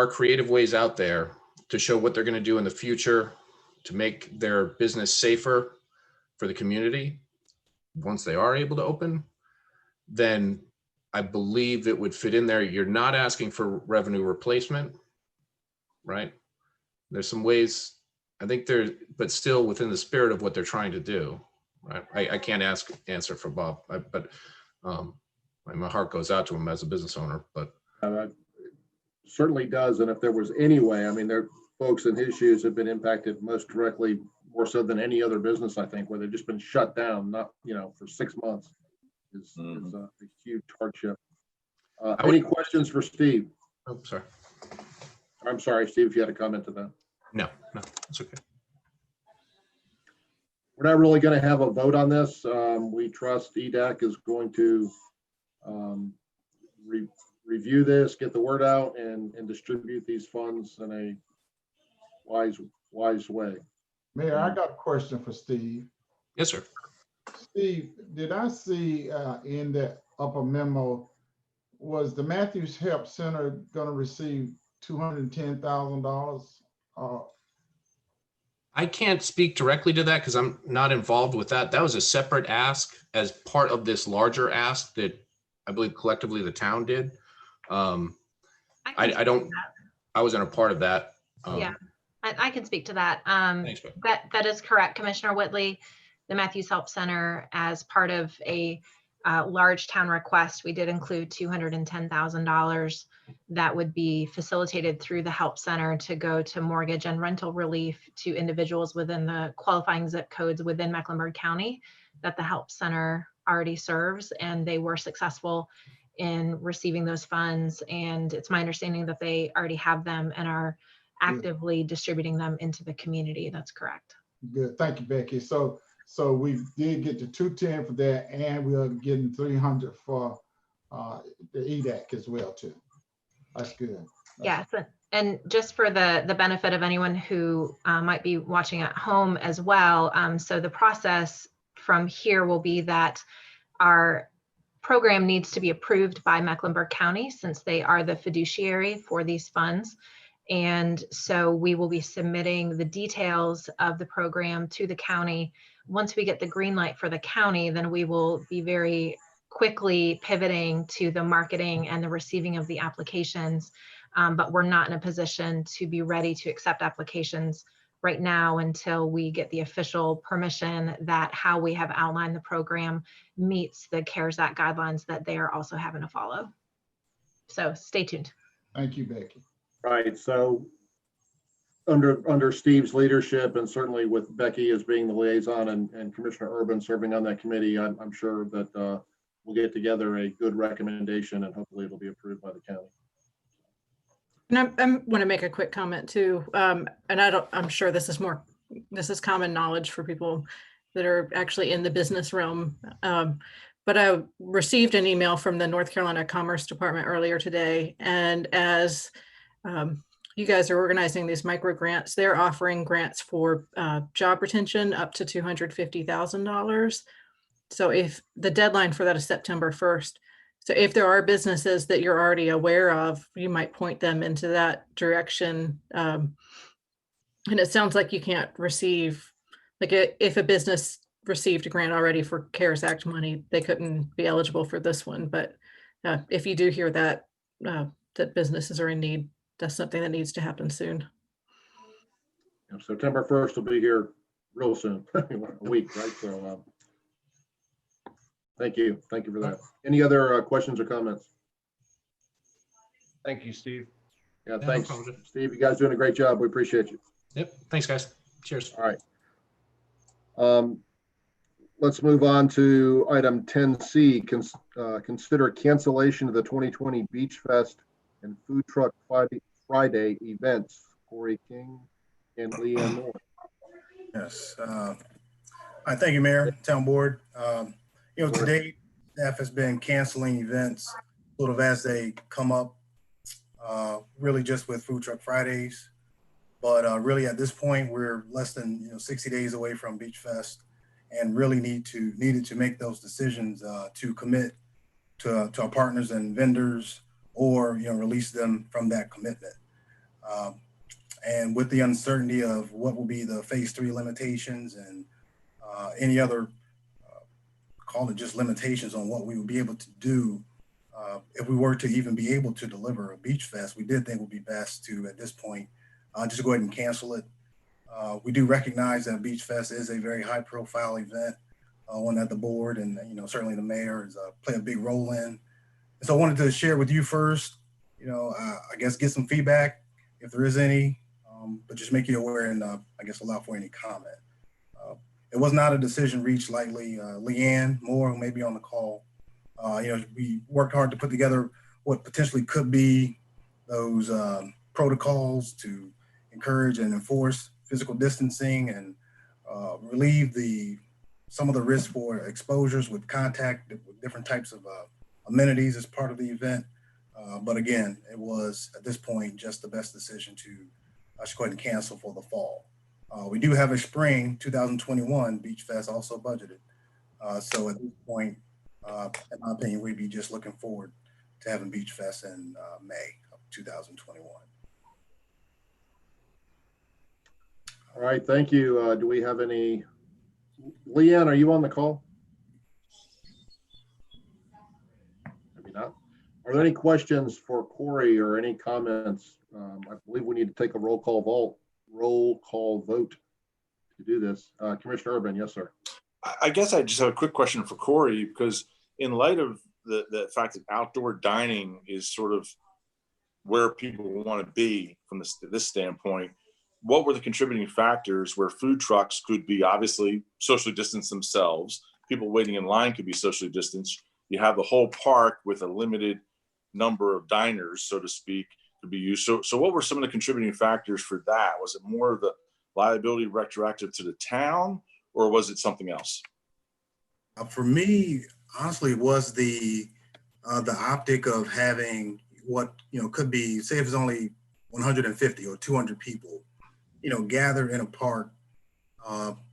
creative ways out there to show what they're going to do in the future to make their business safer for the community once they are able to open, then I believe it would fit in there. You're not asking for revenue replacement, right? There's some ways, I think but still within the spirit of what they're trying to do, right? I can't answer for Bob, but my heart goes out to him as a business owner, but. Certainly does. And if there was any way, I mean, there folks in his shoes have been impacted most directly, more so than any other business, I think, where they've just been shut down, not, for 6 months is a huge hardship. Any questions for Steve? Oh, sorry. I'm sorry, Steve, if you had a comment to that. No, it's okay. We're not really going to have a vote on this. We trust EDAC is going to review this, get the word out, and distribute these funds in a wise way. Mayor, I got a question for Steve. Yes, sir. Steve, did I see in that upper memo, was the Matthews Help Center going to receive $210,000? I can't speak directly to that because I'm not involved with that. That was a separate ask as part of this larger ask that I believe collectively the town did. I wasn't a part of that. Yeah, I can speak to that. Thanks, that is correct, Commissioner Whitley. The Matthews Help Center, as part of a large town request, we did include $210,000 that would be facilitated through the Help Center to go to mortgage and rental relief to individuals within the qualifying zip codes within Mecklenburg County that the Help Center already serves, and they were successful in receiving those funds. And it's my understanding that they already have them and are actively distributing them into the community. That's correct. Good, thank you, Becky. So we did get the 210 for that, and we are getting 300 for the EDAC as well too. That's good. Yes, and just for the benefit of anyone who might be watching at home as well. So the process from here will be that our program needs to be approved by Mecklenburg County, since they are the fiduciary for these funds. And so we will be submitting the details of the program to the county. Once we get the green light for the county, then we will be very quickly pivoting to the marketing and the receiving of the applications. But we're not in a position to be ready to accept applications right now until we get the official permission that how we have outlined the program meets the CARES Act guidelines that they are also having to follow. So stay tuned. Thank you, Becky. Right. So under Steve's leadership, and certainly with Becky as being the liaison and Commissioner Urban serving on that committee, I'm sure that we'll get together a good recommendation, and hopefully it'll be approved by the county. And I want to make a quick comment too. And I'm sure this is common knowledge for people that are actually in the business realm. But I received an email from the North Carolina Commerce Department earlier today. And as you guys are organizing these micro grants. They're offering grants for job retention up to $250,000. So if the deadline for that is September 1st, so if there are businesses that you're already aware of, you might point them into that direction. And it sounds like you can't receive, like if a business received a grant already for CARES Act money, they couldn't be eligible for this one. But if you do hear that, that businesses are in need, that's something that needs to happen soon. September 1st will be here real soon, a week, right? So thank you for that. Any other questions or comments? Thank you, Steve. Yeah, thanks, Steve. You guys doing a great job. We appreciate you. Yep. Thanks, guys. Cheers. All right. Let's move on to item 10C. Consider cancellation of the 2020 Beach Fest and Food Truck Friday events. Corey King and Leanne Moore. Yes. I thank you, Mayor, Town Board. To date, staff has been canceling events sort of as they come up, really just with Food Truck Fridays. But really at this point, we're less than 60 days away from Beach Fest and really needed to make those decisions to commit to our partners and vendors or release them from that commitment. And with the uncertainty of what will be the phase 3 limitations and any other, call it just limitations on what we would be able to do if we were to even be able to deliver a Beach Fest, we did think it would be best to, at this point, just go ahead and cancel it. We do recognize that Beach Fest is a very high profile event, one that the board and certainly the mayor has played a big role in. And so I wanted to share with you first, I guess get some feedback if there is any, but just make you aware and I guess allow for any comment. It was not a decision reached lightly. Leanne Moore, who may be on the call, we worked hard to put together what potentially could be those protocols to encourage and enforce physical distancing and relieve some of the risk for exposures with contact with different types of amenities as part of the event. But again, it was at this point just the best decision to just go ahead and cancel for the fall. We do have a spring 2021 Beach Fest also budgeted. So at this point, in my opinion, we'd be just looking forward to having Beach Fest in May of 2021. All right, thank you. Do we have any? Leanne, are you on the call? Maybe not. Are there any questions for Corey or any comments? I believe we need to take a roll call vote to do this. Commissioner Urban, yes, sir. I guess I just have a quick question for Corey, because in light of the fact that outdoor dining is sort of where people want to be from this standpoint, what were the contributing factors where food trucks could be obviously socially distanced themselves? People waiting in line could be socially distanced. You have the whole park with a limited number of diners, so to speak, to be used. So what were some of the contributing factors for that? Was it more of the liability retroactive to the town, or was it something else? For me, honestly, it was the optic of having what could be, say if it's only 150 or 200 people, gathered in a park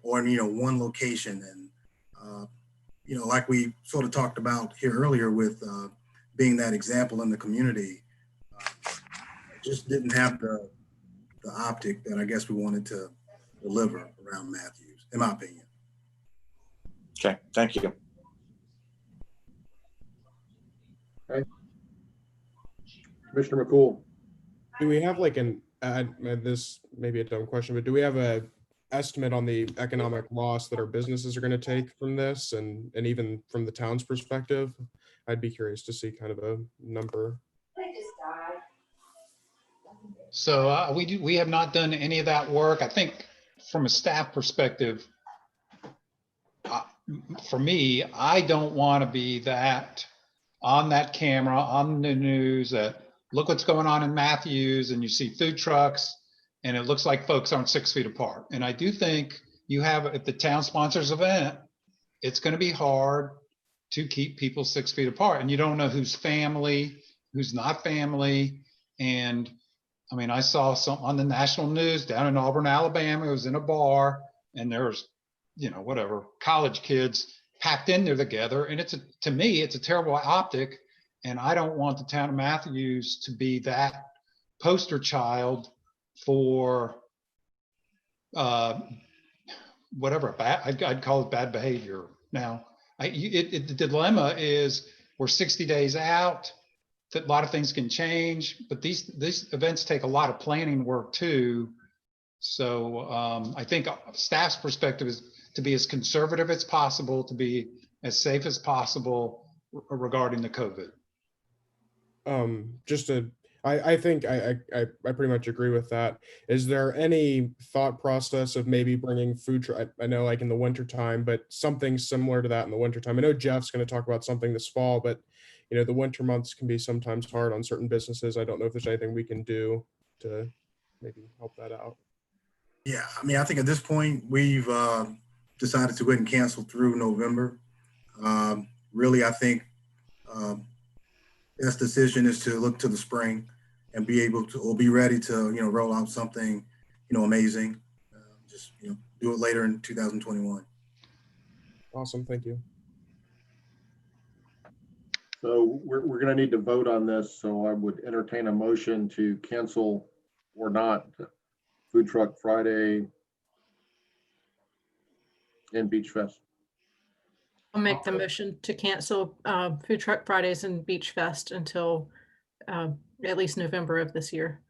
or in one location, and like we sort of talked about here earlier with being that example in the community, just didn't have the optic that I guess we wanted to deliver around Matthews, in my opinion. Okay, thank you. Okay. Commissioner McCool. Do we have like this may be a dumb question, but do we have a estimate on the economic loss that our businesses are going to take from this, and even from the town's perspective? I'd be curious to see kind of a number. So we have not done any of that work. I think from a staff perspective, for me, I don't want to be that on that camera, on the news, that look what's going on in Matthews, and you see food trucks and it looks like folks aren't 6 feet apart. And I do think if the town sponsors event, it's going to be hard to keep people 6 feet apart, and you don't know who's family, who's not family. And I mean, I saw some on the national news down in Auburn, Alabama. It was in a bar, and there was, whatever, college kids packed in there together. And to me, it's a terrible optic. And I don't want the town of Matthews to be that poster child for whatever, I'd call it bad behavior. Now, the dilemma is we're 60 days out, that a lot of things can change, but these events take a lot of planning work too. So I think staff's perspective is to be as conservative as possible, to be as safe as possible regarding the COVID. I think I pretty much agree with that. Is there any thought process of maybe bringing food truck? I know like in the winter time, but something similar to that in the winter time. I know Jeff's going to talk about something this fall, but the winter months can be sometimes hard on certain businesses. I don't know if there's anything we can do to maybe help that out. Yeah, I mean, I think at this point we've decided to go ahead and cancel through November. Really, I think best decision is to look to the spring and be able to, or be ready to, roll out something, amazing. Just, do it later in 2021. Awesome, thank you. So we're going to need to vote on this. So I would entertain a motion to cancel or not Food Truck Friday and Beach Fest. I'll make the motion to cancel Food Truck Fridays and Beach Fest until at least November of this year.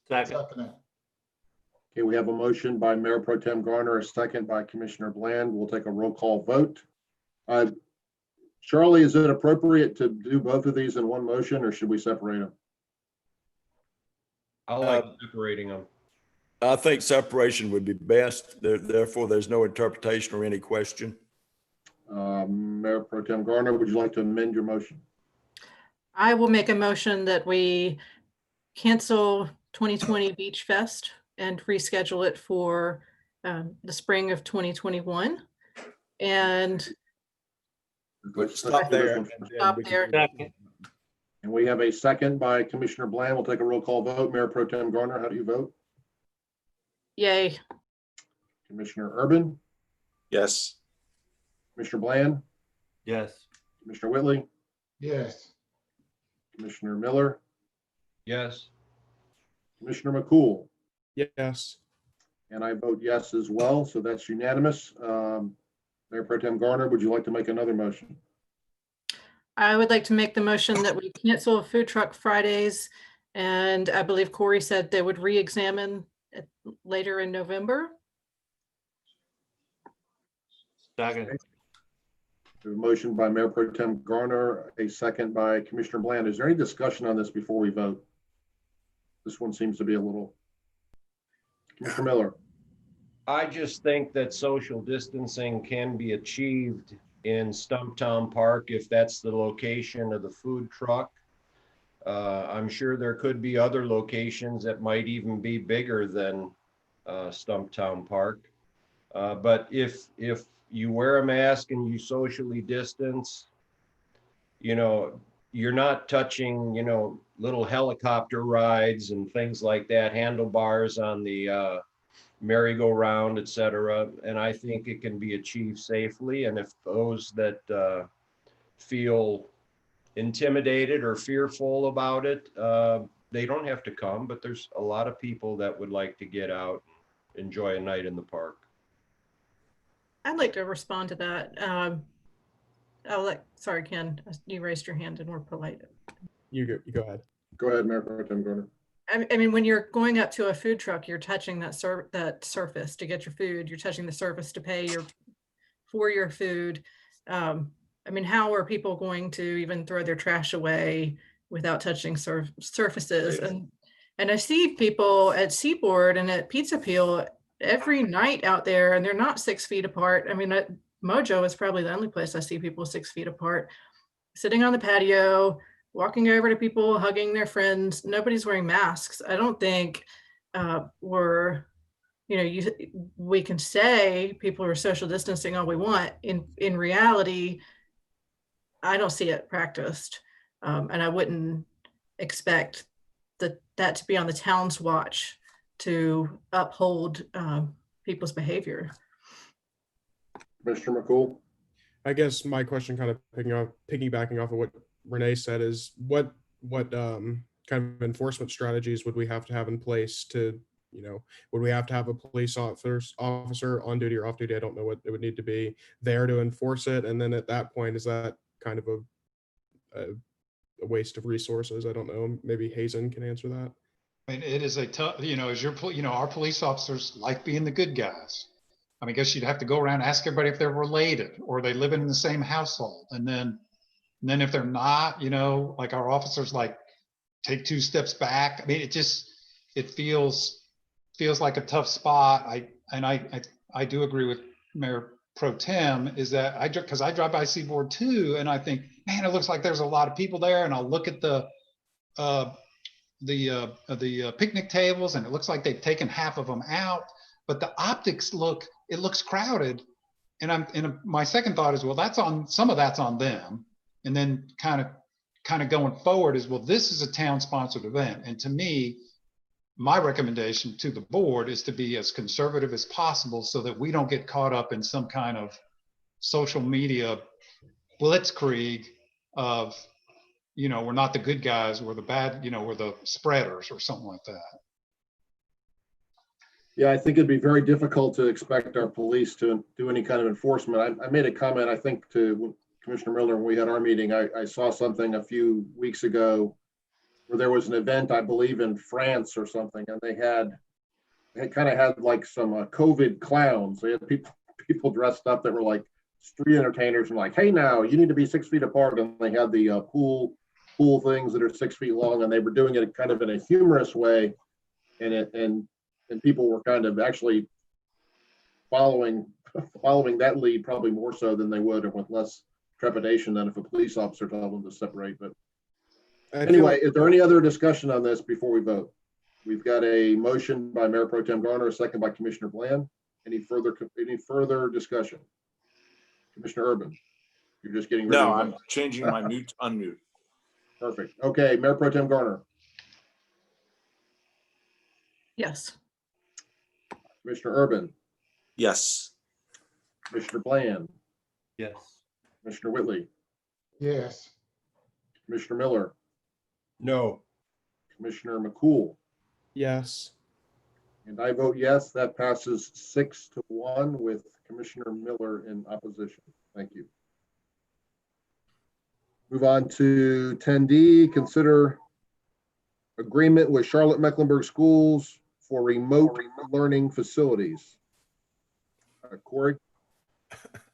Second. Okay, we have a motion by Mayor Pro Tem Garner, a second by Commissioner Bland. We'll take a roll call vote. Charlie, is it appropriate to do both of these in one motion, or should we separate them? I like separating them. I think separation would be best. Therefore, there's no interpretation or any question. Mayor Pro Tem Garner, would you like to amend your motion? I will make a motion that we cancel 2020 Beach Fest and reschedule it for the spring of 2021. And Let's stop there. Stop there. And we have a second by Commissioner Bland. We'll take a roll call vote. Mayor Pro Tem Garner, how do you vote? Yay. Commissioner Urban? Yes. Commissioner Bland? Yes. Commissioner Whitley? Yes. Commissioner Miller? Yes. Commissioner McCool? Yes. And I vote yes as well, so that's unanimous. Mayor Pro Tem Garner, would you like to make another motion? I would like to make the motion that we cancel Food Truck Fridays, and I believe Corey said they would re-examine it later in November. Second. A motion by Mayor Pro Tem Garner, a second by Commissioner Bland. Is there any discussion on this before we vote? This one seems to be a little. Commissioner Miller. I just think that social distancing can be achieved in Stumptown Park if that's the location of the food truck. I'm sure there could be other locations that might even be bigger than Stumptown Park. But if you wear a mask and you socially distance, you're not touching, little helicopter rides and things like that, handlebars on the merry-go-round, etc. And I think it can be achieved safely. And if those that feel intimidated or fearful about it, they don't have to come, but there's a lot of people that would like to get out and enjoy a night in the park. I'd like to respond to that. Sorry, Ken, you raised your hand and we're polite. You go ahead. Go ahead, Mayor Pro Tem Garner. I mean, when you're going up to a food truck, you're touching that surface to get your food. You're touching the surface to pay for your food. I mean, how are people going to even throw their trash away without touching surfaces? And I see people at Seaboard and at Pizza Peel every night out there, and they're not 6 feet apart. I mean, at Mojo is probably the only place I see people 6 feet apart, sitting on the patio, walking over to people, hugging their friends. Nobody's wearing masks. I don't think we can say people are social distancing all we want. In reality, I don't see it practiced. And I wouldn't expect that to be on the town's watch to uphold people's behavior. Mr. McCool? I guess my question, kind of piggybacking off of what Renee said, is what kind of enforcement strategies would we have to have in place to, would we have to have a police officer on duty or off duty? I don't know what it would need to be there to enforce it. And then at that point, is that kind of a waste of resources? I don't know. Maybe Hazen can answer that. I mean, it is a tough, as our police officers like being the good guys. I mean, I guess you'd have to go around and ask everybody if they're related or they live in the same household. And then if they're not, like our officers like take 2 steps back. I mean, it feels like a tough spot. I do agree with Mayor Pro Tem is that because I drive by Seaboard too, and I think, man, it looks like there's a lot of people there. And I'll look at the picnic tables, and it looks like they've taken half of them out. But the optics it looks crowded. And my second thought is, well, some of that's on them. And then kind of going forward is, well, this is a town sponsored event. And to me, my recommendation to the board is to be as conservative as possible so that we don't get caught up in some kind of social media blitzkrieg of, we're not the good guys, we're the bad, we're the spreaders or something like that. Yeah, I think it'd be very difficult to expect our police to do any kind of enforcement. I made a comment, I think, to Commissioner Miller when we had our meeting. I saw something a few weeks ago where there was an event, I believe in France or something, and they kind of had like some COVID clowns. They had people dressed up that were like street entertainers and like, hey, now you need to be 6 feet apart. And they had the pool things that are 6 feet long, and they were doing it kind of in a humorous way, and people were kind of actually following that lead probably more so than they would, and with less trepidation than if a police officer told them to separate. But anyway, is there any other discussion on this before we vote? We've got a motion by Mayor Pro Tem Garner, a second by Commissioner Bland. Any further discussion? Commissioner Urban, you're just getting ready. No, I'm changing my mute to unmute. Perfect. Okay, Mayor Pro Tem Garner. Yes. Commissioner Urban. Yes. Commissioner Bland. Yes. Commissioner Whitley. Yes. Commissioner Miller. No. Commissioner McCool. Yes. And I vote yes. That passes 6-1 with Commissioner Miller in opposition. Thank you. Move on to 10D. Consider agreement with Charlotte Mecklenburg Schools for remote learning facilities. Corey?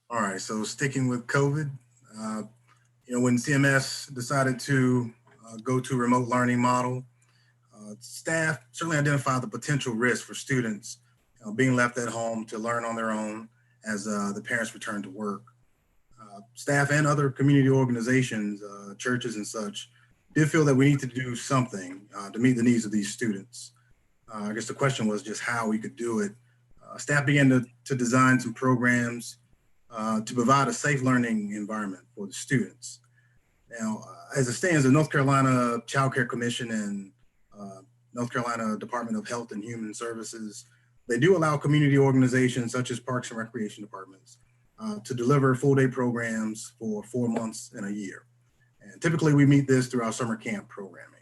All right, so sticking with COVID, when CMS decided to go to a remote learning model, staff certainly identified the potential risk for students being left at home to learn on their own as the parents return to work. Staff and other community organizations, churches and such, did feel that we need to do something to meet the needs of these students. I guess the question was just how we could do it. Staff began to design some programs to provide a safe learning environment for the students. Now, as it stands, the North Carolina Child Care Commission and North Carolina Department of Health and Human Services, they do allow community organizations such as Parks and Recreation Departments to deliver full-day programs for 4 months in a year. And typically we meet this through our summer camp programming.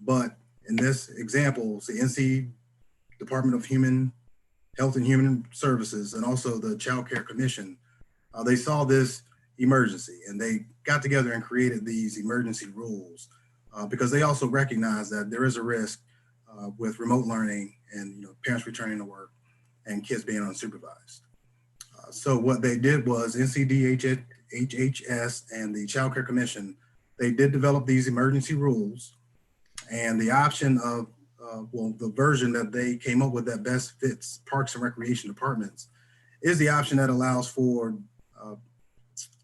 But in this example, the NC Department of Health and Human Services and also the Child Care Commission, they saw this emergency and they got together and created these emergency rules because they also recognize that there is a risk with remote learning and parents returning to work and kids being unsupervised. So what they did was NCDHS and the Child Care Commission, they did develop these emergency rules, and the option of, the version that they came up with that best fits Parks and Recreation Departments is the option that allows for,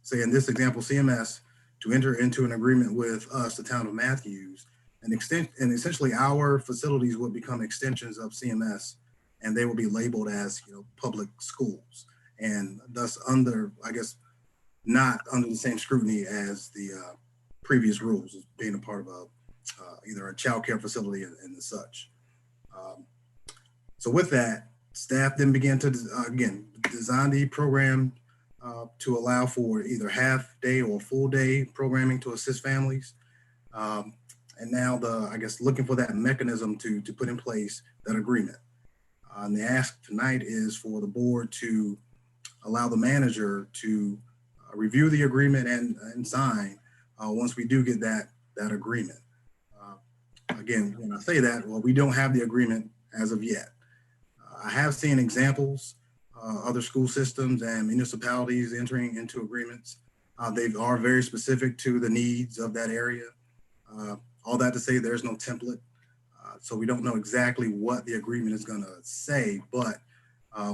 say in this example, CMS to enter into an agreement with us, the town of Matthews, and essentially our facilities will become extensions of CMS, and they will be labeled as public schools, and thus not under the same scrutiny as the previous rules, as being a part of a either a child care facility and such. So with that, staff then began to, again, design the program to allow for either half day or full day programming to assist families. And now I guess, looking for that mechanism to put in place that agreement. And the ask tonight is for the board to allow the manager to review the agreement and sign once we do get that agreement. Again, when I say that, well, we don't have the agreement as of yet. I have seen examples, other school systems and municipalities entering into agreements. They are very specific to the needs of that area. All that to say, there's no template. So we don't know exactly what the agreement is going to say, but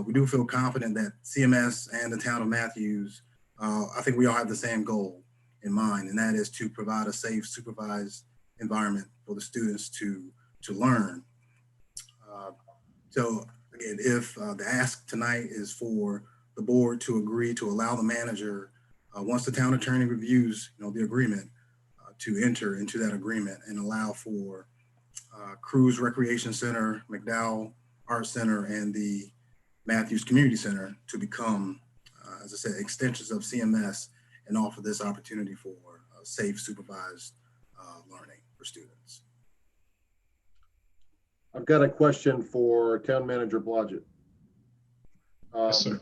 we do feel confident that CMS and the town of Matthews, I think we all have the same goal in mind, and that is to provide a safe, supervised environment for the students to learn. So again, if the ask tonight is for the board to agree to allow the manager, once the town attorney reviews, the agreement, to enter into that agreement and allow for Cruz Recreation Center, McDowell Art Center, and the Matthews Community Center to become, as I said, extensions of CMS and offer this opportunity for safe, supervised learning for students. I've got a question for Town Manager Blodgett. Yes, sir.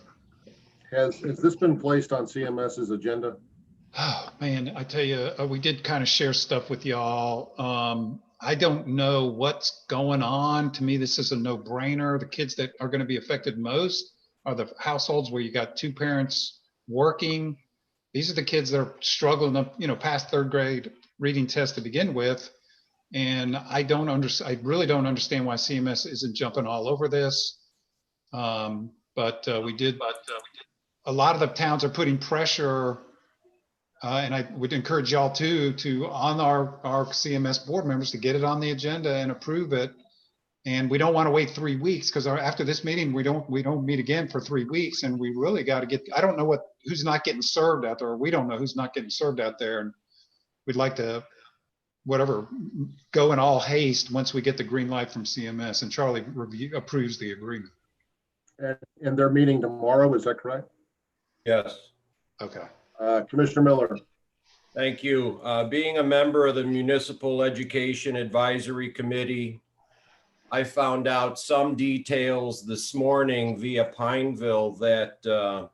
Has this been placed on CMS's agenda? Oh, man, I tell you, we did kind of share stuff with y'all. I don't know what's going on. To me, this is a no-brainer. The kids that are going to be affected most are the households where you got two parents working. These are the kids that are struggling up, past third grade reading test to begin with. And I really don't understand why CMS isn't jumping all over this. But we did. A lot of the towns are putting pressure. And I would encourage y'all on our CMS board members to get it on the agenda and approve it. And we don't want to wait 3 weeks because after this meeting, we don't meet again for 3 weeks. And we really got to I don't know who's not getting served out there. Or we don't know who's not getting served out there. And we'd like to, go in all haste once we get the green light from CMS and Charlie approves the agreement. And they're meeting tomorrow, is that correct? Yes. Okay. Commissioner Miller. Thank you. Being a member of the Municipal Education Advisory Committee, I found out some details this morning via Pineville that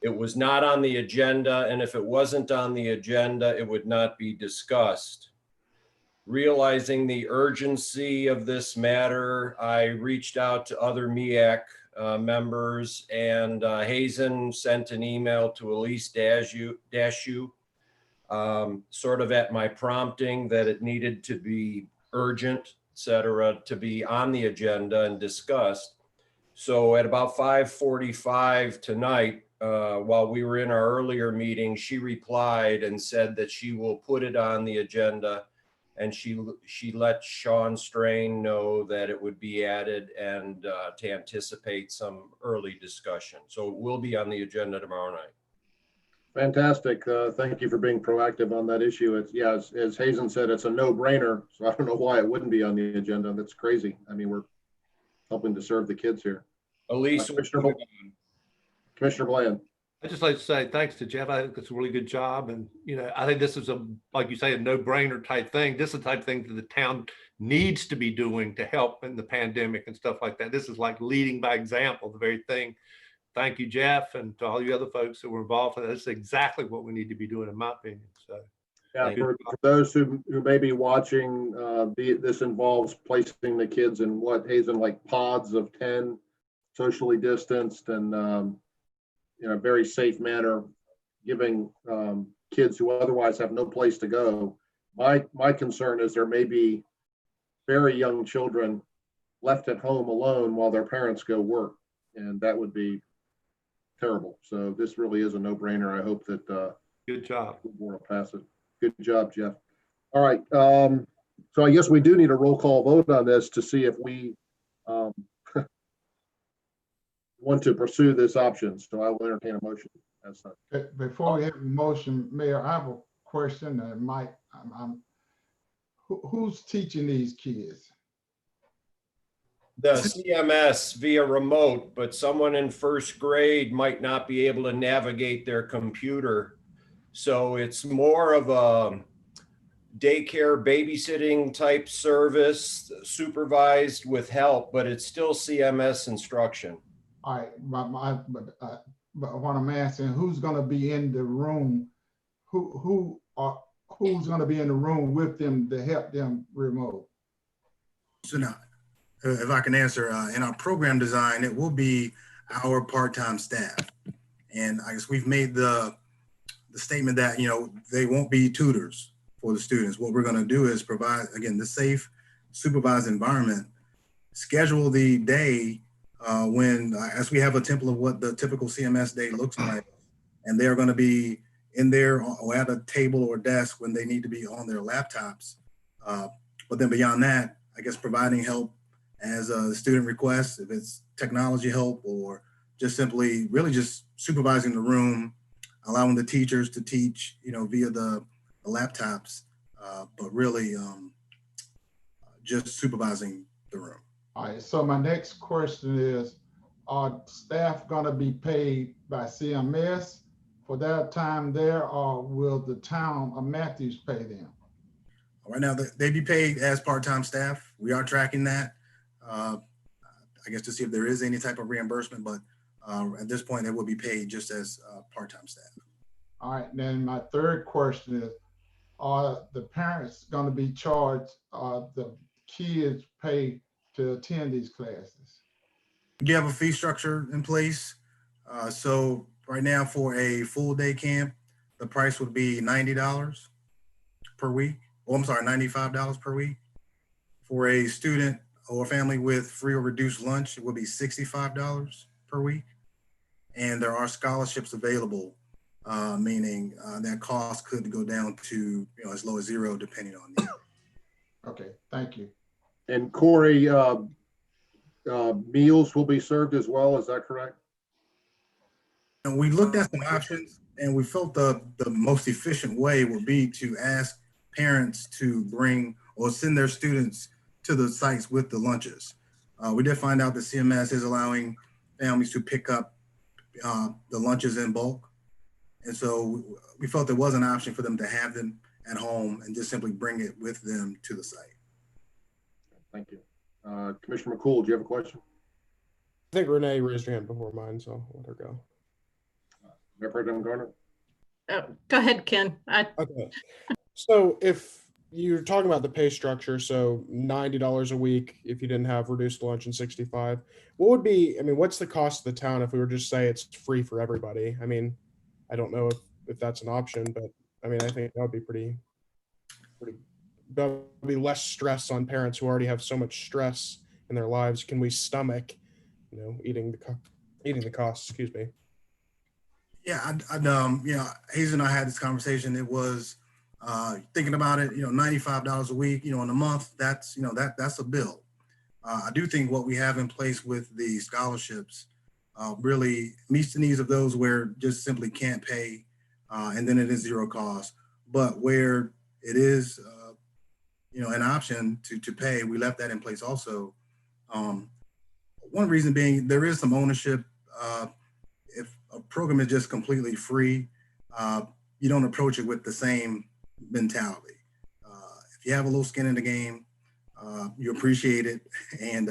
it was not on the agenda, and if it wasn't on the agenda, it would not be discussed. Realizing the urgency of this matter, I reached out to other MEAC members, and Hazen sent an email to Elise Dashu, sort of at my prompting that it needed to be urgent, et cetera, to be on the agenda and discussed. So at about 5:45 tonight, while we were in our earlier meeting, she replied and said that she will put it on the agenda. And she let Sean Strain know that it would be added and to anticipate some early discussion. So it will be on the agenda tomorrow night. Fantastic. Thank you for being proactive on that issue. As Hazen said, it's a no-brainer. So I don't know why it wouldn't be on the agenda. That's crazy. I mean, we're helping to serve the kids here. Elise, Commissioner Bland. I'd just like to say thanks to Jeff. I think it's a really good job. And, I think this is like you say, a no-brainer type thing. This is the type of thing that the town needs to be doing to help in the pandemic and stuff like that. This is like leading by example, the very thing. Thank you, Jeff, and to all you other folks who were involved in that. This is exactly what we need to be doing, in my opinion. So, yeah, for those who may be watching, this involves placing the kids in what, Hazen, like pods of 10, socially distanced and in a very safe manner, giving kids who otherwise have no place to go. My concern is there may be very young children left at home alone while their parents go work, and that would be terrible. So this really is a no-brainer. I hope that good job. We'll pass it. Good job, Jeff. All right. So I guess we do need a roll call vote on this to see if we want to pursue this option. So I will entertain a motion as such. Before we have a motion, Mayor, I have a question that who's teaching these kids? The CMS via remote, but someone in first grade might not be able to navigate their computer. So it's more of a daycare babysitting type service, supervised with help, but it's still CMS instruction. All right, but what I'm asking, who's going to be in the room? Who's going to be in the room with them to help them remote? So now, if I can answer, in our program design, it will be our part-time staff. And I guess we've made the statement that, you know, they won't be tutors for the students. What we're going to do is provide, again, the safe, supervised environment, schedule the day when, as we have a template of what the typical CMS day looks like, and they're going to be in there or at a table or desk when they need to be on their laptops. But then beyond that, I guess providing help as a student requests, if it's technology help or just simply really just supervising the room, allowing the teachers to teach, you know, via the laptops, but really just supervising the room. All right, so my next question is, are staff gonna be paid by CMS for their time there, or will the town of Matthews pay them? Right now, they be paid as part-time staff. We are tracking that, I guess, to see if there is any type of reimbursement, but at this point, they will be paid just as part-time staff. All right, then my third question is, are the parents gonna be charged, the kids paid to attend these classes? We do have a fee structure in place. So right now for a full day camp, the price would be $90 per week. Oh, I'm sorry, $95 per week. For a student or family with free or reduced lunch, it would be $65 per week. And there are scholarships available, meaning that cost could go down to, you know, as low as $0 depending on need. Okay, thank you. And Corey, meals will be served as well, is that correct? And we looked at some options and we felt the most efficient way would be to ask parents to bring or send their students to the sites with the lunches. We did find out that CMS is allowing families to pick up the lunches in bulk. And so we felt there was an option for them to have them at home and just simply bring it with them to the site. Thank you. Commissioner McCool, do you have a question? I think Renee raised her hand before mine, so I'll let her go. Mayor Pro Tem Garner? Oh, go ahead, Ken. Okay. So if you're talking about the pay structure, so $90 a week if you didn't have reduced lunch and $65, what would be, I mean, what's the cost to the town if we were just say it's free for everybody? I mean, I don't know if that's an option, but I mean, I think that would be pretty, that would be less stress on parents who already have so much stress in their lives. Can we stomach, you know, eating the cost, excuse me. Yeah, you know, Hayes and I had this conversation. It was thinking about it, you know, $95 a week, you know, in a month, that's, you know, that's a bill. I do think what we have in place with the scholarships really meets the needs of those where just simply can't pay, and then it is $0 cost. But where it is, you know, an option to pay, we left that in place also. One reason being there is some ownership. If a program is just completely free, you don't approach it with the same mentality. If you have a little skin in the game, you appreciate it, and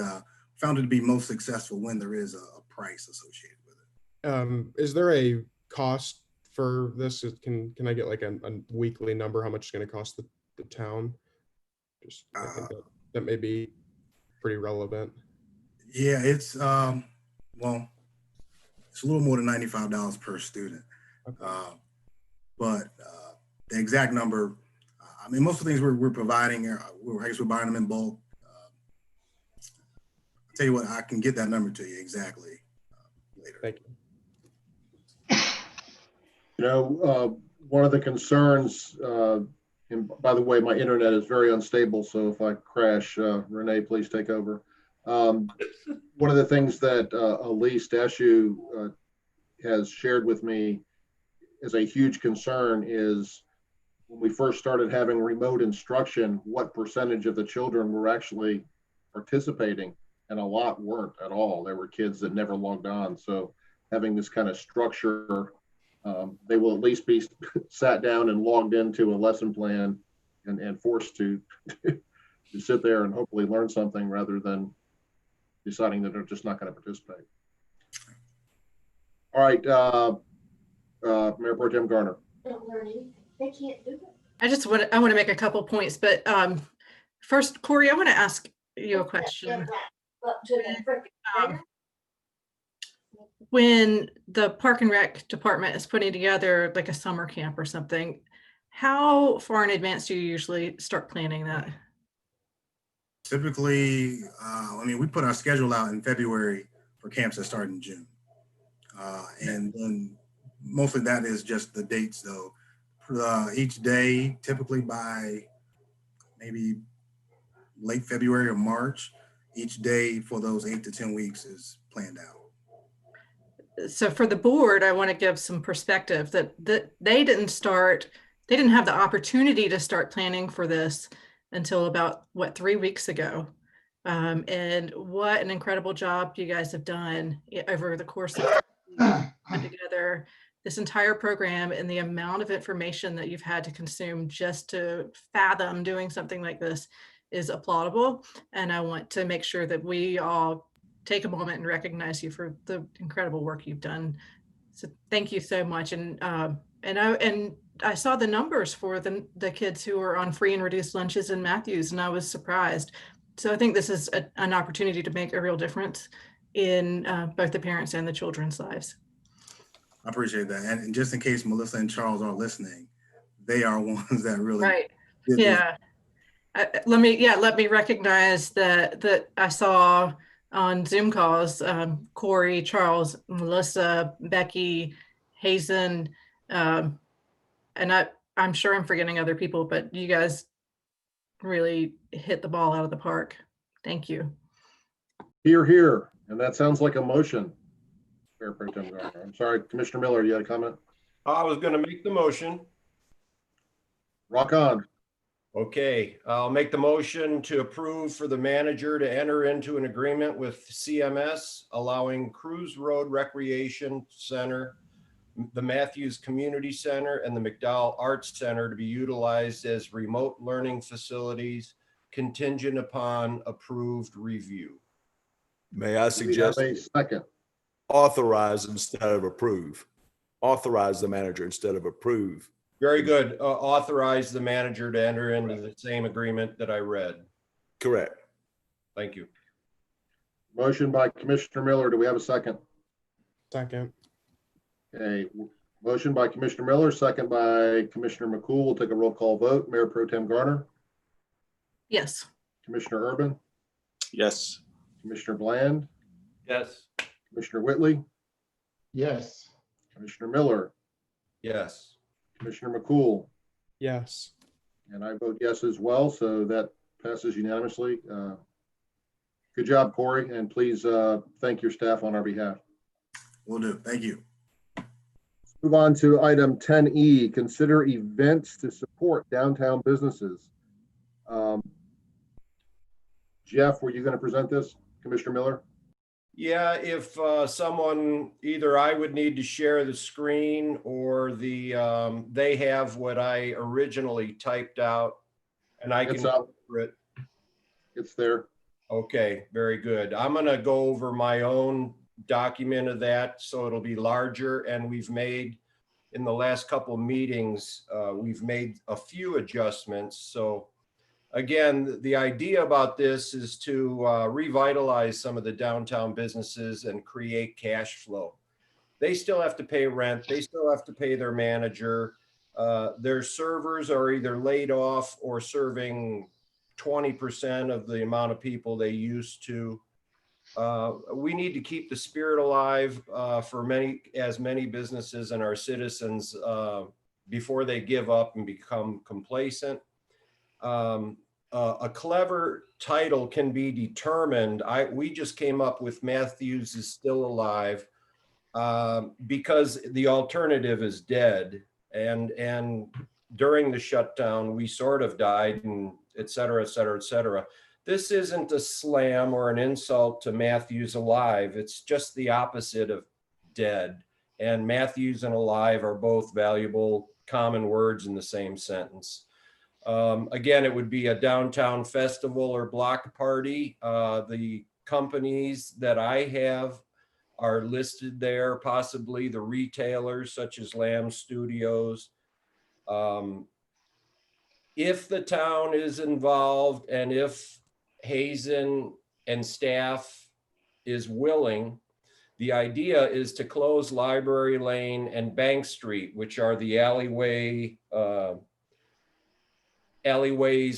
found it to be most successful when there is a price associated with it. Is there a cost for this? Can I get like a weekly number, how much it's going to cost the town? Just I think that may be pretty relevant. Yeah, it's well, it's a little more than $95 per student. Okay. But the exact number, I mean, most of the things we're providing, I guess we're buying them in bulk. I'll tell you what, I can get that number to you exactly later. Thank you. You know, one of the concerns, and by the way, my internet is very unstable, so if I crash, Renee, please take over. One of the things that Elise Dashu has shared with me as a huge concern is when we first started having remote instruction, what percentage of the children were actually participating, and a lot weren't at all. There were kids that never logged on. So having this kind of structure, they will at least be sat down and logged into a lesson plan and forced to to sit there and hopefully learn something rather than deciding that they're just not going to participate. All right, Mayor Pro Tem Garner. Don't learn anything. They can't do it. I want to make a couple points, but first, Corey, I want to ask you a question. When the Park and Rec department is putting together like a summer camp or something, how far in advance do you usually start planning that? Typically, I mean, we put our schedule out in February for camps that start in June. And then mostly that is just the dates though. Each day, typically by maybe late February or March, each day for those 8 to 10 weeks is planned out. So for the board, I want to give some perspective that they didn't have the opportunity to start planning for this until about 3 weeks ago. And what an incredible job you guys have done over the course of put together this entire program, and the amount of information that you've had to consume just to fathom doing something like this is applaudable. And I want to make sure that we all take a moment and recognize you for the incredible work you've done. So thank you so much. And I saw the numbers for the kids who are on free and reduced lunches in Matthews, and I was surprised. So I think this is an opportunity to make a real difference in both the parents and the children's lives. I appreciate that. And just in case Melissa and Charles are listening, they are ones that really. Right. Yeah. Let me recognize that I saw on Zoom calls, Corey, Charles, Melissa, Becky, Hazen, and I'm sure I'm forgetting other people, but you guys really hit the ball out of the park. Thank you. Hear, hear. And that sounds like a motion. Mayor Pro Tem Garner. I'm sorry, Commissioner Miller, you had a comment? I was going to make the motion. Rock on. Okay, I'll make the motion to approve for the manager to enter into an agreement with CMS, allowing Cruise Road Recreation Center, the Matthews Community Center, and the McDowell Arts Center to be utilized as remote learning facilities contingent upon approved review. May I suggest a second? Authorize instead of approve. Authorize the manager instead of approve. Very good. Authorize the manager to enter into the same agreement that I read. Correct. Thank you. Motion by Commissioner Miller. Do we have a second? Second. Okay. Motion by Commissioner Miller, second by Commissioner McCool. We'll take a roll call vote. Mayor Pro Tem Garner. Yes. Commissioner Urban. Yes. Commissioner Bland. Yes. Commissioner Whitley. Yes. Commissioner Miller. Yes. Commissioner McCool. Yes. And I vote yes as well, so that passes unanimously. Good job, Corey, and please thank your staff on our behalf. Will do. Thank you. Let's move on to item 10E, consider events to support downtown businesses. Jeff, were you going to present this, Commissioner Miller? Yeah, if someone, either I would need to share the screen or they have what I originally typed out and I can go over it. It's there. Okay, very good. I'm going to go over my own document of that so it'll be larger, and we've made, in the last couple of meetings, we've made a few adjustments. So again, the idea about this is to revitalize some of the downtown businesses and create cash flow. They still have to pay rent. They still have to pay their manager. Their servers are either laid off or serving 20% of the amount of people they used to. We need to keep the spirit alive for as many businesses and our citizens before they give up and become complacent. A clever title can be determined. We just came up with Matthews is Still Alive because the alternative is dead. And during the shutdown, we sort of died and et cetera, et cetera, et cetera. This isn't a slam or an insult to Matthews Alive. It's just the opposite of dead. And Matthews and alive are both valuable common words in the same sentence. Again, it would be a downtown festival or block party. The companies that I have are listed there, possibly the retailers such as Lamb Studios. If the town is involved and if Hazen and staff is willing, the idea is to close Library Lane and Bank Street, which are the alleyways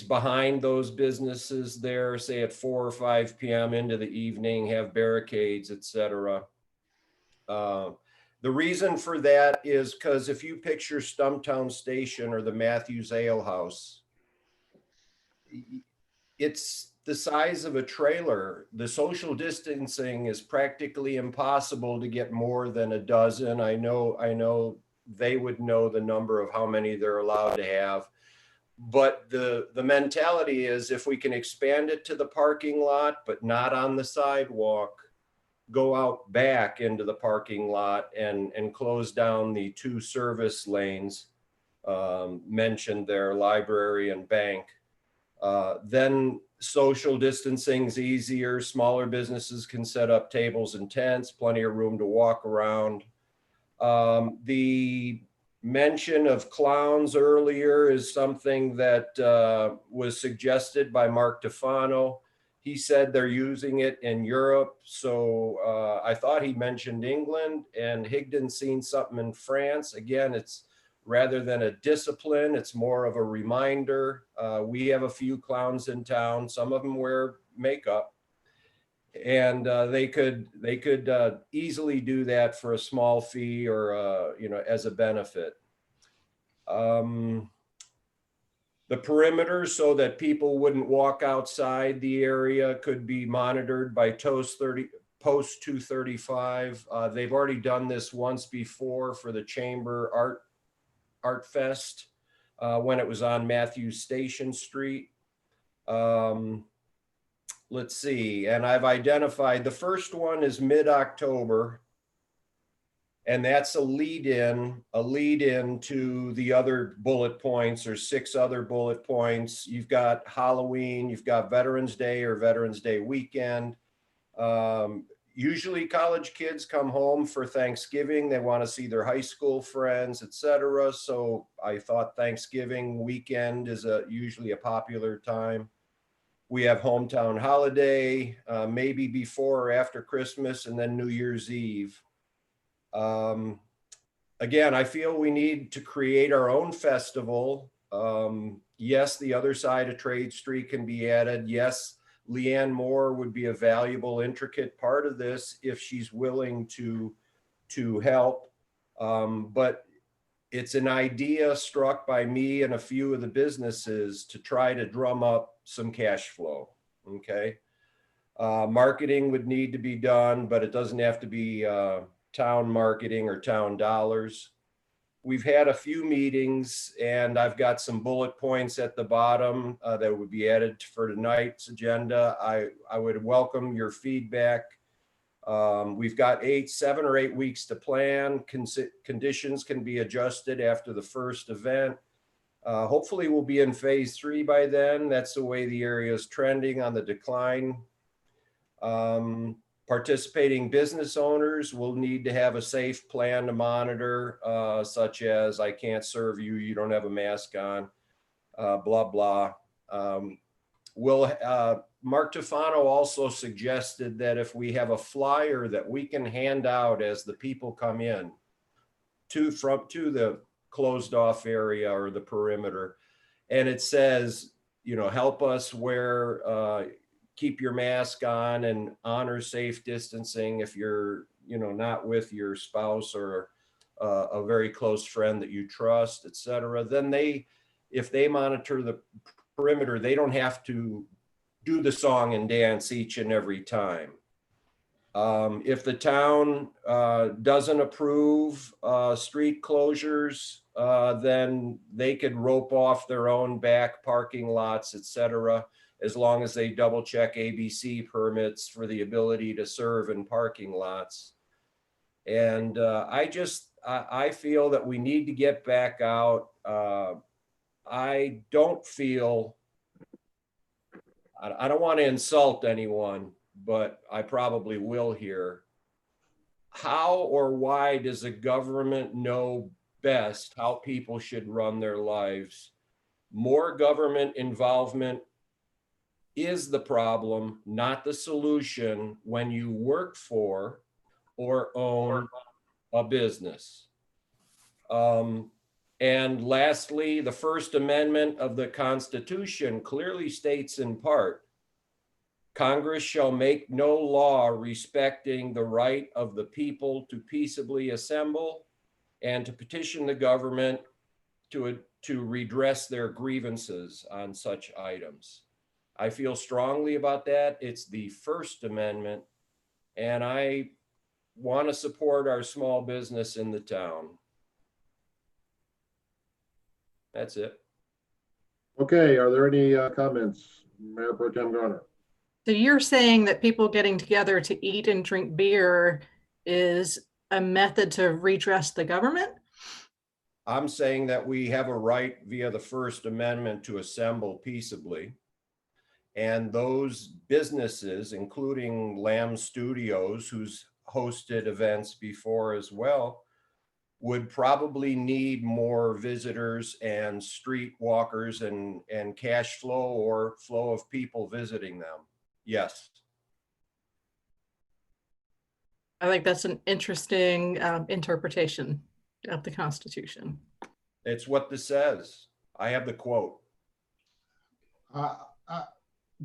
behind those businesses there, say at 4 or 5 p.m. into the evening, have barricades, etc. The reason for that is because if you picture Stumptown Station or the Matthews Ale House, it's the size of a trailer. The social distancing is practically impossible to get more than a dozen. I know they would know the number of how many they're allowed to have. But the mentality is if we can expand it to the parking lot, but not on the sidewalk, go out back into the parking lot and close down the 2 service lanes mentioned there, library and bank. Then social distancing's easier. Smaller businesses can set up tables and tents, plenty of room to walk around. The mention of clowns earlier is something that was suggested by Mark Tefano. He said they're using it in Europe. So I thought he mentioned England, and Higdon's seen something in France. Again, it's rather than a discipline, it's more of a reminder. We have a few clowns in town. Some of them wear makeup, and they could easily do that for a small fee or as a benefit. The perimeter, so that people wouldn't walk outside the area, could be monitored by Post 235. They've already done this once before for the Chamber Art Fest when it was on Matthews Station Street. Let's see, and I've identified, the first one is mid-October, and that's a lead in to the other bullet points, or 6 other bullet points. You've got Halloween, you've got Veterans Day or Veterans Day weekend. Usually college kids come home for Thanksgiving. They want to see their high school friends, etc. So I thought Thanksgiving weekend is usually a popular time. We have hometown holiday, maybe before or after Christmas, and then New Year's Eve. Again, I feel we need to create our own festival. Yes, the other side of Trade Street can be added. Yes, Leanne Moore would be a valuable, intricate part of this if she's willing to help. But it's an idea struck by me and a few of the businesses to try to drum up some cash flow, okay? Marketing would need to be done, but it doesn't have to be town marketing or town dollars. We've had a few meetings, and I've got some bullet points at the bottom that would be added for tonight's agenda. I would welcome your feedback. We've got 7 or 8 weeks to plan. Conditions can be adjusted after the first event. Hopefully we'll be in phase 3 by then. That's the way the area is trending on the decline. Participating business owners will need to have a safe plan to monitor, such as I can't serve you, you don't have a mask on, blah, blah. Mark Tefano also suggested that if we have a flyer that we can hand out as the people come in to the closed off area or the perimeter, and it says, help us keep your mask on and honor safe distancing if you're, not with your spouse or a very close friend that you trust, etc. Then if they monitor the perimeter, they don't have to do the song and dance each and every time. If the town doesn't approve street closures, then they could rope off their own back parking lots, et cetera, as long as they double check ABC permits for the ability to serve in parking lots. And I feel that we need to get back out. I don't feel, I don't want to insult anyone, but I probably will here. How or why does the government know best how people should run their lives? More government involvement is the problem, not the solution when you work for or own a business. And lastly, the First Amendment of the Constitution clearly states in part, Congress shall make no law respecting the right of the people to peaceably assemble and to petition the government to redress their grievances on such items. I feel strongly about that. It's the First Amendment, and I want to support our small business in the town. That's it. Okay, are there any comments? Mayor Pro Tem Garner. So you're saying that people getting together to eat and drink beer is a method to redress the government? I'm saying that we have a right via the First Amendment to assemble peaceably. And those businesses, including Lamb Studios, who's hosted events before as well, would probably need more visitors and street walkers and cash flow or flow of people visiting them. Yes. I think that's an interesting interpretation of the Constitution. It's what this says. I have the quote.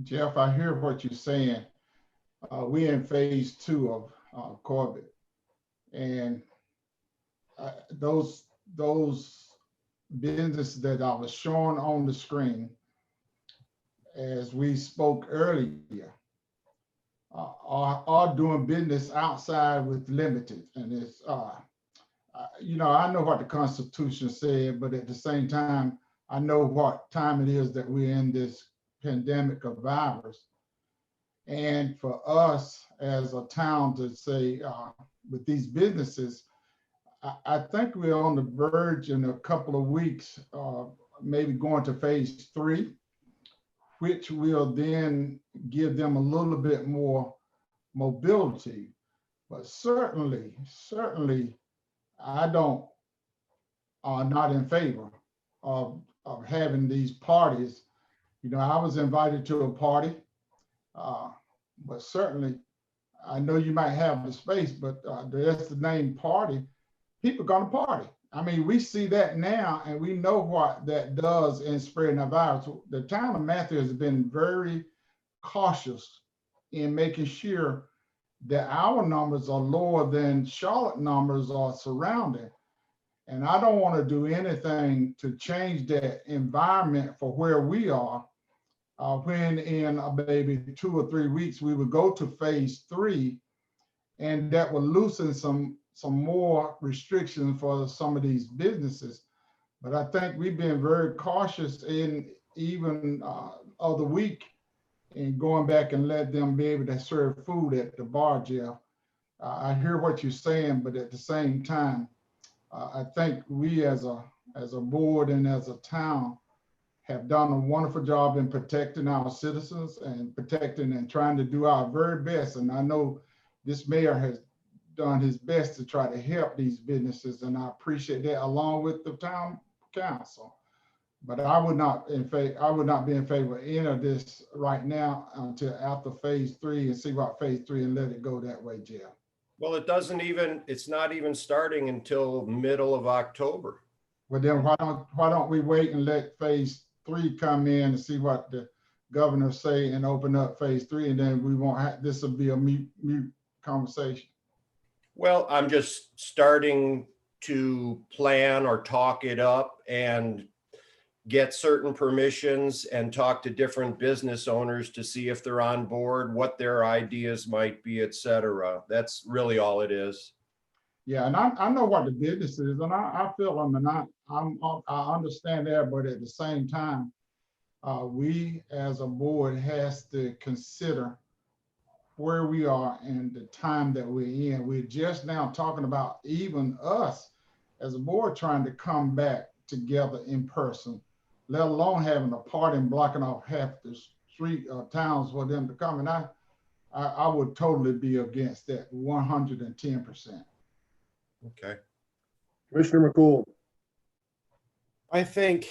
Jeff, I hear what you're saying. We're in phase 2 of Corbett, and those businesses that I was showing on the screen, as we spoke earlier, are doing business outside with limited, and it's I know what the Constitution said, but at the same time, I know what time it is that we're in this pandemic of virus. And for us as a town to say, with these businesses, I think we're on the verge in a couple of weeks, maybe going to phase 3, which will then give them a little bit more mobility. But certainly, I'm not in favor of having these parties. I was invited to a party, but certainly, I know you might have the space, but that's the name party. People are gonna party. I mean, we see that now, and we know what that does in spreading the virus. The town of Matthew has been very cautious in making sure that our numbers are lower than Charlotte numbers are surrounding. And I don't want to do anything to change that environment for where we are. When in maybe 2 or 3 weeks, we would go to phase 3, and that will loosen some more restrictions for some of these businesses. But I think we've been very cautious in even other week in going back and let them be able to serve food at the bar, Jeff. I hear what you're saying, but at the same time, I think we as a board and as a town have done a wonderful job in protecting our citizens and protecting and trying to do our very best. And I know this mayor has done his best to try to help these businesses, and I appreciate that, along with the town council. But I would not be in favor of any of this right now until after phase 3 and see what phase 3 and let it go that way, Jeff. Well, it's not even starting until middle of October. Well, then why don't we wait and let phase 3 come in and see what the governor say and open up phase 3, and then we won't have, this will be a mute conversation. Well, I'm just starting to plan or talk it up, and get certain permissions and talk to different business owners to see if they're on board, what their ideas might be, et cetera. That's really all it is. Yeah, and I know what the business is, and I feel them, and I understand that, but at the same time, we as a board has to consider where we are and the time that we're in. We're just now talking about even us as a board trying to come back together in person, let alone having a party and blocking off half the street towns for them to come. And I would totally be against that 110%. Okay. Commissioner McCool. I think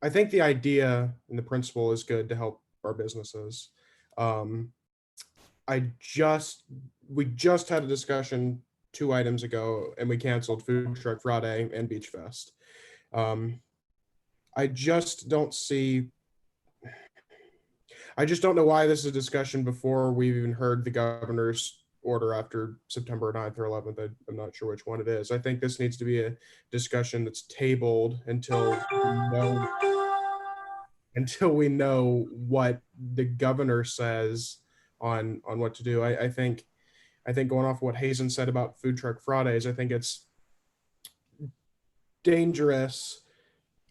the idea and the principle is good to help our businesses. We just had a discussion 2 items ago, and we canceled Food Truck Friday and Beach Fest. I just don't know why this is a discussion before we've even heard the governor's order after September 9th or 11th. I'm not sure which one it is. I think this needs to be a discussion that's tabled until we know what the governor says on what to do. I think going off what Hazen said about Food Truck Fridays, I think it's dangerous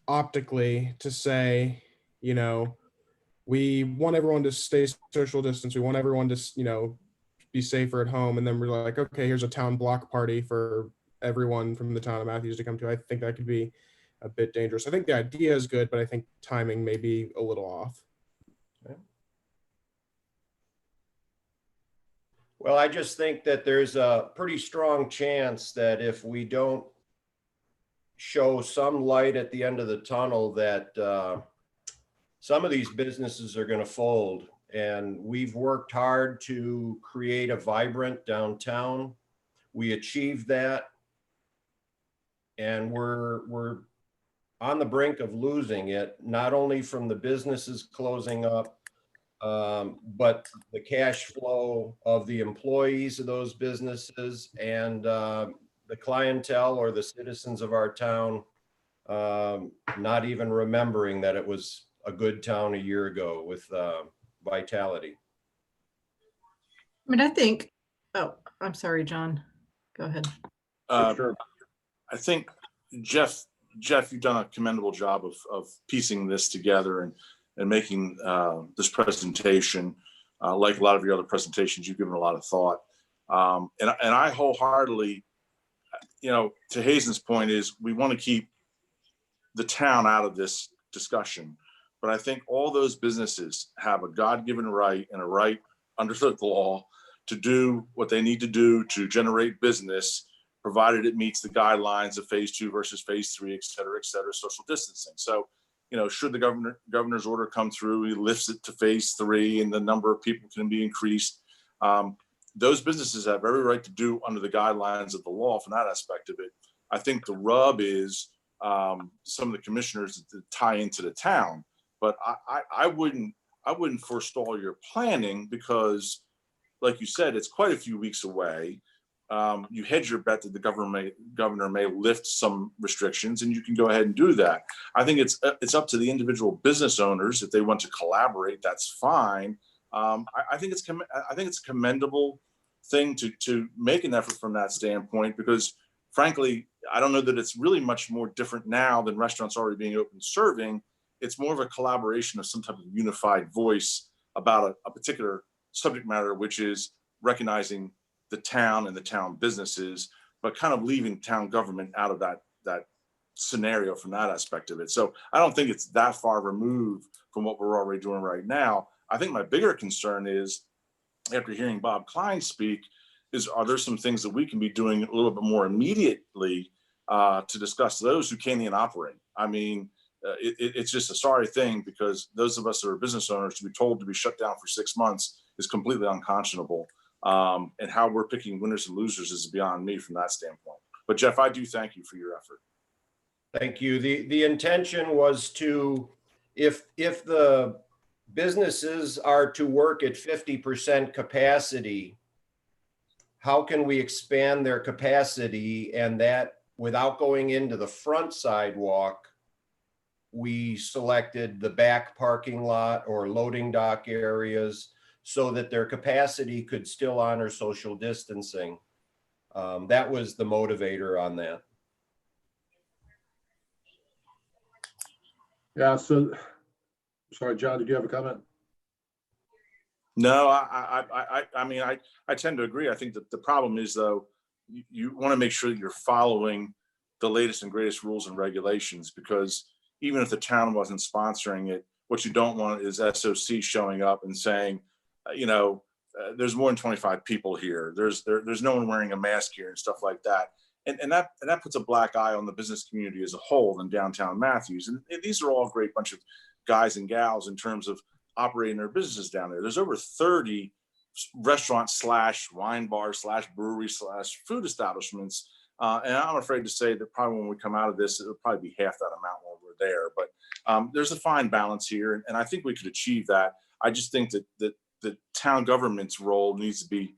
optically to say, we want everyone to stay social distance. We want everyone to, be safer at home. And then we're like, okay, here's a town block party for everyone from the town of Matthews to come to. I think that could be a bit dangerous. I think the idea is good, but I think timing may be a little off. Okay. Well, I just think that there's a pretty strong chance that if we don't show some light at the end of the tunnel, that some of these businesses are going to fold. And we've worked hard to create a vibrant downtown. We achieved that. And we're on the brink of losing it, not only from the businesses closing up, but the cash flow of the employees of those businesses and the clientele or the citizens of our town not even remembering that it was a good town a year ago with vitality. I mean, I think, oh, I'm sorry, John. Go ahead. Sure. I think, Jeff, you've done a commendable job of piecing this together and making this presentation. Like a lot of your other presentations, you've given a lot of thought. And I wholeheartedly, to Hazen's point is we want to keep the town out of this discussion. But I think all those businesses have a God-given right and a right under the law to do what they need to do to generate business, provided it meets the guidelines of phase 2 versus phase 3, et cetera, social distancing. So, should the governor's order come through, he lifts it to phase 3 and the number of people can be increased. Those businesses have every right to do under the guidelines of the law from that aspect of it. I think the rub is some of the commissioners that tie into the town. But I wouldn't forestall your planning because, like you said, it's quite a few weeks away. You hedge your bet that the governor may lift some restrictions, and you can go ahead and do that. I think it's up to the individual business owners if they want to collaborate. That's fine. I think it's a commendable thing to make an effort from that standpoint because, frankly, I don't know that it's really much more different now than restaurants already being open serving. It's more of a collaboration of some type of unified voice about a particular subject matter, which is recognizing the town and the town businesses, but kind of leaving town government out of that scenario from that aspect of it. So I don't think it's that far removed from what we're already doing right now. I think my bigger concern is, after hearing Bob Klein speak, are there some things that we can be doing a little bit more immediately to discuss those who can't even operate? I mean, it's just a sorry thing because those of us that are business owners to be told to be shut down for 6 months is completely unconscionable. And how we're picking winners and losers is beyond me from that standpoint. But Jeff, I do thank you for your effort. Thank you. The intention was to, if the businesses are to work at 50% capacity, how can we expand their capacity and that without going into the front sidewalk we selected the back parking lot or loading dock areas so that their capacity could still honor social distancing. That was the motivator on that. Yeah, so, sorry, John, did you have a comment? No, I mean, I tend to agree. I think that the problem is, though, you want to make sure that you're following the latest and greatest rules and regulations, because even if the town wasn't sponsoring it, what you don't want is SOC showing up and saying, there's more than 25 people here. There's no one wearing a mask here and stuff like that. And that puts a black eye on the business community as a whole in downtown Matthews. And these are all a great bunch of guys and gals in terms of operating their businesses down there. There's over 30 restaurants / wine bars / brewery / food establishments. And I'm afraid to say that probably when we come out of this, it'll probably be half that amount while we're there. But there's a fine balance here. And I think we could achieve that. I just think that the town government's role needs to be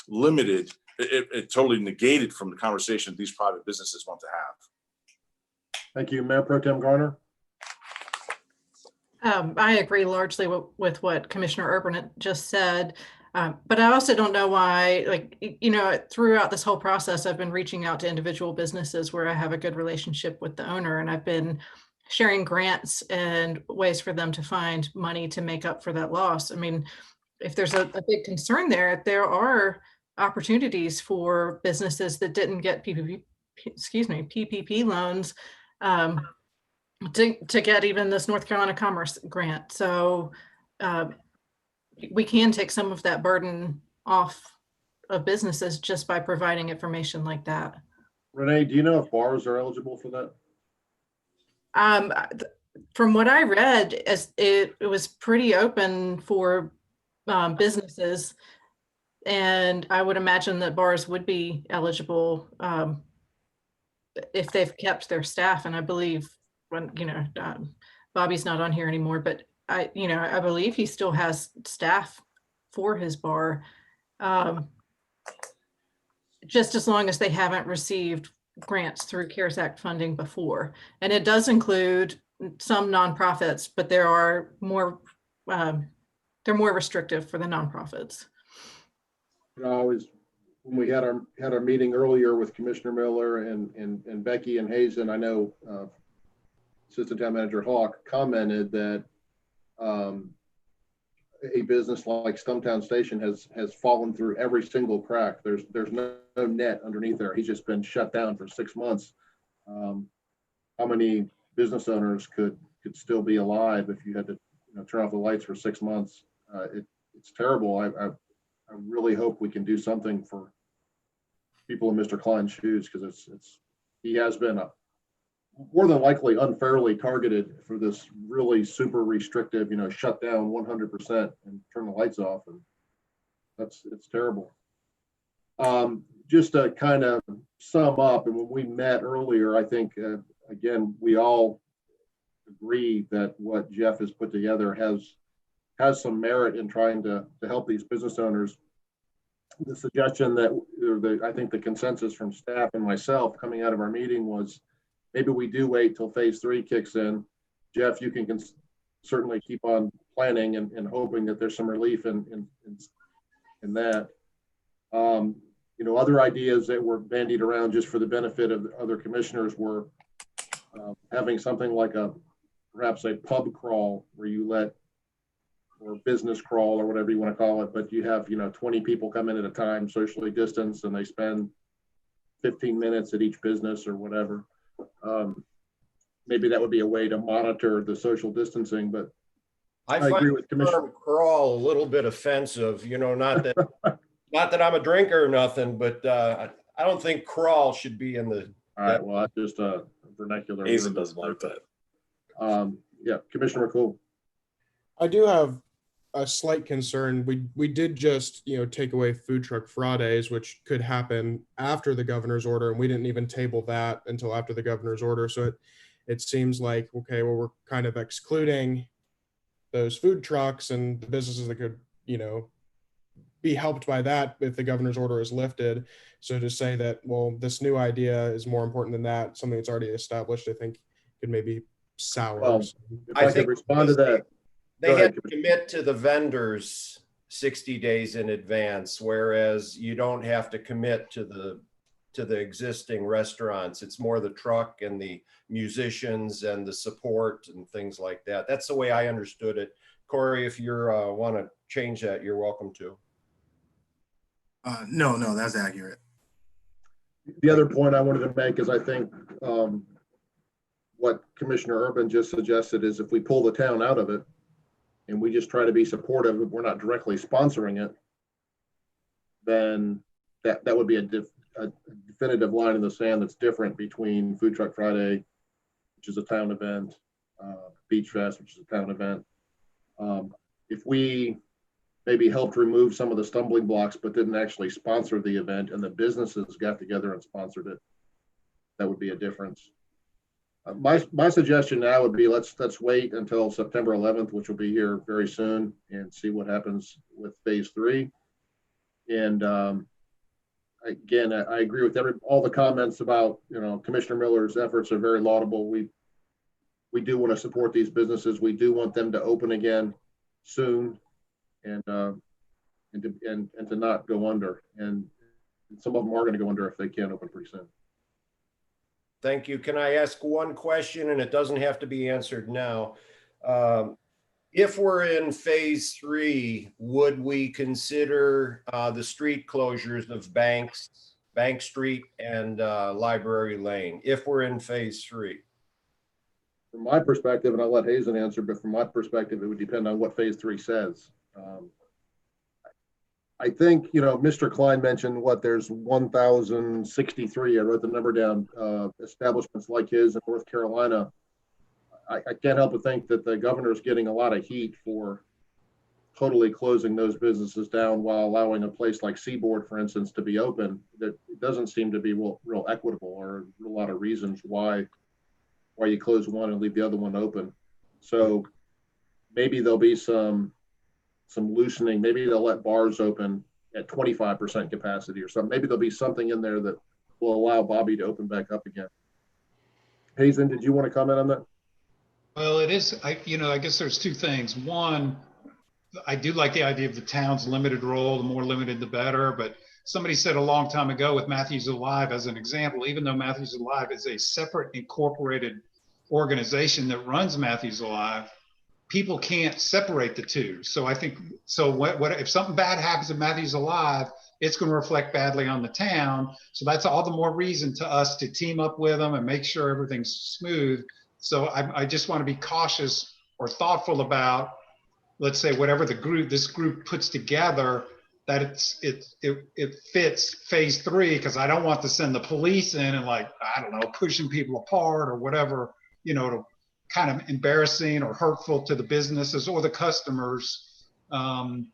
limited. It totally negated from the conversation these private businesses want to have. Thank you. Mayor Pro Tem Garner. I agree largely with what Commissioner Urban just said. But I also don't know why, throughout this whole process, I've been reaching out to individual businesses where I have a good relationship with the owner, and I've been sharing grants and ways for them to find money to make up for that loss. I mean, if there's a big concern there are opportunities for businesses that didn't get PPP loans to get even this North Carolina Commerce grant. So we can take some of that burden off of businesses just by providing information like that. Renee, do you know if bars are eligible for that? From what I read, it was pretty open for businesses, and I would imagine that bars would be eligible if they've kept their staff. And I believe Bobby's not on here anymore, but I believe he still has staff for his bar, just as long as they haven't received grants through CARES Act funding before. And it does include some nonprofits, but they're more restrictive for the nonprofits. When we had our meeting earlier with Commissioner Miller and Becky and Hazen, I know Assistant Town Manager Hawk commented that a business like Stumptown Station has fallen through every single crack. There's no net underneath there. He's just been shut down for 6 months. How many business owners could still be alive if you had to turn off the lights for 6 months? It's terrible. I really hope we can do something for people in Mr. Klein's shoes, because he has been more than likely unfairly targeted for this really super restrictive, shut down 100% and turn the lights off, and it's terrible. Just to kind of sum up, and when we met earlier, I think again we all agree that what Jeff has put together has some merit in trying to help these business owners. The suggestion that I think the consensus from staff and myself coming out of our meeting was maybe we do wait till phase 3 kicks in. Jeff, you can certainly keep on planning and hoping that there's some relief in that. Other ideas that were bandied around just for the benefit of the other commissioners were having something like perhaps a pub crawl where you or business crawl or whatever you want to call it, but you have 20 people come in at a time, socially distanced, and they spend 15 minutes at each business or whatever. Maybe that would be a way to monitor the social distancing, but I agree with Commissioner Crawl a little bit offensive, not that I'm a drinker or nothing, but I don't think crawl should be in the. All right, well, that's just a vernacular. Hazen doesn't like that. Yeah, Commissioner McCool. I do have a slight concern. We did just, take away food truck Fridays, which could happen after the governor's order, and we didn't even table that until after the governor's order. So it seems like, okay, well, we're kind of excluding those food trucks and the businesses that could, be helped by that if the governor's order is lifted. So to say that, well, this new idea is more important than that, something that's already established, I think could maybe sour. Well, So- if I could respond to that. They Go ahead, had to commit to the vendors 60 days in advance, whereas you don't have to commit to the existing restaurants. It's more the truck and the musicians and the support and things like that. That's the way I understood it. Corey, if you want to change that, you're welcome to. No, that's accurate. The other point I wanted to make is I think what Commissioner Urban just suggested is if we pull the town out of it and we just try to be supportive, if we're not directly sponsoring it, then that would be a definitive line in the sand that's different between Food Truck Friday, which is a town event, Beach Fest, which is a town event. If we maybe helped remove some of the stumbling blocks, but didn't actually sponsor the event and the businesses got together and sponsored it, that would be a difference. My suggestion now would be let's wait until September 11th, which will be here very soon, and see what happens with phase 3. And again, I agree with all the comments about, Commissioner Miller's efforts are very laudable. We do want to support these businesses. We do want them to open again soon, and to not go under. And some of them are going to go under if they can't open pretty soon. Thank you. Can I ask one question? And it doesn't have to be answered now. If we're in phase 3, would we consider the street closures of Bank Street and Library Lane, if we're in phase 3? From my perspective, and I'll let Hazen answer, but from my perspective, it would depend on what phase 3 says. I think, Mr. Klein mentioned there's 1,063, I wrote the number down, establishments like his in North Carolina. I can't help but think that the governor's getting a lot of heat for totally closing those businesses down while allowing a place like Seaboard, for instance, to be open. That doesn't seem to be real equitable, or a lot of reasons why you close one and leave the other one open. So maybe there'll be some loosening. Maybe they'll let bars open at 25% capacity or something. Maybe there'll be something in there that will allow Bobby to open back up again. Hazen, did you want to comment on that? Well, it is, I guess there's two things. One, I do like the idea of the town's limited role. The more limited, the better. But somebody said a long time ago with Matthews Alive as an example, even though Matthews Alive is a separate incorporated organization that runs Matthews Alive, people can't separate the two. So I think, what if something bad happens at Matthews Alive, it's going to reflect badly on the town. So that's all the more reason to us to team up with them and make sure everything's smooth. So I just want to be cautious or thoughtful about, let's say, whatever this group puts together, that it fits phase 3, because I don't want to send the police in and pushing people apart or whatever, to kind of embarrassing or hurtful to the businesses or the customers. And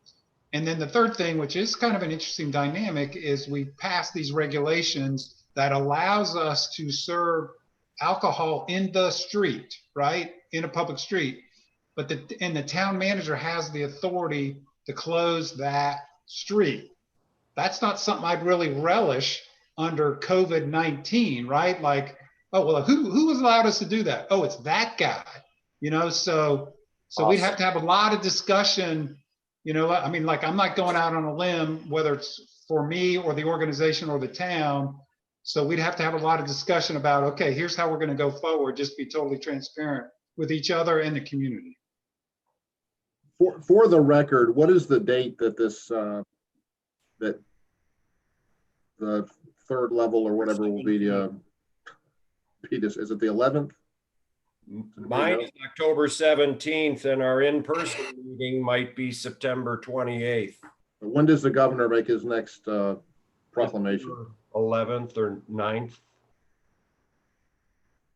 then the third thing, which is kind of an interesting dynamic, is we pass these regulations that allows us to serve alcohol in the street, right? In a public street. But the town manager has the authority to close that street. That's not something I'd really relish under COVID-19, right? Like, oh, well, who allowed us to do that? Oh, it's that guy, so awesome. We'd have to have a lot of discussion, I'm not going out on a limb, whether it's for me or the organization or the town. So we'd have to have a lot of discussion about, okay, here's how we're going to go forward, just be totally transparent with each other and the community. For the record, what is the date that that the third level or whatever will be this? Is it the 11th? Mine is October 17th, and our in-person meeting might be September 28th. When does the governor make his next proclamation? 11th or 9th.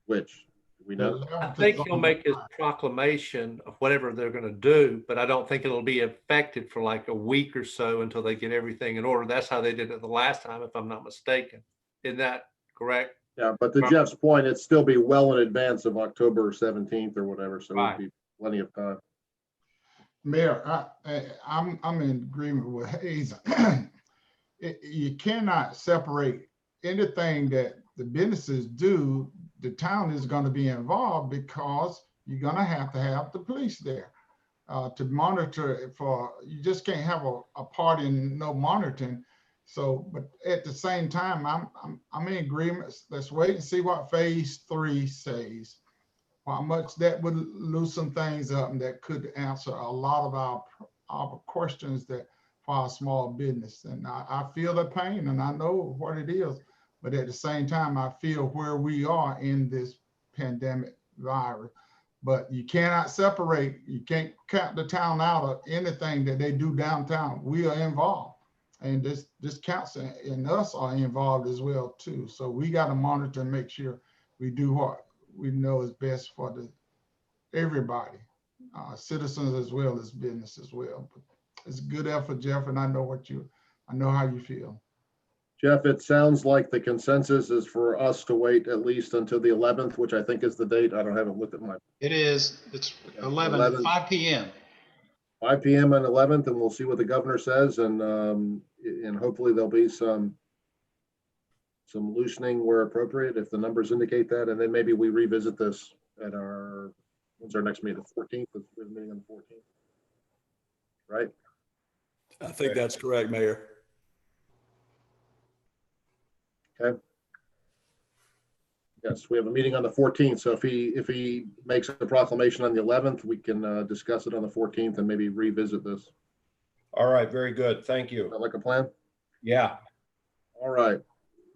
Which we know. I think he'll make his proclamation of whatever they're going to do, but I don't think it'll be effective for like a week or so until they get everything in order. That's how they did it the last time, if I'm not mistaken. Isn't that correct? Yeah, but to Jeff's point, it'd still be well in advance of October 17th or whatever, so right. It'd be plenty of time. Mayor, I'm in agreement with Hayes. You cannot separate anything that the businesses do the town is going to be involved because you're going to have the police there to monitor it for, you just can't have a party and no monitoring. So, but at the same time, I'm in agreement. Let's wait and see what phase 3 says. How much that would loosen things up and that could answer a lot of our questions that for our small business. And I feel the pain and I know what it is, but at the same time, I feel where we are in this pandemic virus. But you cannot separate, you can't count the town out of anything that they do downtown. We are involved. And this council and us are involved as well too. So we got to monitor and make sure we do what we know is best for everybody, citizens as well as business as well. But it's a good effort, Jeff, and I know how you feel. Jeff, it sounds like the consensus is for us to wait at least until the 11th, which I think is the date. I haven't looked at my. It is. It's 11, 5 p.m. 5 p.m. on 11th, and we'll see what the governor says, and hopefully there'll be some loosening where appropriate if the numbers indicate that, and then maybe we revisit this at when's our next meeting? The 14th. We're meeting on the 14th, right? I think that's correct, Mayor. Okay. Yes, we have a meeting on the 14th. So if he makes a proclamation on the 11th, we can discuss it on the 14th and maybe revisit this. All right, very good. Thank you. Sound like a plan? Yeah. All right.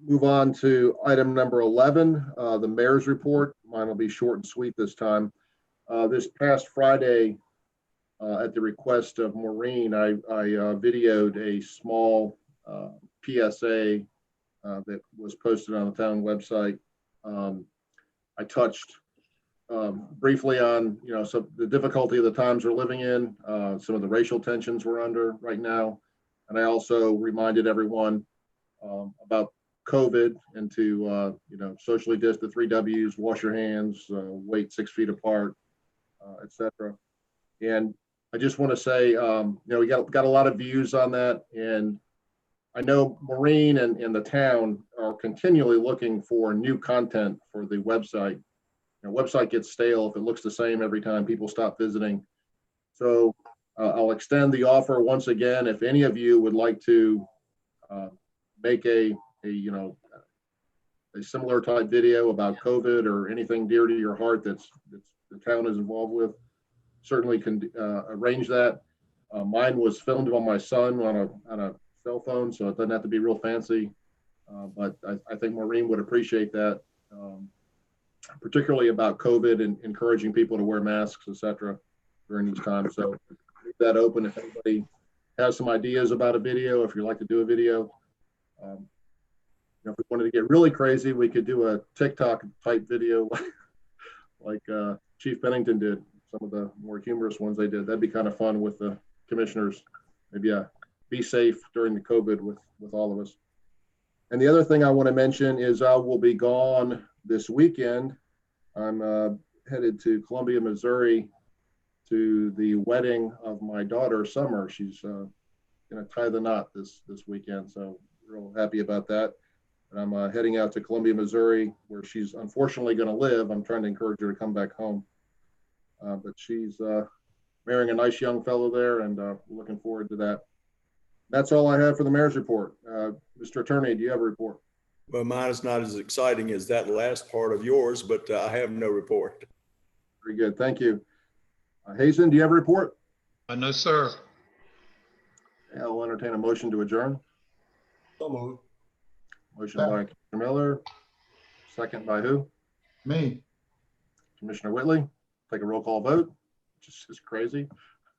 Move on to item number 11, the mayor's report. Mine will be short and sweet this time. This past Friday, at the request of Maureen, I videoed a small PSA that was posted on the town website. I touched briefly on, so the difficulty of the times we're living in, some of the racial tensions we're under right now. And I also reminded everyone about COVID and to, socially distance, the 3 W's, wash your hands, wait 6 feet apart, et cetera. And I just want to say, we got a lot of views on that. And I know Maureen and the town are continually looking for new content for the website. The website gets stale if it looks the same every time people stop visiting. So I'll extend the offer once again. If any of you would like to make a similar type video about COVID or anything dear to your heart that's the town is involved with, certainly can arrange that. Mine was filmed by my son on a cell phone, so it doesn't have to be real fancy. But I think Maureen would appreciate that, particularly about COVID and encouraging people to wear masks, et cetera, during these times. So leave that open if anybody has some ideas about a video, if you'd like to do a video. If we wanted to get really crazy, we could do a TikTok type video like Chief Pennington did, some of the more humorous ones they did. That'd be kind of fun with the commissioners. Maybe be safe during the COVID with all of us. And the other thing I want to mention is I will be gone this weekend. I'm headed to Columbia, Missouri to the wedding of my daughter, Summer. She's going to tie the knot this weekend. So real happy about that. And I'm heading out to Columbia, Missouri, where she's unfortunately going to live. I'm trying to encourage her to come back home. But she's marrying a nice young fellow there, and looking forward to that. That's all I have for the mayor's report. Mr. Attorney, do you have a report? Well, mine is not as exciting as that last part of yours, but I have no report. Very good. Thank you. Hazen, do you have a report? No, sir. I'll entertain a motion to adjourn. So moved. Motion by Commissioner Miller. Second by who? Me. Commissioner Whitley. Take a roll call vote, which is just crazy.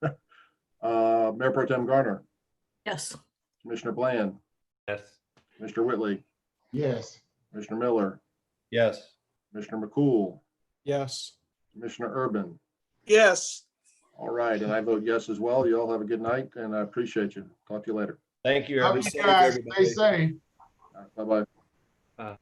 Mayor Pro Tem Garner. Yes. Commissioner Bland. Yes. Mr. Whitley. Yes. Commissioner Miller. Yes. Commissioner McCool. Yes. Commissioner Urban. Yes. All right, and I vote yes as well. You all have a good night, and I appreciate you. Talk to you later. Thank you, Love everybody. you guys. Stay safe. Bye-bye.